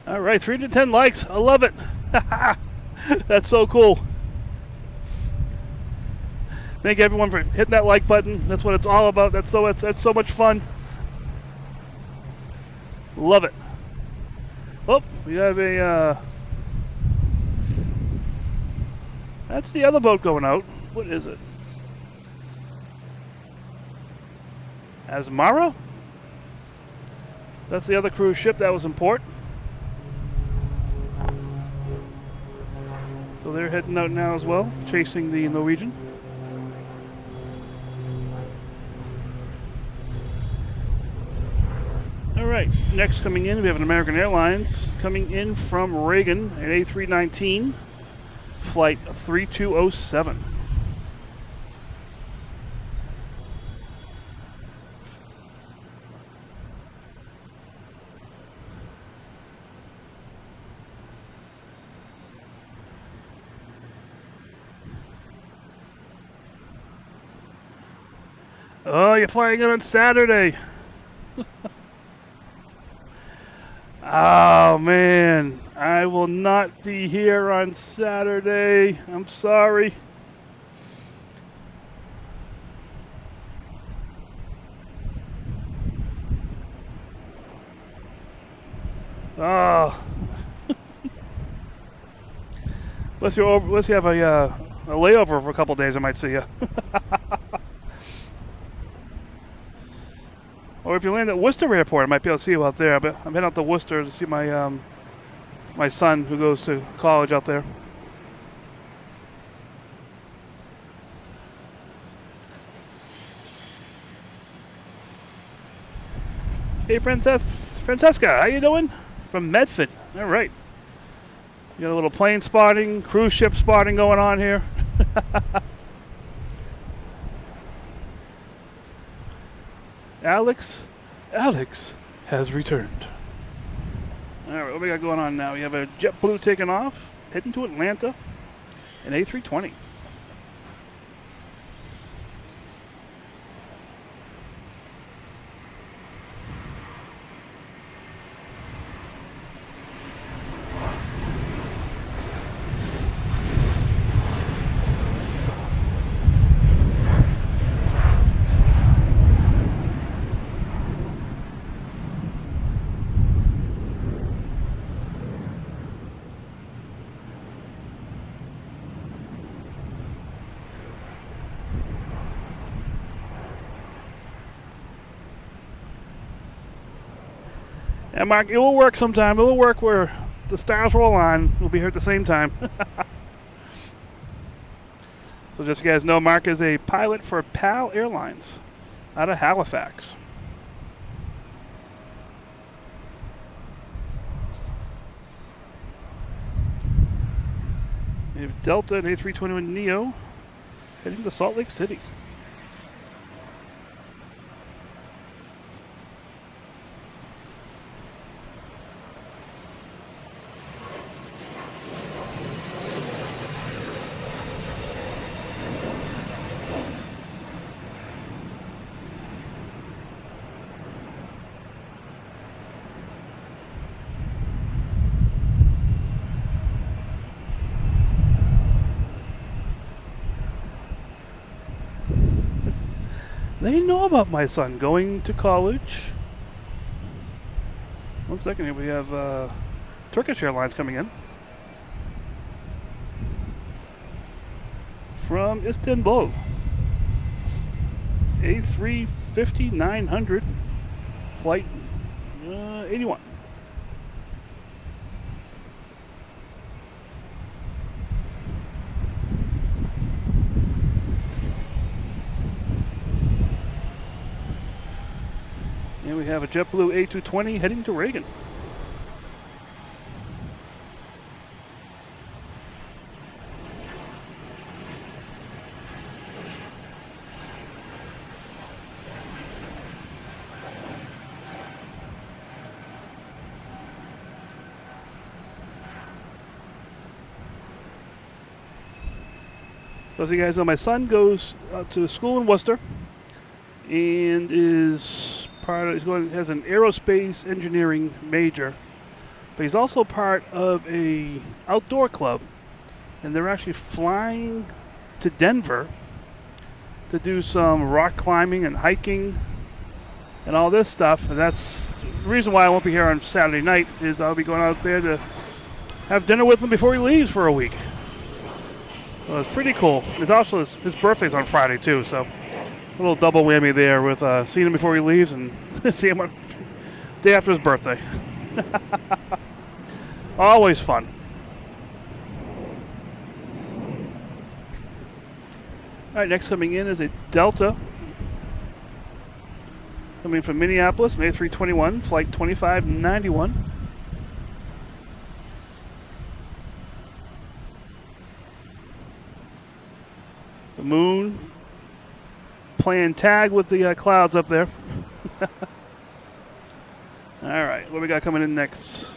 All right, 310 likes. I love it. That's so cool. Thank everyone for hitting that like button. That's what it's all about. That's so much fun. Love it. Oh, we have a. That's the other boat going out. What is it? Asmara? That's the other cruise ship that was in port. So they're heading out now as well, chasing the Norwegian. All right, next coming in, we have an American Airlines coming in from Reagan, an A319, flight 3207. Oh, you're flying in on Saturday. Oh, man. I will not be here on Saturday. I'm sorry. Oh. Unless you have a layover for a couple days, I might see you. Or if you land at Worcester Airport, I might be able to see you out there. But I'm heading out to Worcester to see my my son who goes to college out there. Hey, Francesca, how you doing? From Medford. All right. You got a little plane spotting, cruise ship spotting going on here. Alex has returned. All right, what we got going on now? We have a JetBlue taking off, heading to Atlanta, an A320. And Mark, it will work sometime. It will work where the stars will align. We'll be here at the same time. So just so you guys know, Mark is a pilot for PAL Airlines out of Halifax. We have Delta and A321 Neo heading to Salt Lake City. They know about my son going to college. One second here, we have Turkish Airlines coming in from Istanbul. A350-900, flight 81. And we have a JetBlue A220 heading to Reagan. So as you guys know, my son goes to school in Worcester and is has an aerospace engineering major, but he's also part of a outdoor club, and they're actually flying to Denver to do some rock climbing and hiking and all this stuff. And that's the reason why I won't be here on Saturday night, is I'll be going out there to have dinner with him before he leaves for a week. So it's pretty cool. It's also his birthday's on Friday too, so a little double whammy there with seeing him before he leaves and seeing him day after his birthday. Always fun. All right, next coming in is a Delta. Coming from Minneapolis, an A321, flight 2591. The moon playing tag with the clouds up there. All right, what we got coming in next?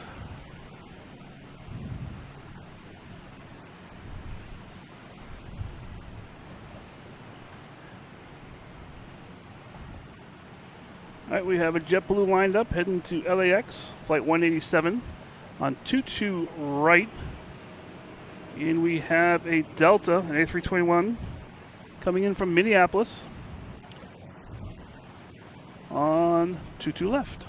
All right, we have a JetBlue lined up heading to LAX, flight 187 on 22 right. And we have a Delta, an A321, coming in from Minneapolis on 22 left.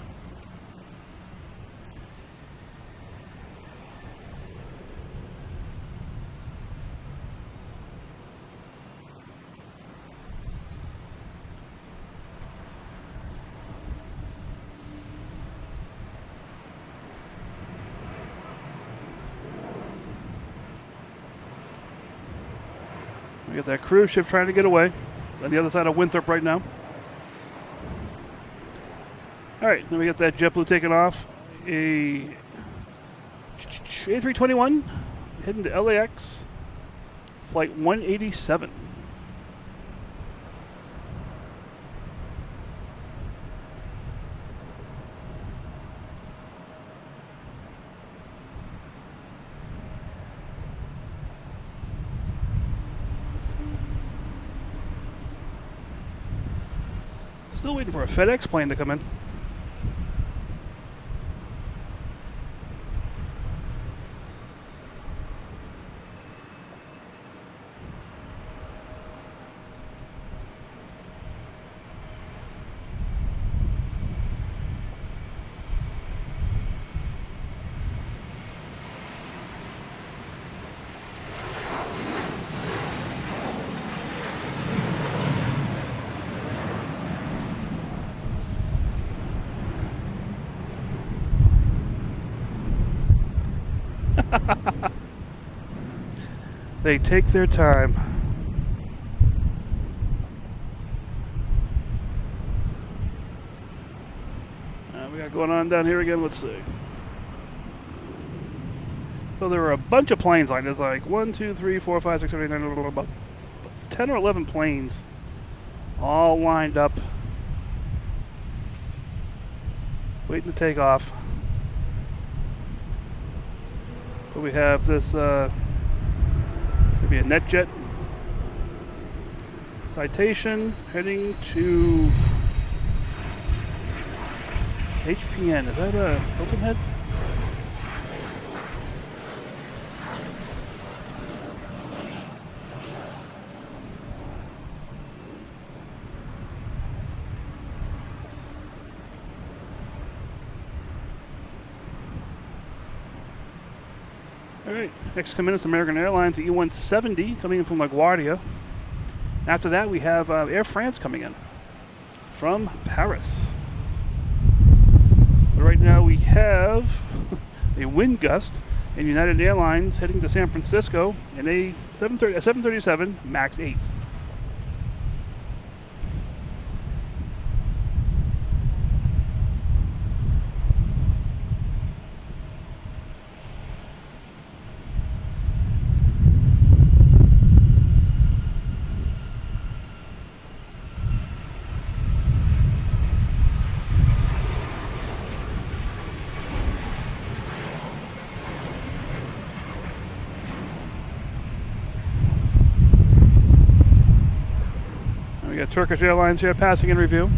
We got that cruise ship trying to get away. It's on the other side of Winthrop right now. All right, then we got that JetBlue taking off. A A321 heading to LAX, flight 187. Still waiting for a FedEx plane to come in. They take their time. We got going on down here again. Let's see. So there were a bunch of planes like this, like 1, 2, 3, 4, 5, 6, 7, 8, 9, about 10 or 11 planes all lined up, waiting to take off. But we have this maybe a NetJet Citation heading to HPN. Is that a Hilton Head? All right, next coming is American Airlines E170 coming in from LaGuardia. After that, we have Air France coming in from Paris. But right now, we have a wind gust in United Airlines heading to San Francisco in a 737 MAX 8. We got Turkish Airlines here passing in review.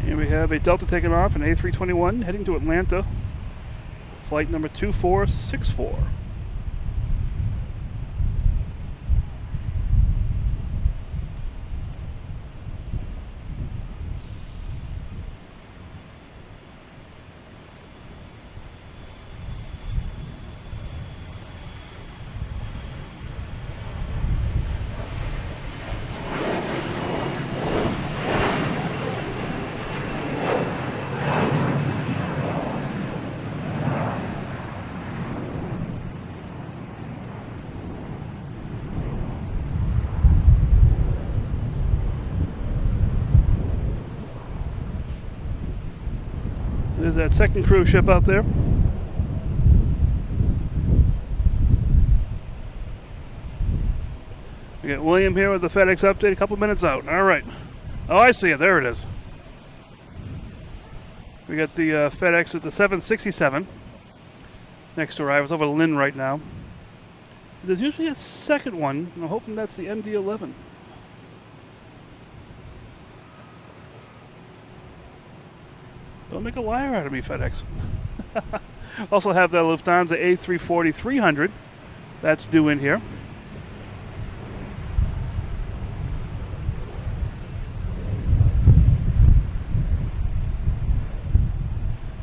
And we have a Delta taking off, an A321 heading to Atlanta, flight number 2464. There's that second cruise ship out there. We got William here with the FedEx update, a couple minutes out. All right. Oh, I see it. There it is. We got the FedEx with the 767 next to arrive. It's over Lynn right now. There's usually a second one. I'm hoping that's the MD-11. Don't make a liar out of me, FedEx. Also have the Lufthansa A340-300. That's due in here.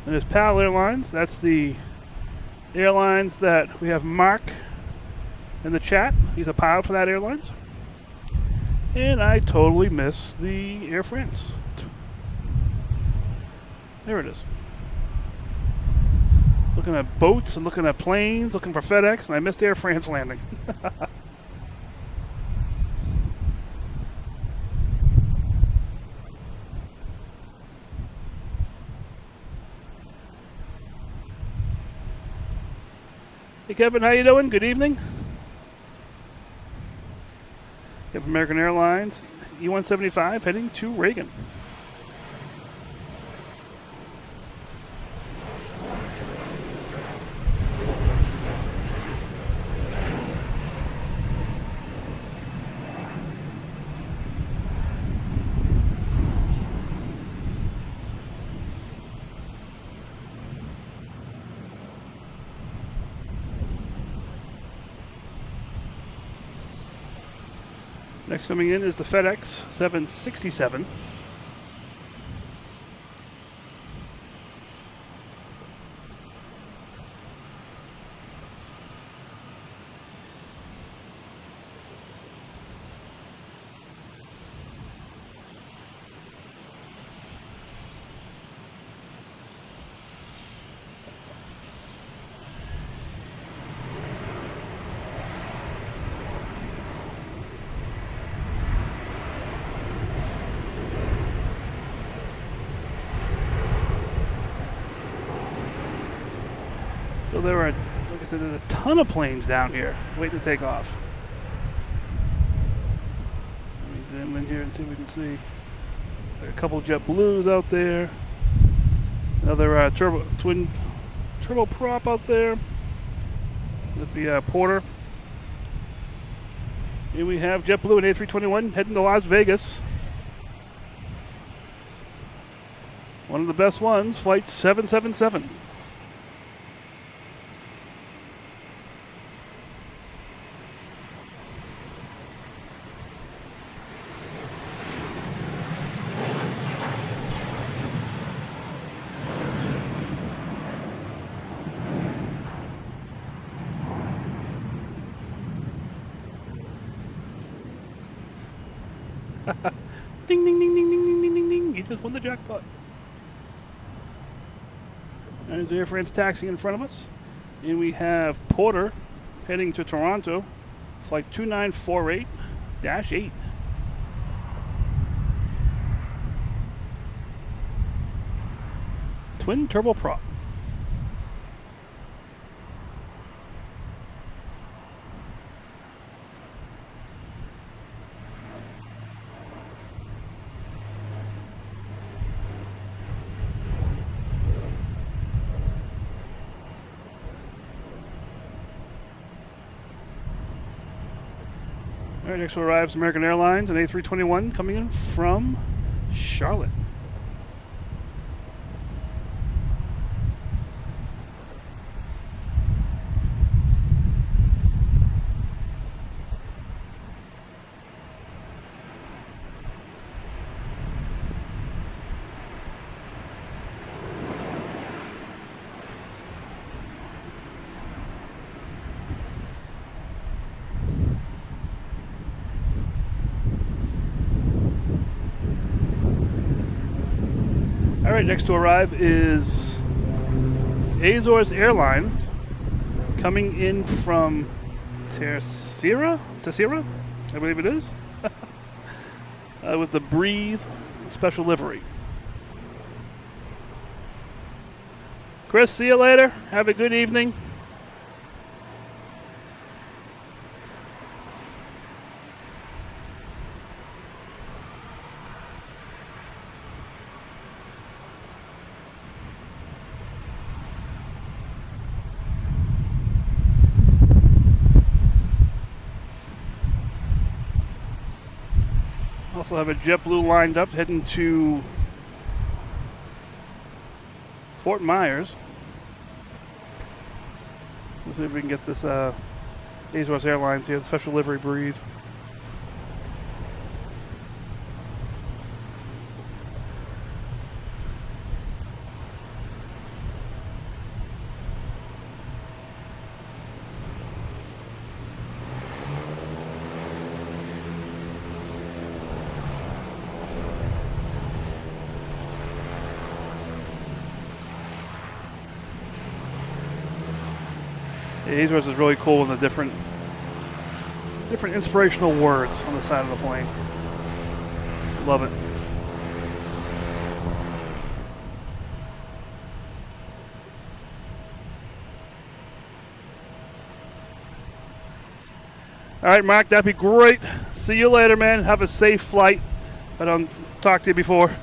And there's PAL Airlines. That's the airlines that we have Mark in the chat. He's a pilot for that airlines. And I totally missed the Air France. There it is. Looking at boats and looking at planes, looking for FedEx, and I missed Air France landing. Hey Kevin, how you doing? Good evening. You have American Airlines E175 heading to Reagan. Next coming in is the FedEx 767. So there are, like I said, there's a ton of planes down here waiting to take off. Let me zoom in here and see if we can see. There's like a couple JetBlues out there. Another twin turboprop out there. With the Porter. Here we have JetBlue and A321 heading to Las Vegas. One of the best ones, flight 777. Ding, ding, ding, ding, ding, ding, ding, ding, ding. You just won the jackpot. There's Air France taxiing in front of us. And we have Porter heading to Toronto, flight 2948-8. Twin turboprop. All right, next arrives American Airlines, an A321 coming in from Charlotte. All right, next to arrive is Azores Airlines coming in from Terceira, I believe it is, with the Breathe special livery. Chris, see you later. Have a good evening. Also have a JetBlue lined up heading to Fort Myers. Let's see if we can get this Azores Airlines here, the special livery Breathe. Azores is really cool in the different inspirational words on the side of the plane. Love it. All right, Mark, that'd be great. See you later, man. Have a safe flight. I don't talk to you before.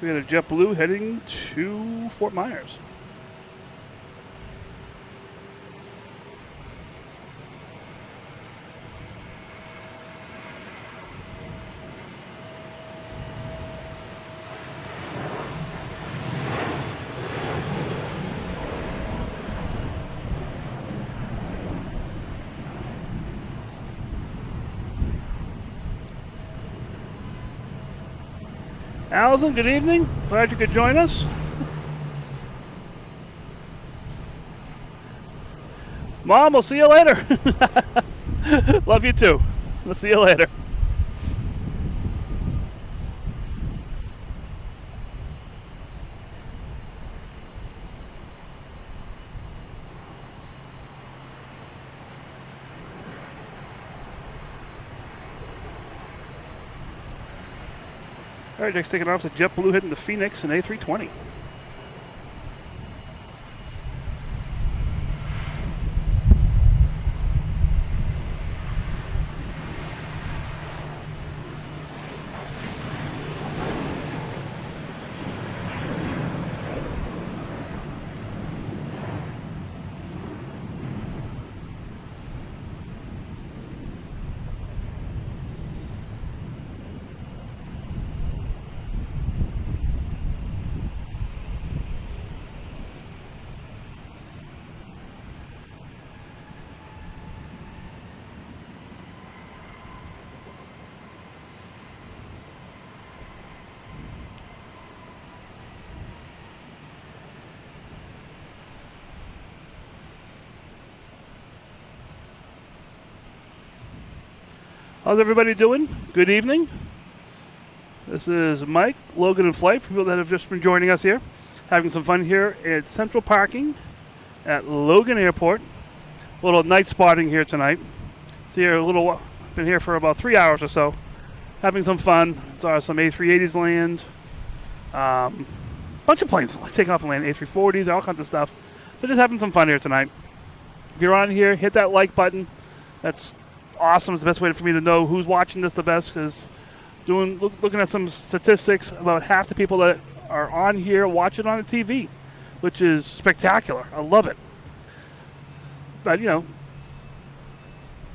We got a JetBlue heading to Fort Myers. Allison, good evening. Glad you could join us. Mom, we'll see you later. Love you too. We'll see you later. All right, next taking off is the JetBlue hitting the Phoenix and A320. How's everybody doing? Good evening. This is Mike, Logan in Flight, for people that have just been joining us here. Having some fun here at Central Parking at Logan Airport. A little night spotting here tonight. So here been here for about 3 hours or so. Having some fun. Saw some A380s land. Bunch of planes taking off and land. A340s, all kinds of stuff. So just having some fun here tonight. If you're on here, hit that like button. That's awesome. It's the best way for me to know who's watching this the best, because looking at some statistics, about half the people that are on here watch it on the TV, which is spectacular. I love it. But, the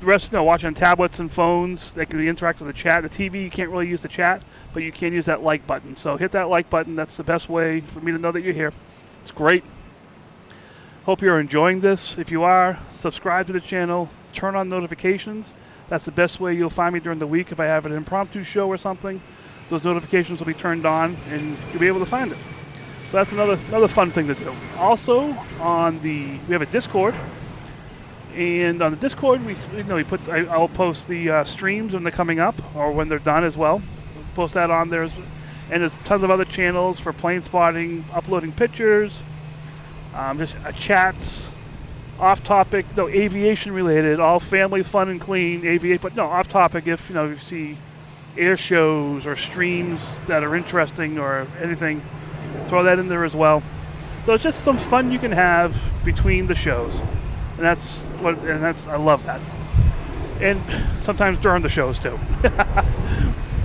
rest, watching on tablets and phones, they can interact with the chat. The TV, you can't really use the chat, but you can use that like button. So hit that like button. That's the best way for me to know that you're here. It's great. Hope you're enjoying this. If you are, subscribe to the channel. Turn on notifications. That's the best way you'll find me during the week. If I have an impromptu show or something, those notifications will be turned on and you'll be able to find it. So that's another fun thing to do. Also, we have a Discord, and on the Discord I'll post the streams when they're coming up or when they're done as well. We'll post that on there, and there's tons of other channels for plane spotting, uploading pictures, just chats. Off topic, aviation related, all family fun and clean, but off topic if you see air shows or streams that are interesting or anything, throw that in there as well. So it's just some fun you can have between the shows, and I love that. And sometimes during the shows too.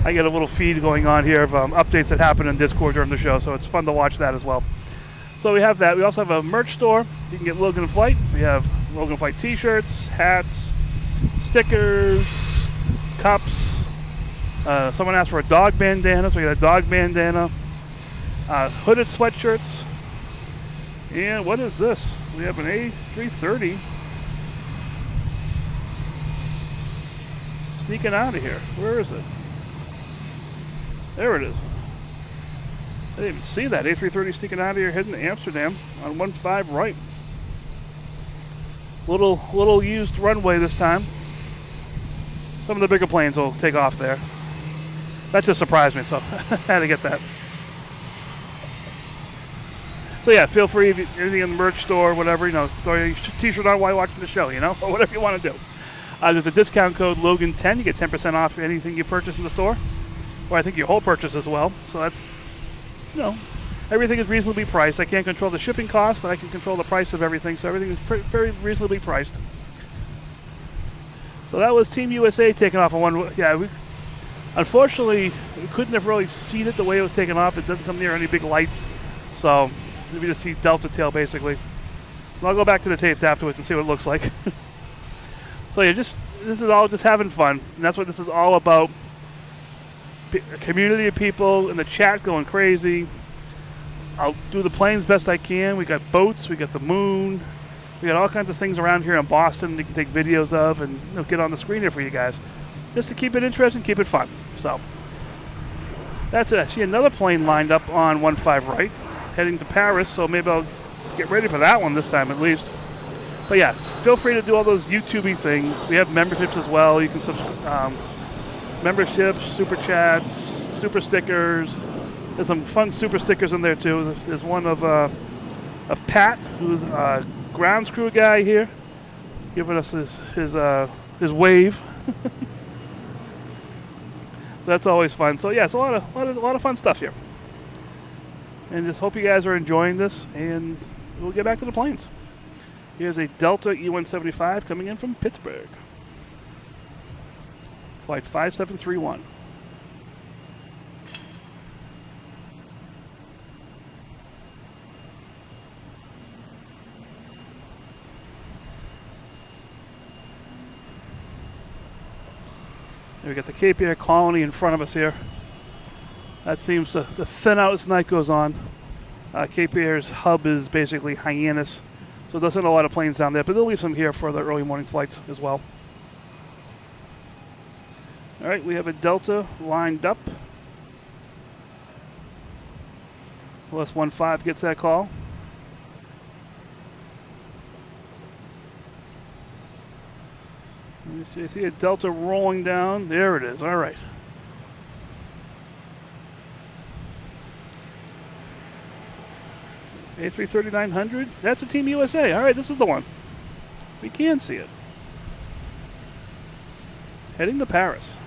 I get a little feed going on here of updates that happen in Discord during the show, so it's fun to watch that as well. So we have that. We also have a merch store. You can get Logan Flight. We have Logan Flight t-shirts, hats, stickers, cups. Someone asked for a dog bandana, so we got a dog bandana. Hooded sweatshirts. And what is this? We have an A330 sneaking out of here. Where is it? There it is. I didn't even see that. A330 sneaking out of here, heading to Amsterdam on 15 right. Little used runway this time. Some of the bigger planes will take off there. That just surprised me, so I had to get that. So yeah, feel free, anything in the merch store, whatever, throw your t-shirt on while you're watching the show, or whatever you want to do. There's a discount code Logan10. You get 10% off anything you purchase in the store, or I think your whole purchase as well. So that's, everything is reasonably priced. I can't control the shipping cost, but I can control the price of everything. So everything is very reasonably priced. So that was Team USA taking off on one. Yeah, unfortunately, we couldn't have really seen it the way it was taking off. It doesn't come near any big lights. So we just see Delta tail basically. And I'll go back to the tapes afterwards and see what it looks like. So yeah, this is all just having fun. And that's what this is all about. A community of people in the chat going crazy. I'll do the planes best I can. We got boats, we got the moon, we got all kinds of things around here in Boston you can take videos of and get on the screen here for you guys, just to keep it interesting, keep it fun. So That's it. I see another plane lined up on 15 right, heading to Paris, so maybe I'll get ready for that one this time at least. But yeah, feel free to do all those YouTube-y things. We have memberships as well. You can subscribe. Memberships, super chats, super stickers. There's some fun super stickers in there too. There's one of Pat, who's a grounds crew guy here, giving us his wave. That's always fun. So yeah, it's a lot of fun stuff here. And just hope you guys are enjoying this, and we'll get back to the planes. Here's a Delta E175 coming in from Pittsburgh. Flight 5731. We got the Cape Air Colony in front of us here. That seems to thin out as night goes on. Cape Air's hub is basically Hyannis, so it doesn't have a lot of planes down there, but they'll leave some here for the early morning flights as well. All right, we have a Delta lined up. LS 15 gets that call. Let me see. I see a Delta rolling down. There it is. All right. A330-900. That's a Team USA. All right, this is the one. We can see it. Heading to Paris.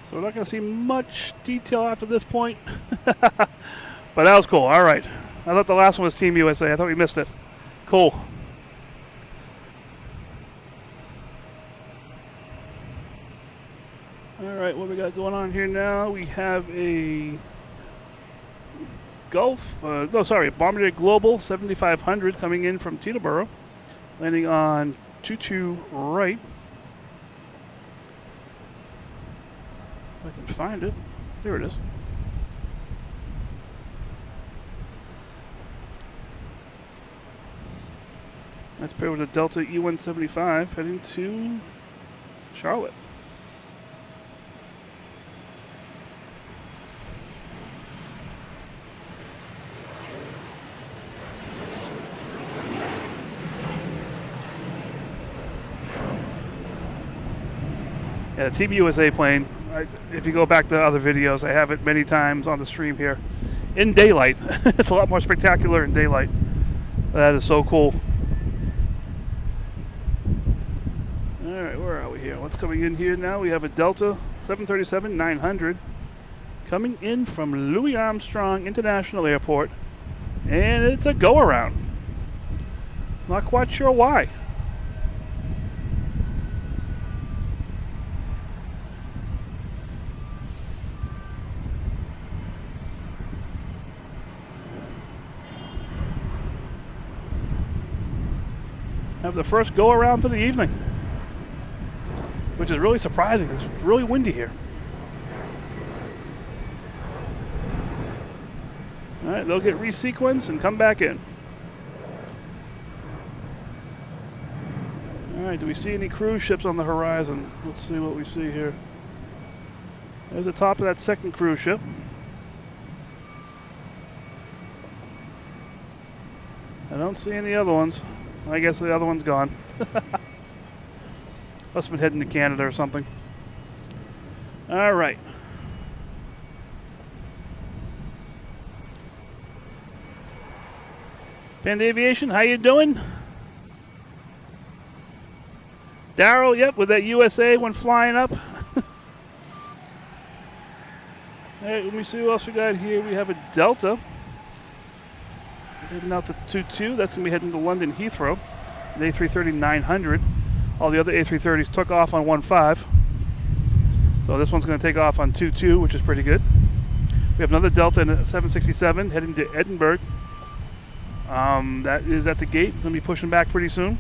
So we're not going to see much detail after this point. But that was cool. All right. I thought the last one was Team USA. I thought we missed it. Cool. All right, what we got going on here now? We have a Bombardier Global 7500 coming in from Teterboro, landing on 22 right. If I can find it. There it is. That's paired with a Delta E175 heading to Charlotte. Yeah, the Team USA plane. If you go back to other videos, I have it many times on the stream here. In daylight. It's a lot more spectacular in daylight. That is so cool. Alright, where are we here? What's coming in here now? We have a Delta 737-900 coming in from Louis Armstrong International Airport. And it's a go-around. Not quite sure why. Have the first go around for the evening, which is really surprising. It's really windy here. All right, they'll get resequenced and come back in. All right, do we see any cruise ships on the horizon? Let's see what we see here. There's the top of that second cruise ship. I don't see any other ones. I guess the other one's gone. Must have been heading to Canada or something. All right. Panda Aviation, how you doing? Daryl, yep, with that USA one flying up. All right, let me see what else we got here. We have a Delta. Heading out to 22. That's going to be heading to London Heathrow. An A330-900. All the other A330s took off on 15. So this one's going to take off on 22, which is pretty good. We have another Delta in a 767 heading to Edinburgh. That is at the gate. Going to be pushing back pretty soon.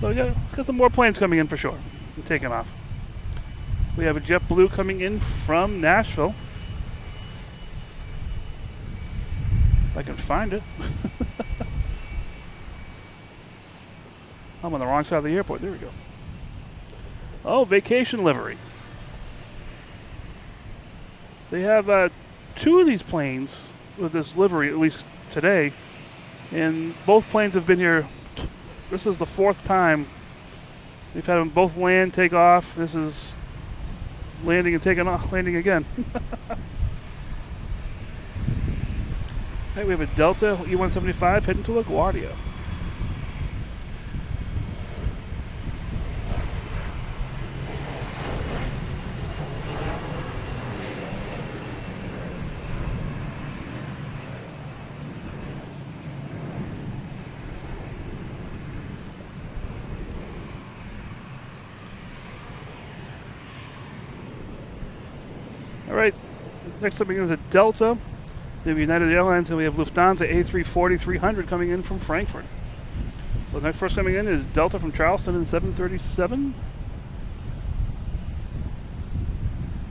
So we got some more planes coming in for sure and taking off. We have a JetBlue coming in from Nashville. If I can find it. I'm on the wrong side of the airport. There we go. Oh, vacation livery. They have 2 of these planes with this livery, at least today. And both planes have been here. This is the 4th time. They've had them both land, take off. This is landing and taking off, landing again. Hey, we have a Delta E-175 heading to LaGuardia. All right, next up is a Delta. We have United Airlines, and we have Lufthansa A340 300 coming in from Frankfurt. The next first coming in is Delta from Charleston in 737.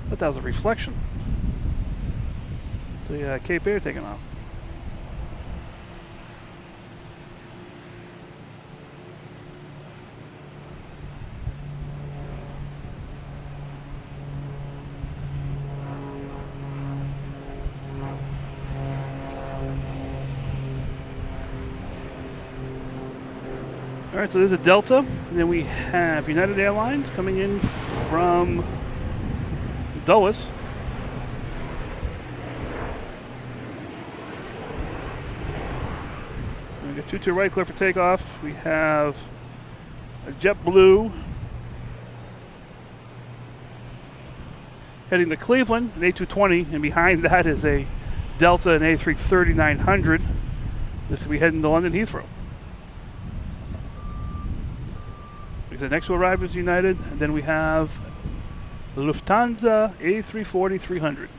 I thought that was a reflection. It's a Cape Air taking off. All right, so there's a Delta, and then we have United Airlines coming in from Dulles. We got 22 right, clear for takeoff. We have a JetBlue heading to Cleveland, an A220, and behind that is a Delta, an A330-900. This will be heading to London Heathrow. The next to arrive is United, and then we have Lufthansa A340 300.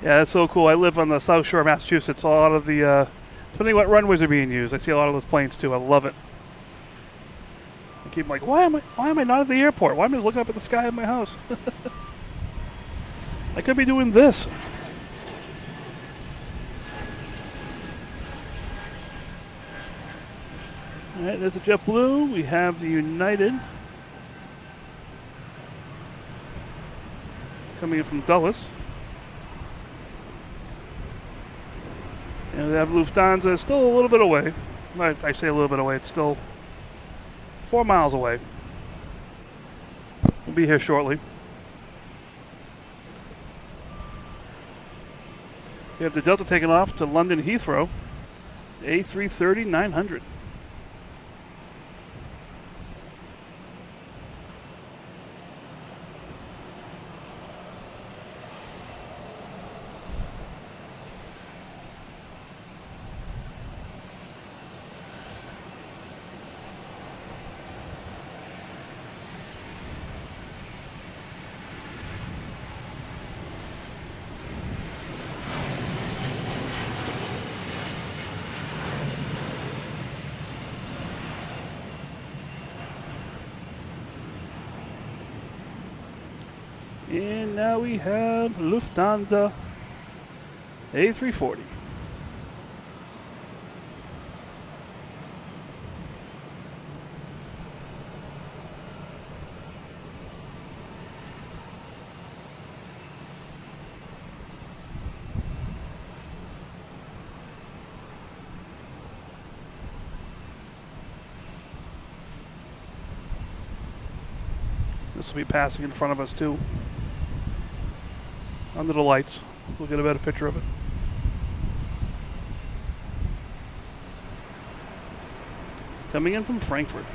Yeah, that's so cool. I live on the South Shore of Massachusetts. A lot of the, depending on what runways are being used, I see a lot of those planes too. I love it. I keep like, why am I not at the airport? Why am I just looking up at the sky at my house? I could be doing this. All right, there's the JetBlue. We have the United coming in from Dulles. And we have Lufthansa still a little bit away. I say a little bit away. It's still 4 miles away. We'll be here shortly. We have the Delta taking off to London Heathrow, A330-900. And now we have Lufthansa A340. This will be passing in front of us too. Under the lights. We'll get a better picture of it. Coming in from Frankfurt.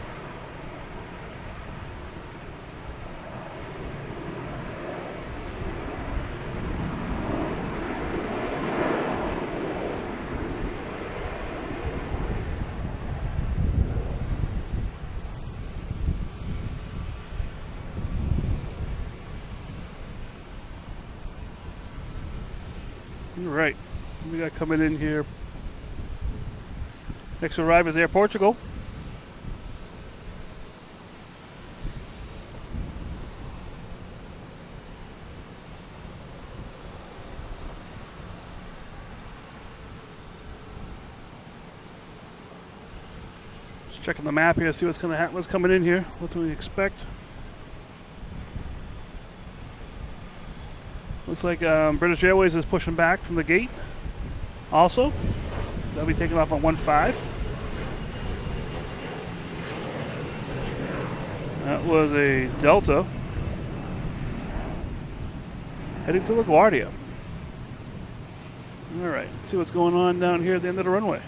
right. We got coming in here. Next to arrive is Air Portugal. Just checking the map here, see what's what's coming in here. What do we expect? Looks like British Airways is pushing back from the gate. Also, they'll be taking off on 1-5. That was a Delta heading to LaGuardia. All right, let's see what's going on down here at the end of the runway.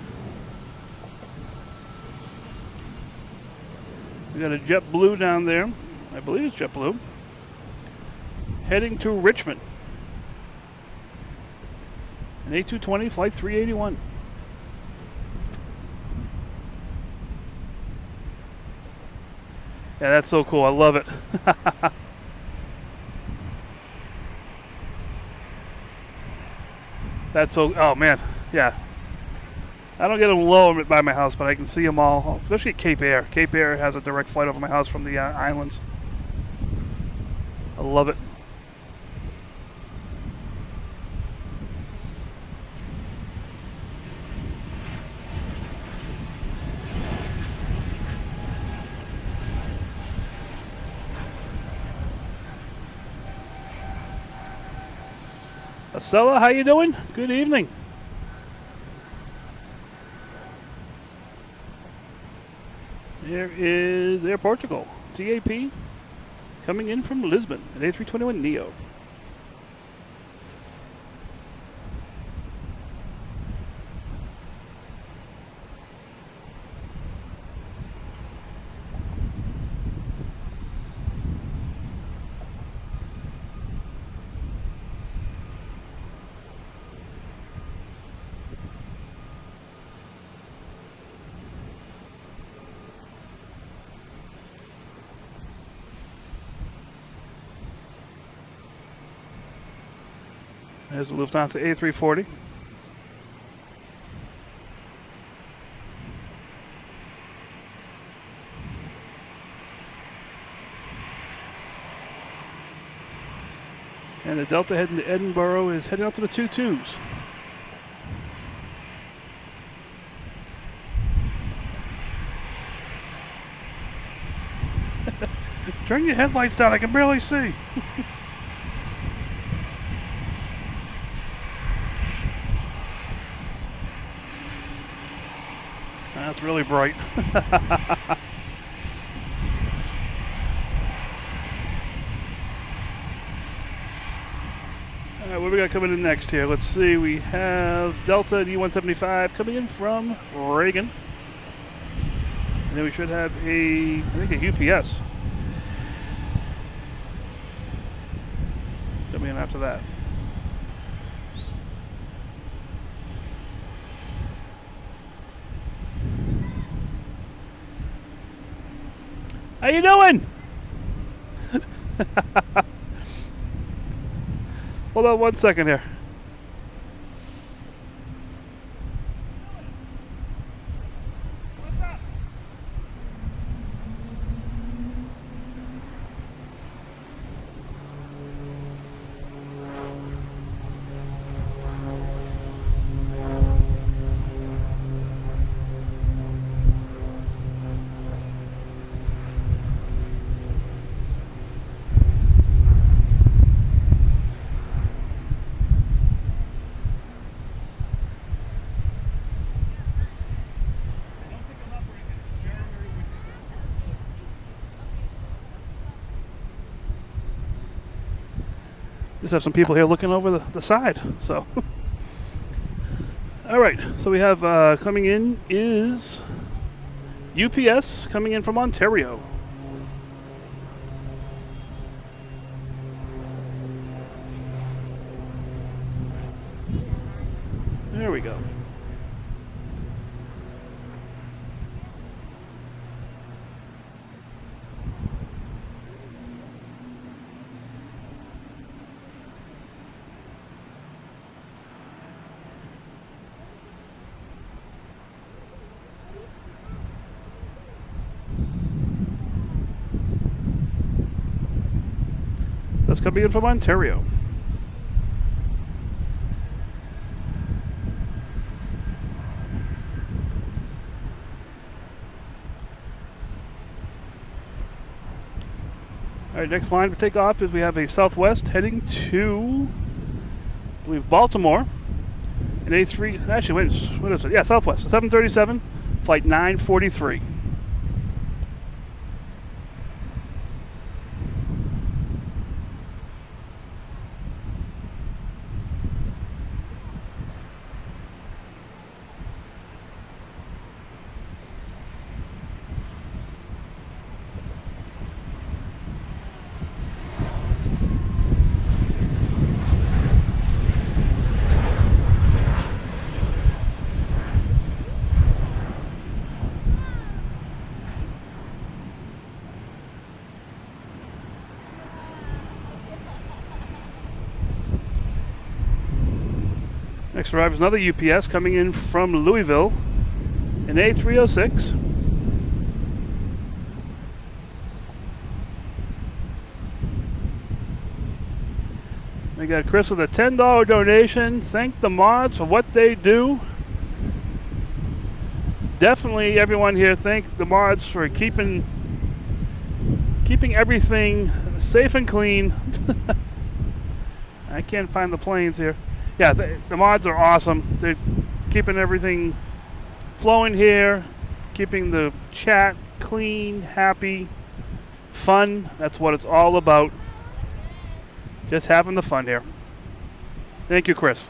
We got a JetBlue down there. I believe it's JetBlue. Heading to Richmond. An A220 flight 381. Yeah, that's so cool. I love it. That's so, oh man, yeah. I don't get them low by my house, but I can see them all, especially at Cape Air. Cape Air has a direct flight over my house from the islands. I love it. Acela, how you doing? Good evening. There is Air Portugal, TAP, coming in from Lisbon, an A321 Neo. There's the Lufthansa A340. And the Delta heading to Edinburgh is heading out to the 2-2s. Turn your headlights down, I can barely see. That's really bright. All right, what we got coming in next here? Let's see. We have Delta D175 coming in from Reagan. And then we should have I think a UPS coming in after that. How you doing? Hold on 1 second here. What's up? Just have some people here looking over the side. So, all right. So we have coming in is UPS coming in from Ontario. There we go. That's coming in from Ontario. All right, next line to take off is we have a Southwest heading to, I believe, Baltimore. An A3, actually, what is it? Yeah, Southwest, 737, flight 943. Next arrives another UPS coming in from Louisville, an A306. We got Chris with a $10 donation. Thank the mods for what they do. Definitely everyone here thank the mods for keeping everything safe and clean. I can't find the planes here. Yeah, the mods are awesome. They're keeping everything flowing here, keeping the chat clean, happy, fun. That's what it's all about. Just having the fun here. Thank you, Chris.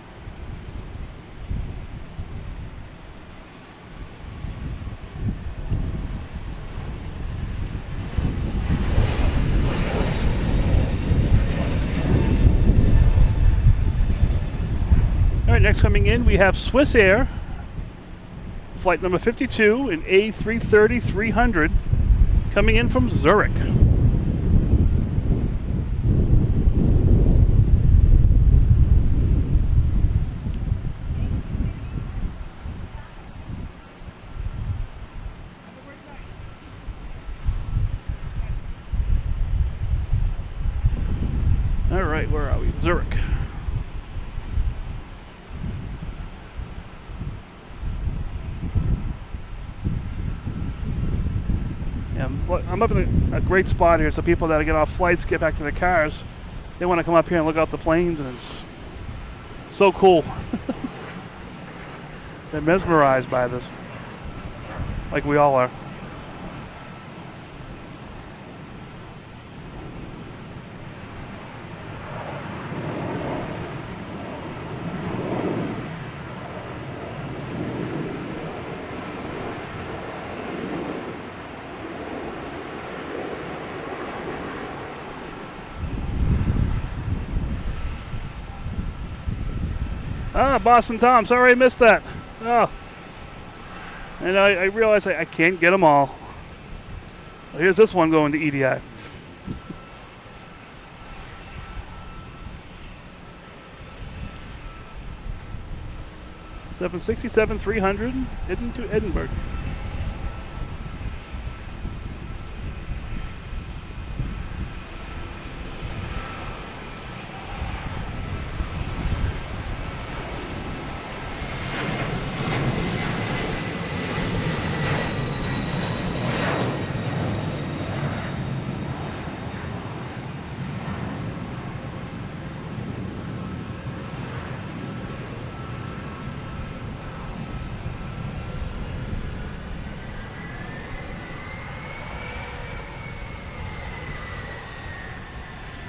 All right, next coming in, we have Swiss Air, flight number 52, an A330-300, coming in from Zurich. All right, where are we? Zurich. I'm up in a great spot here, so people that get off flights, get back to their cars, they want to come up here and look out the planes, and it's so cool. They're mesmerized by this, like we all are. Boston Tom, sorry I missed that. Oh. And I realized I can't get them all. Well, here's this one going to EDI. $767-300 heading to Edinburgh.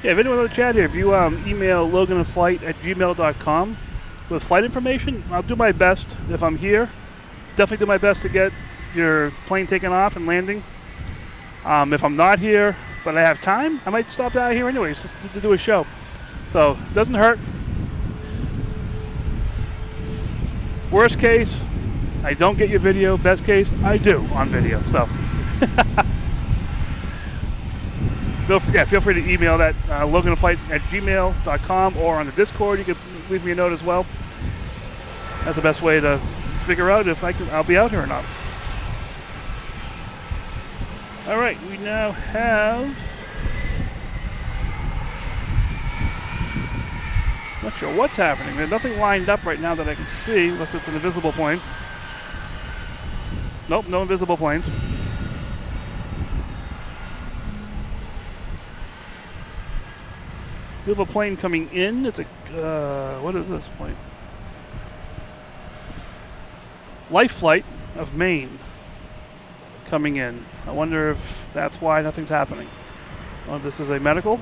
Yeah, if anyone in the chat here, if you email loganinflight@gmail.com with flight information, I'll do my best if I'm here. Definitely do my best to get your plane taken off and landing. If I'm not here, but I have time, I might stop out here anyways just to do a show. So, it doesn't hurt. Worst case, I don't get your video. Best case, I do on video. So, feel free to email that loganinflight@gmail.com, or on the Discord. You can leave me a note as well. That's the best way to figure out if I'll be out here or not. All right, we now have Not sure what's happening. There's nothing lined up right now that I can see, unless it's an invisible plane. Nope, no invisible planes. We have a plane coming in. It's a, what is this plane? Life Flight of Maine coming in. I wonder if that's why nothing's happening. Well, this is a medical.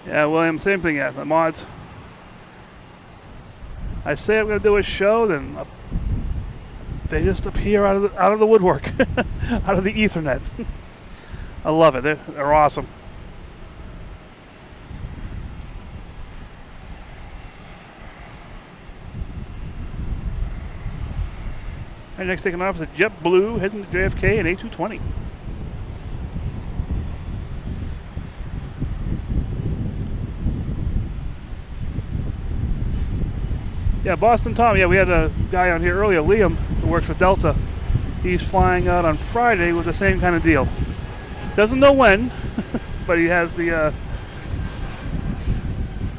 Yeah, William, same thing. Yeah, the mods. I say I'm going to do a show, then they just appear out of the woodwork, out of the Ethernet. I love it. They're awesome. All right, next taking off is a JetBlue heading to JFK and A220. Yeah, Boston Tom. Yeah, we had a guy on here earlier, Liam, who works for Delta. He's flying out on Friday with the same kind of deal. Doesn't know when, but he has the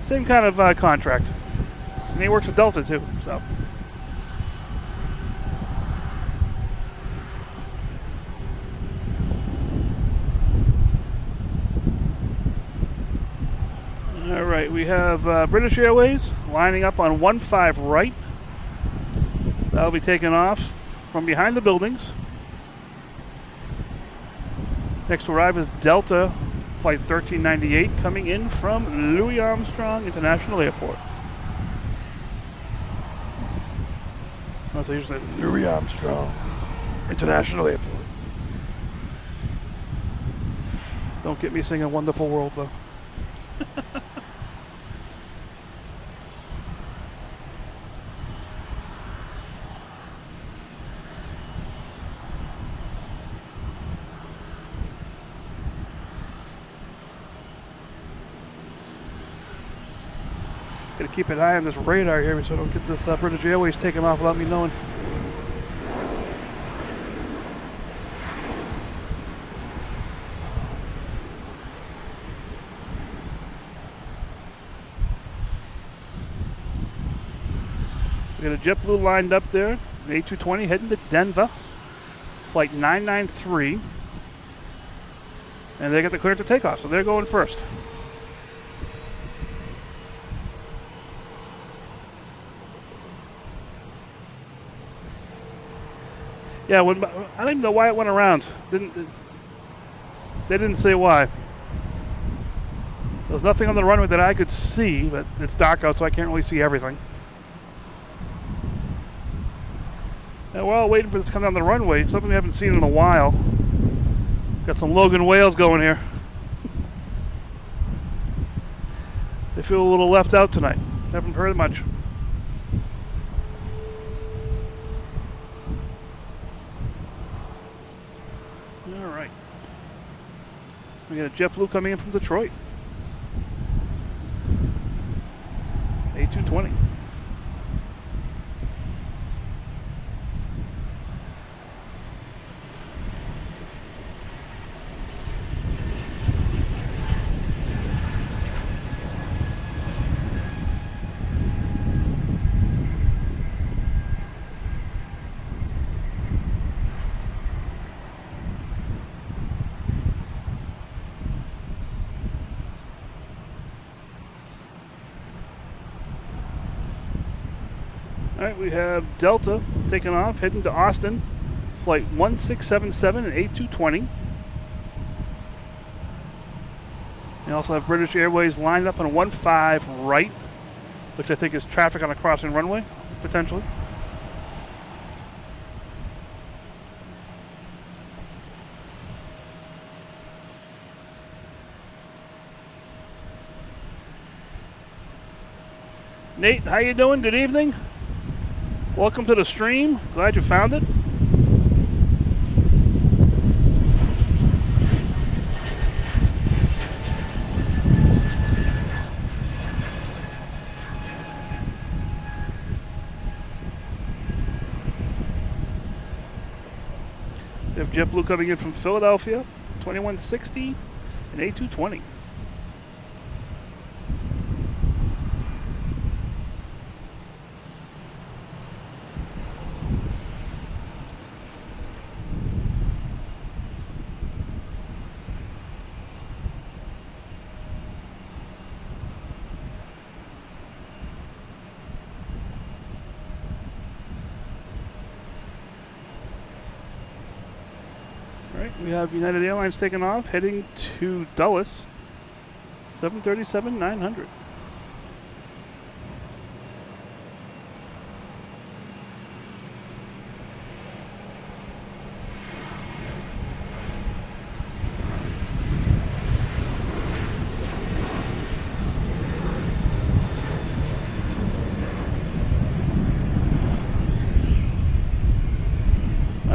same kind of contract. And he works for Delta too, so. All right, we have British Airways lining up on 15 right. That'll be taking off from behind the buildings. Next to arrive is Delta Flight 1398 coming in from Louis Armstrong International Airport. Unless I usually say Louis Armstrong International Airport. Don't get me singing Wonderful World though. Gotta keep an eye on this radar here so I don't get this British Airways taken off without me knowing. We got a JetBlue lined up there, an A220 heading to Denver, flight 993, and they got the clearance to take off, so they're going first. Yeah, I don't even know why it went around. They didn't say why. There's nothing on the runway that I could see, but it's dark out, so I can't really see everything. Now, while waiting for this to come down the runway, something we haven't seen in a while. Got some Logan whales going here. They feel a little left out tonight. Haven't heard much. All right. We got a JetBlue coming in from Detroit. A220. All right, we have Delta taking off, heading to Austin, flight 1677 and A220. We also have British Airways lined up on 15 right, which I think is traffic on a crossing runway, potentially. Nate, how you doing? Good evening. Welcome to the stream. Glad you found it. We have JetBlue coming in from Philadelphia, 2160 and A220. We have United Airlines taking off, heading to Dulles, 737-900.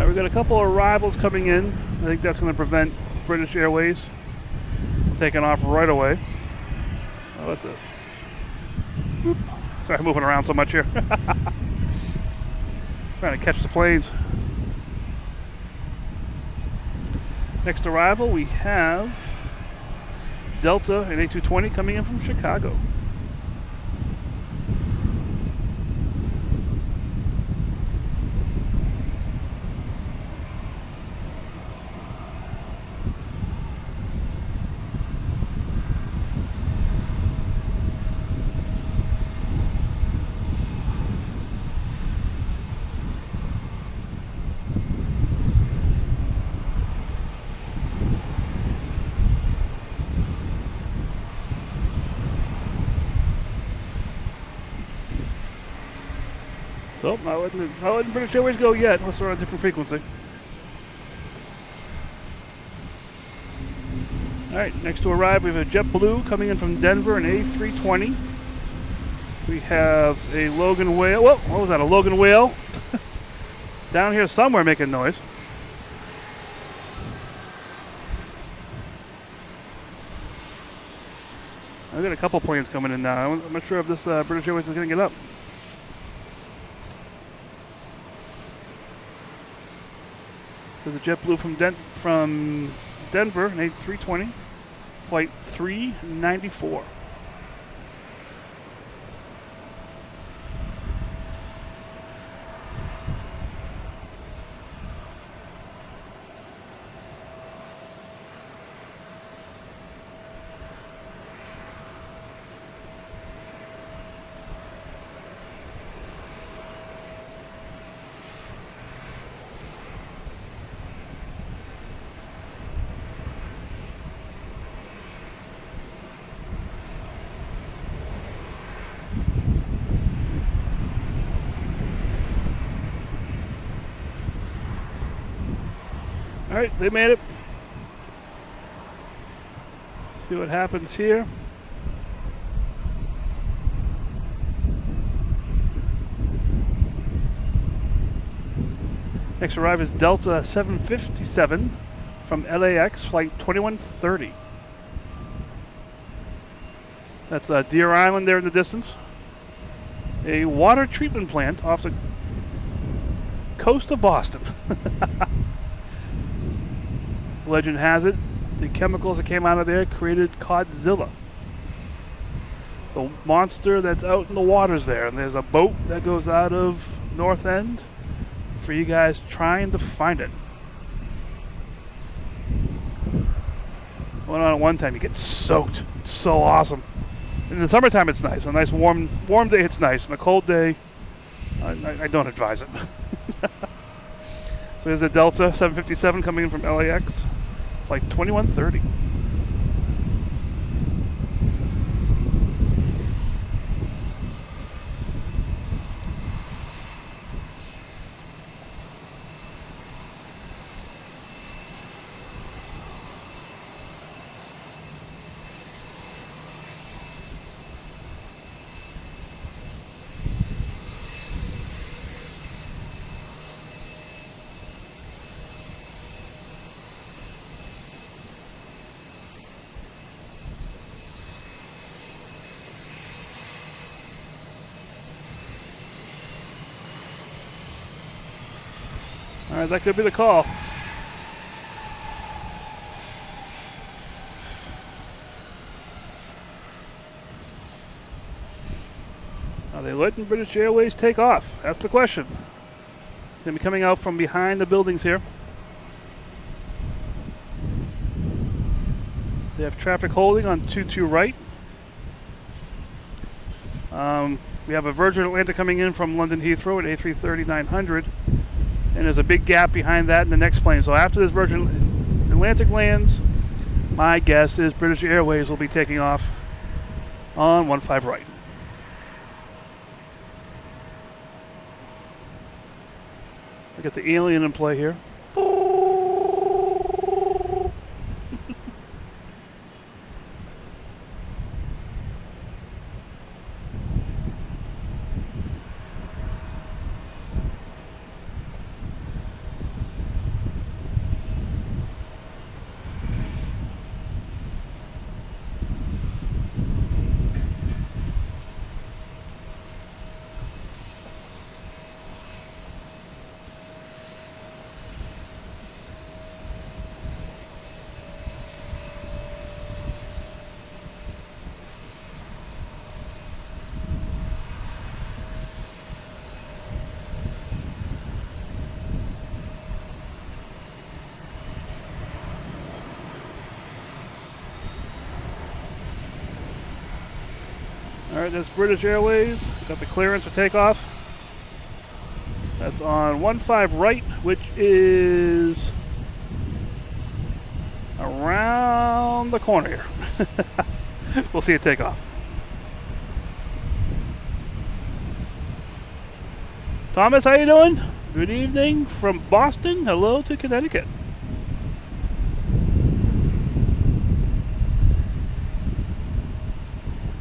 We've got a couple of arrivals coming in. I think that's going to prevent British Airways from taking off right away. Oh, what's this? Whoop. Sorry, I'm moving around so much here. Trying to catch the planes. Next arrival, we have Delta and A220 coming in from Chicago. So, not letting British Airways go yet, unless they're on a different frequency. Alright, next to arrive, we have a JetBlue coming in from Denver, an A320. We have a Logan Whale. Whoa, what was that? A Logan Whale? Down here somewhere making noise. I've got a couple planes coming in now. I'm not sure if this British Airways is going to get up. There's a JetBlue from Denver, an A320, flight 394. All right, they made it. See what happens here. Next arrive is Delta 757 from LAX, flight 2130. That's Deer Island there in the distance. A water treatment plant off the coast of Boston. Legend has it, the chemicals that came out of there created Godzilla, the monster that's out in the waters there. And there's a boat that goes out of North End for you guys trying to find it. Went on it one time, you get soaked. It's so awesome. In the summertime, it's nice. A nice warm day, it's nice. On a cold day, I don't advise it. So there's a Delta 757 coming in from LAX, flight 2130. All right, that could be the call. Are they letting British Airways take off? That's the question. It's going to be coming out from behind the buildings here. They have traffic holding on 22 right. We have a Virgin Atlantic coming in from London Heathrow at A330-900. And there's a big gap behind that in the next plane. So after this Virgin Atlantic lands, my guess is British Airways will be taking off on 15 right. I got the alien in play here. All right, that's British Airways. Got the clearance for takeoff. That's on 15 right, which is around the corner here. We'll see it take off. Thomas, how you doing? Good evening from Boston. Hello to Connecticut.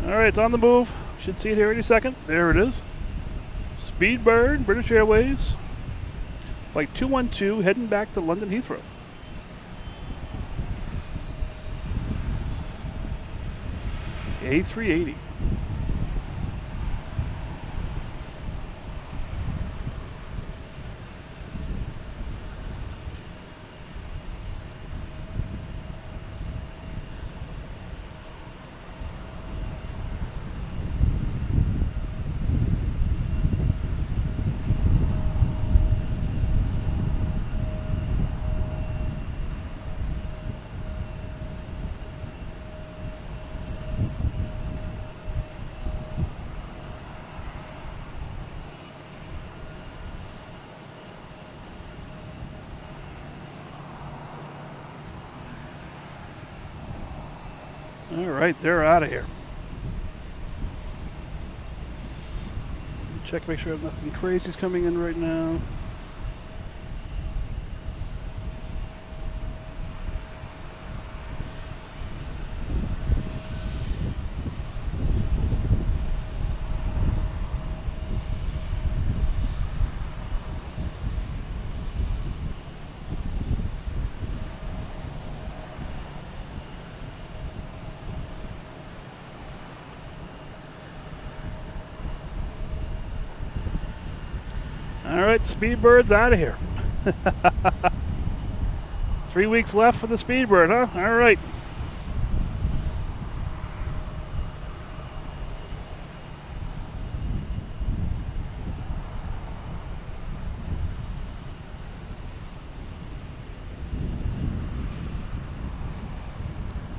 All right, it's on the move. Should see it here any second. There it is. Speedbird, British Airways. Flight 212 heading back to London Heathrow. A380. All right, they're out of here. Check, make sure nothing crazy's coming in right now. All right, Speedbird's out of here. 3 weeks left for the Speedbird, huh? All right.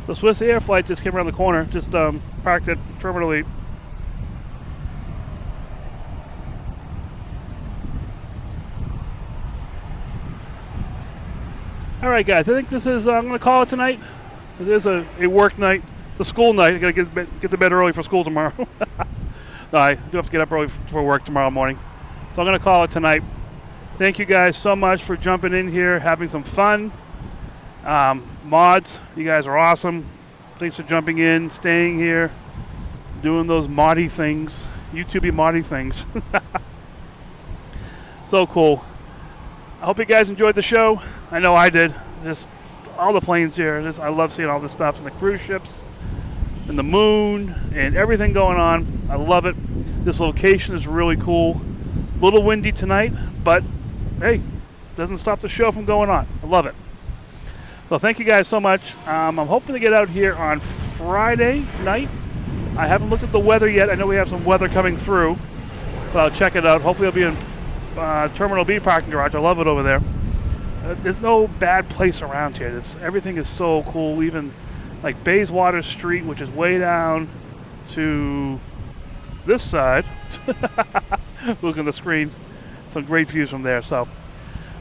So Swiss Air flight just came around the corner, just parked at Terminal 8. All right, guys, I think this is, I'm going to call it tonight. It is a work night. It's a school night. I got to get to bed early for school tomorrow. No, I do have to get up early for work tomorrow morning. So I'm going to call it tonight. Thank you guys so much for jumping in here, having some fun. Mods, you guys are awesome. Thanks for jumping in, staying here, doing those moddy things, YouTube-y moddy things. So cool. I hope you guys enjoyed the show. I know I did. Just all the planes here. I love seeing all this stuff, and the cruise ships and the moon and everything going on. I love it. This location is really cool. A little windy tonight, but hey, doesn't stop the show from going on. I love it. So thank you guys so much. I'm hoping to get out here on Friday night. I haven't looked at the weather yet. I know we have some weather coming through, but I'll check it out. Hopefully I'll be in Terminal B parking garage. I love it over there. There's no bad place around here. Everything is so cool. Even like Bayswater Street, which is way down to this side. Look on the screen. Some great views from there. So,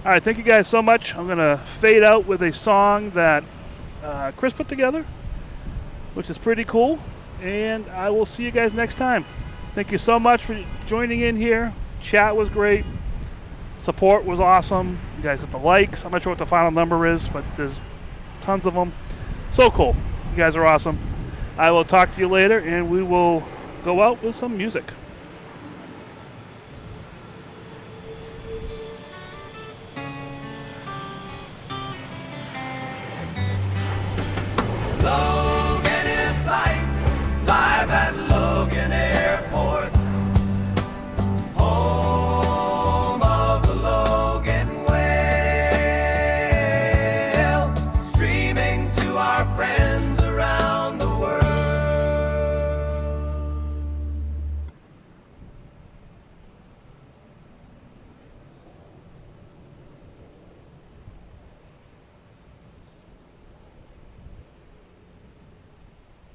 all right, thank you guys so much. I'm going to fade out with a song that Chris put together, which is pretty cool. And I will see you guys next time. Thank you so much for joining in here. Chat was great. Support was awesome. You guys got the likes. I'm not sure what the final number is, but there's tons of them. So cool. You guys are awesome. I will talk to you later, and we will go out with some music.